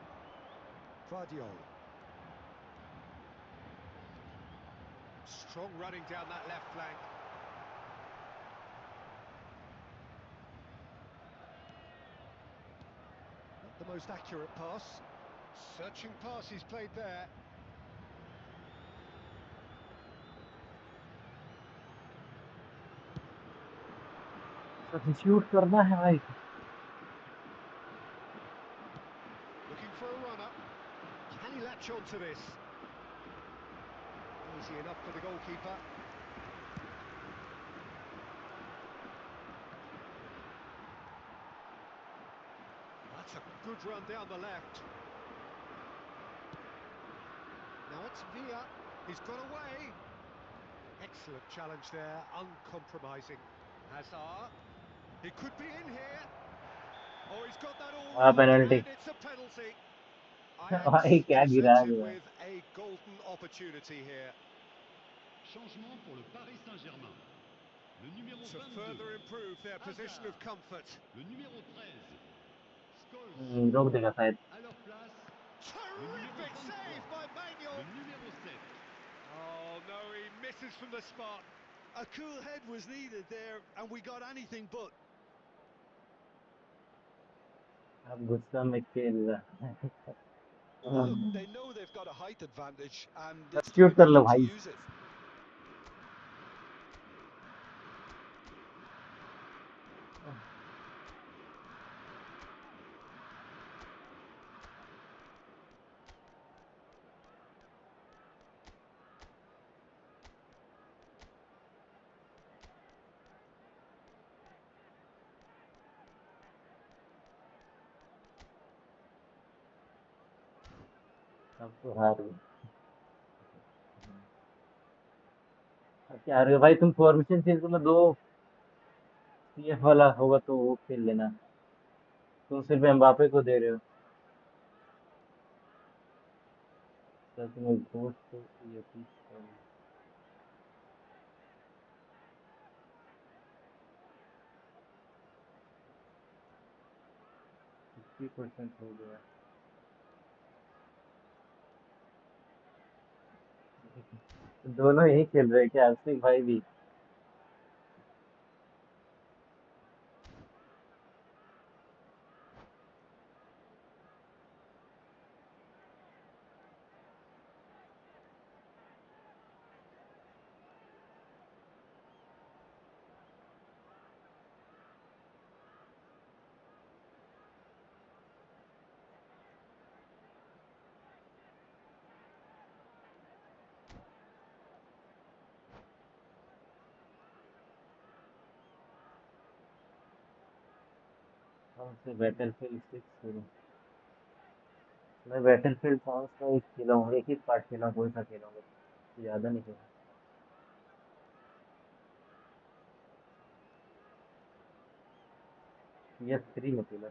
Guardiol. Strong running down that left flank. Not the most accurate pass. Searching pass he's played there. Substitute करना है भाई Looking for a runner. Can he latch on to this? Easy enough for the goalkeeper. That's a good run down the left. Now it's Villa. He's got away. Excellent challenge there, uncompromising. Hazard. He could be in here. Oh, he's got that all हाँ wrong, penalty and it's a penalty. Ajax भाई क्या गिरा है presented यार with a golden opportunity here. Changement pour le Paris Saint-Germain. Le numéro To 22, further improve their position of Hazard. comfort. Le numéro 13, Scholes. रोक देगा शायद। À leur place, le numéro Terrific 23, save by le Manuel. numéro 7. Oh no, he misses from the spot. A cool head was needed there, and we got anything but. अब गुस्सा में खेल रहा है। Well, look, they know they've got a height advantage, and it's substitute time कर for low them to भाई। use it. अब तो हार गए। अब क्या हार गए भाई, तुम फॉर्मेशन चेंज कर लो। दो सीएफ वाला होगा तो वो खेल लेना। तुम सिर्फ एम्बापे को दे रहे हो। क्या तुम्हें घोस्ट को ये पीस 50% हो गया। दोनों यही खेल रहे हैं क्या, आशिक भाई भी? कौन से बैटलफील्ड 6 खेलूं? मैं बैटलफील्ड कौन सा एक खेला हूँ, एक ही पार्ट खेला हूँ, कोई सा खेला हूँ, ज्यादा नहीं खेला। PS3 में खेला।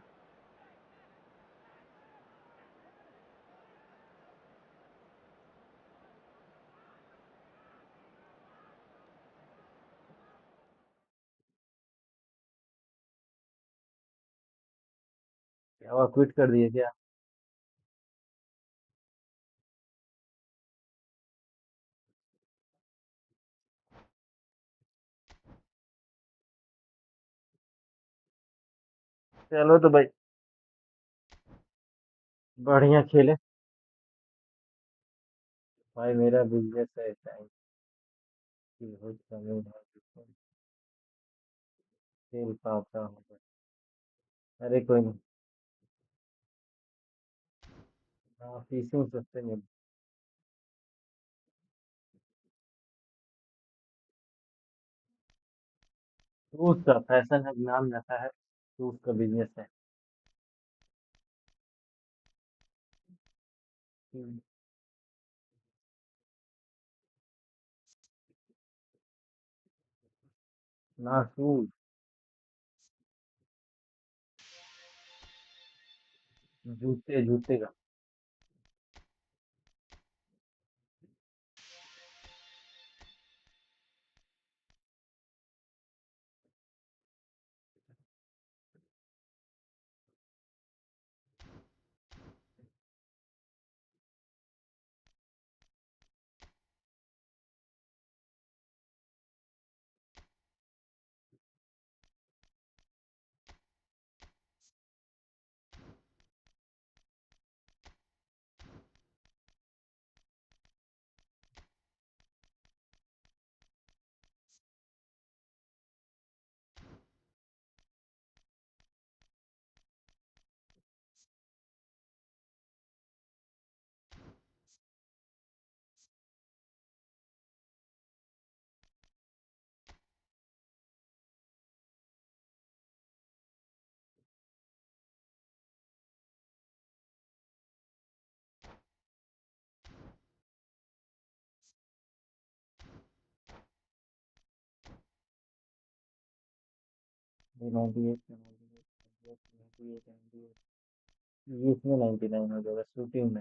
क्या हुआ, क्विट कर दिए क्या? चलो तो भाई, बढ़िया खेले। भाई मेरा बिजनेस है, टाइम की बहुत कमी है, जिसमें खेल पाता हूँ। अरे कोई नहीं। हाँ, फीसिंग सस्ते में। शूज का फैशन है, नाम रखा है, शूज का बिजनेस है। हम्म, ना शूज, जूते, जूते का। ये 98, 98, ये इसमें 99 हो जाएगा शूटिंग।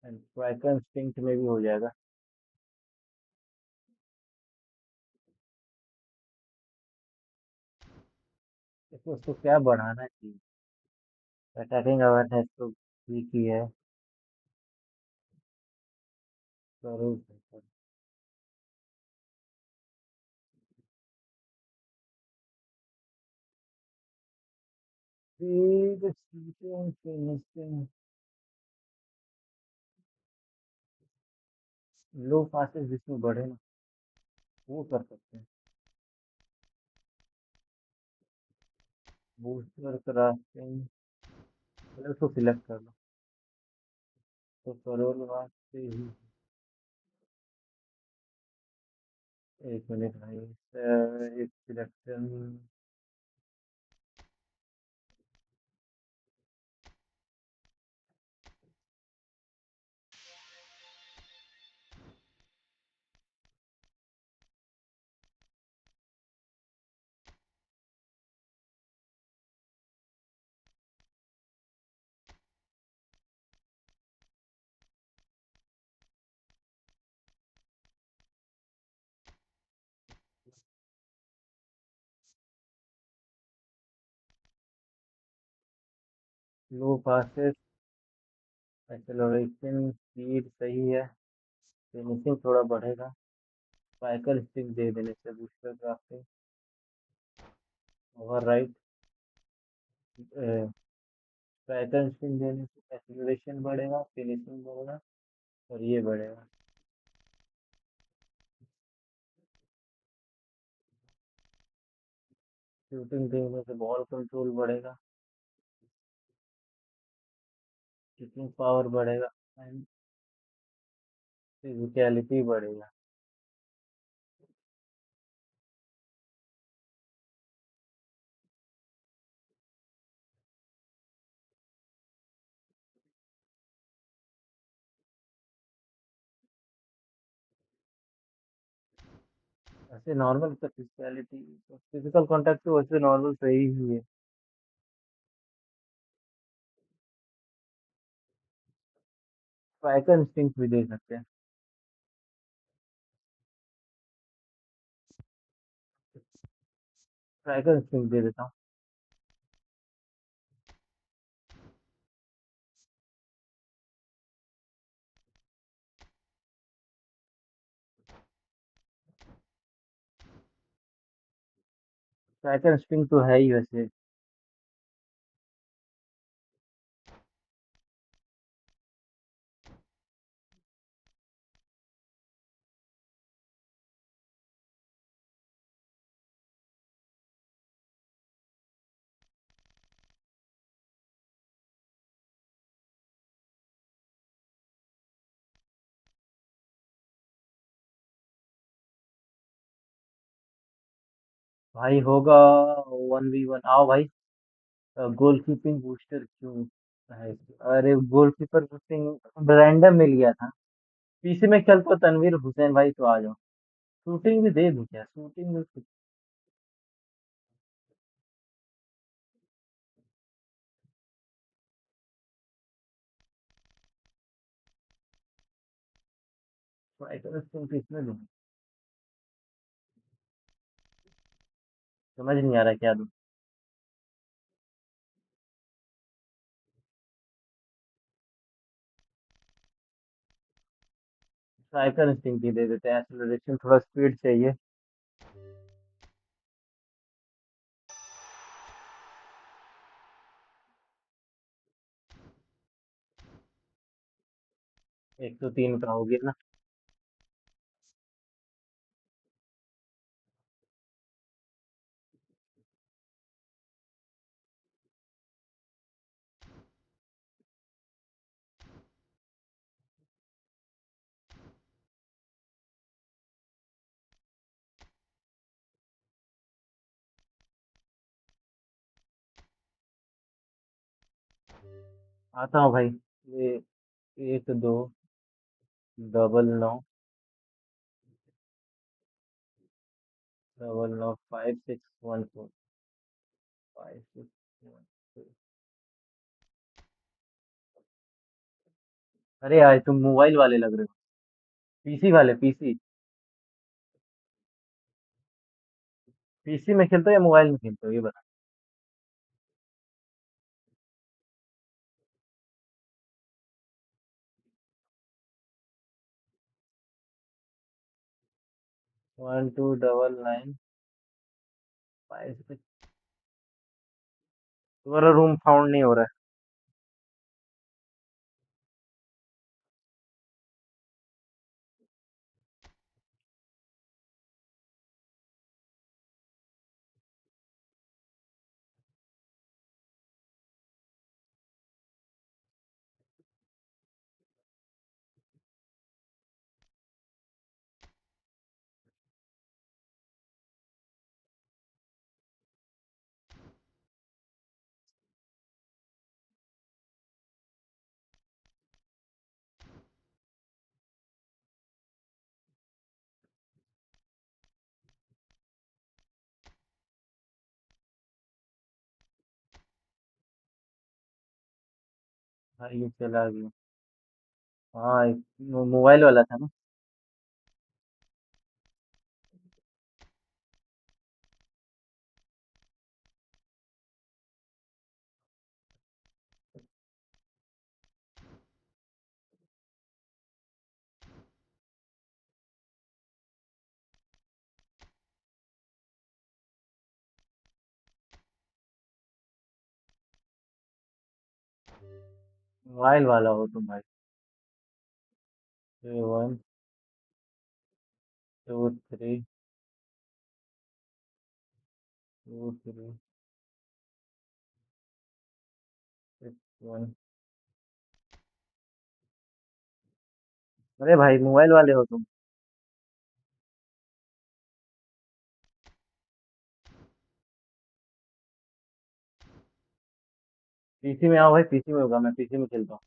एंड ट्राइकल इंस्टिंक्ट में भी हो जाएगा। इसको उसको क्या बढ़ाना चाहिए? अटैकिंग अवेयरनेस तो ठीक ही है। जरूर। फिनिशिंग। लो पासेस जिसमें बढ़े ना, वो कर सकते हैं। बूस्टर क्राफ्टिंग, पहले उसको सिलेक्ट कर लो। तो करोल वास्ते ही। एक मिनट भाई, एक सिलेक्शन। लो पासेस, एक्सेलरेशन स्पीड सही है। फिनिशिंग थोड़ा बढ़ेगा। साइकिल स्टिक दे देने से booster crafting. Over right. Cycle stick देने से एक्सेलरेशन बढ़ेगा, फिनिशिंग बढ़ेगा, और ये बढ़ेगा। शूटिंग देने से बॉल कंट्रोल बढ़ेगा, किकिंग पावर बढ़ेगा, एंड फिजिकलिटी बढ़ेगा। ऐसे नॉर्मल तो फिजिकलिटी, फिजिकल कांटेक्ट तो वैसे नॉर्मल सही ही है। स्ट्राइकर इंस्टिंक्ट भी दे सकते हैं। स्ट्राइकर इंस्टिंक्ट दे देता हूँ। स्ट्राइकर इंस्टिंक्ट तो है ही वैसे। भाई होगा 1v1। आओ भाई। गोलकीपिंग बूस्टर क्यों है अरे गोलकीपर बूस्टिंग रैंडम मिल गया था। पीसी में खेलता तनवीर हुसैन भाई, तो आ जाओ। शूटिंग भी दे दूं क्या? शूटिंग में स्ट्राइकर किसमें दूं? समझ नहीं आ रहा क्या दूं। स्ट्राइकर इंस्टिंक्ट ही दे देते हैं, एक्सेलरेशन थोड़ा स्पीड चाहिए। 103 का हो गया ना। आता हूँ भाई। ये 1 2 99 5614 5614। अरे यार तुम मोबाइल वाले लग रहे हो। पीसी वाले, पीसी। पीसी में खेलते हो या मोबाइल में खेलते हो, ये बता। 1299 5। तुम्हारा रूम फाउंड नहीं हो रहा है। हाँ, ये चला गया। हाँ, मोबाइल वाला था ना। मोबाइल वाला हो तुम भाई। 1 2 3 2 3 6 1। अरे भाई मोबाइल वाले हो तुम। पीसी में आओ भाई, पीसी में होगा, मैं पीसी में खेलता हूँ।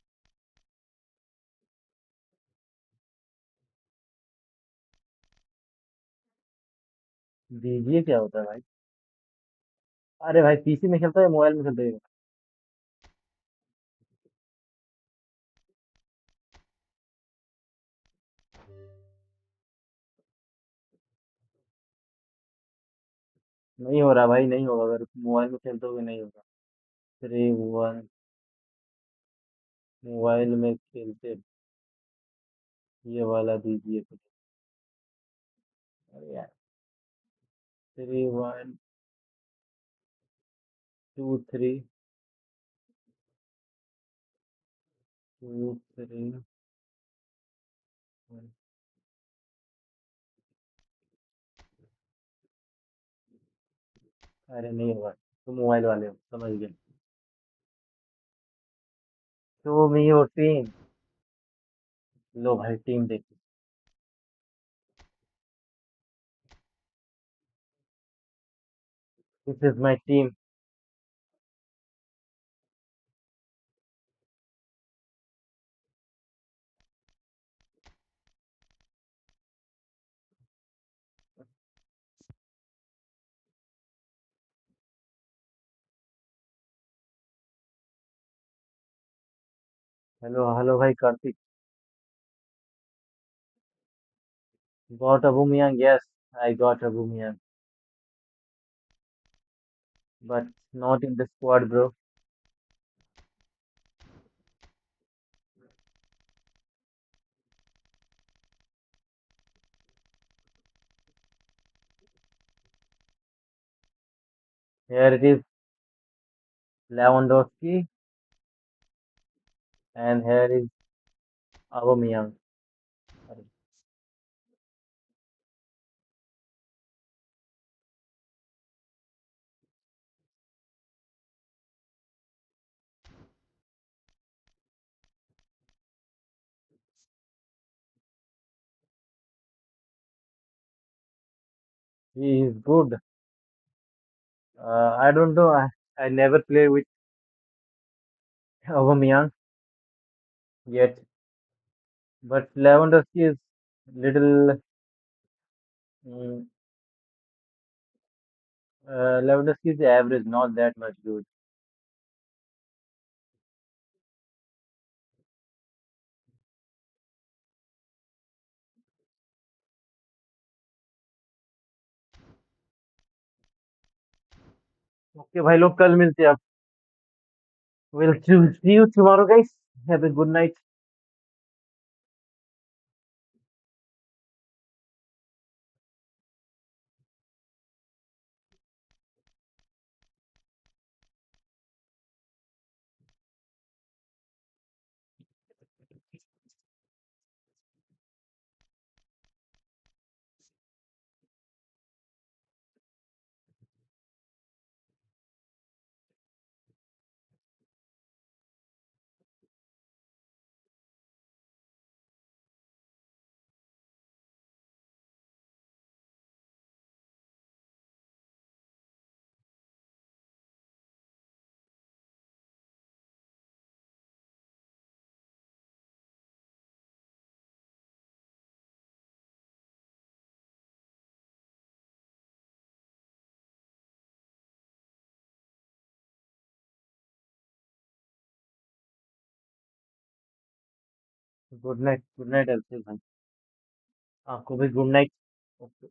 दीजिए क्या होता है भाई। अरे भाई पीसी में खेलता है या मोबाइल में खेलता है? नहीं हो रहा भाई, नहीं होगा, अगर मोबाइल में खेलते हो नहीं होगा। 3 1। मोबाइल में खेलते। ये वाला दीजिए कुछ। अरे यार। 3 1 2 3 2 3 1। अरे नहीं होगा, तुम मोबाइल वाले हो, समझ गए। Show me your team. लो भाई टीम देखो। This is my team. Hello hello भाई Kartik. Got Aubameyang, yes. I got Aubameyang, but not in the squad bro. Here it is Lewandowski, and here is Aubameyang. He is good. I don't know. I never played with Aubameyang yet, but Lewandowski is little. mm, Lewandowski is average, not that much good. Okay भाई लोग, कल मिलते हैं आप। Will see you tomorrow guys. Have a good night. Good night Abhishek भाई। आपको भी good night. Okay.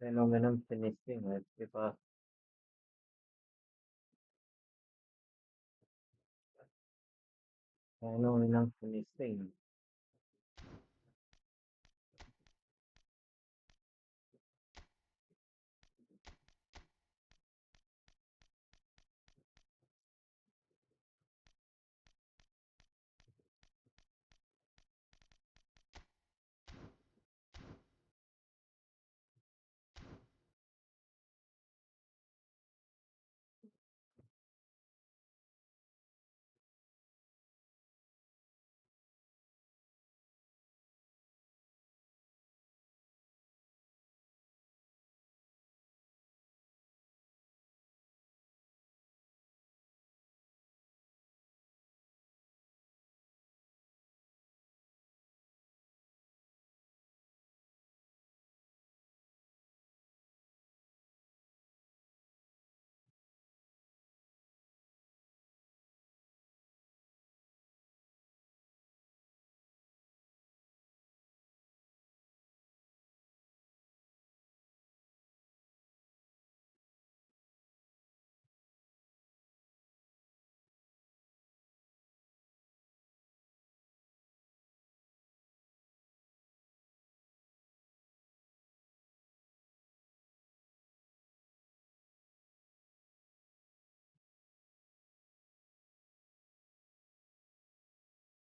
Phenomenon finishing है इसके पास। Phenomenon finishing.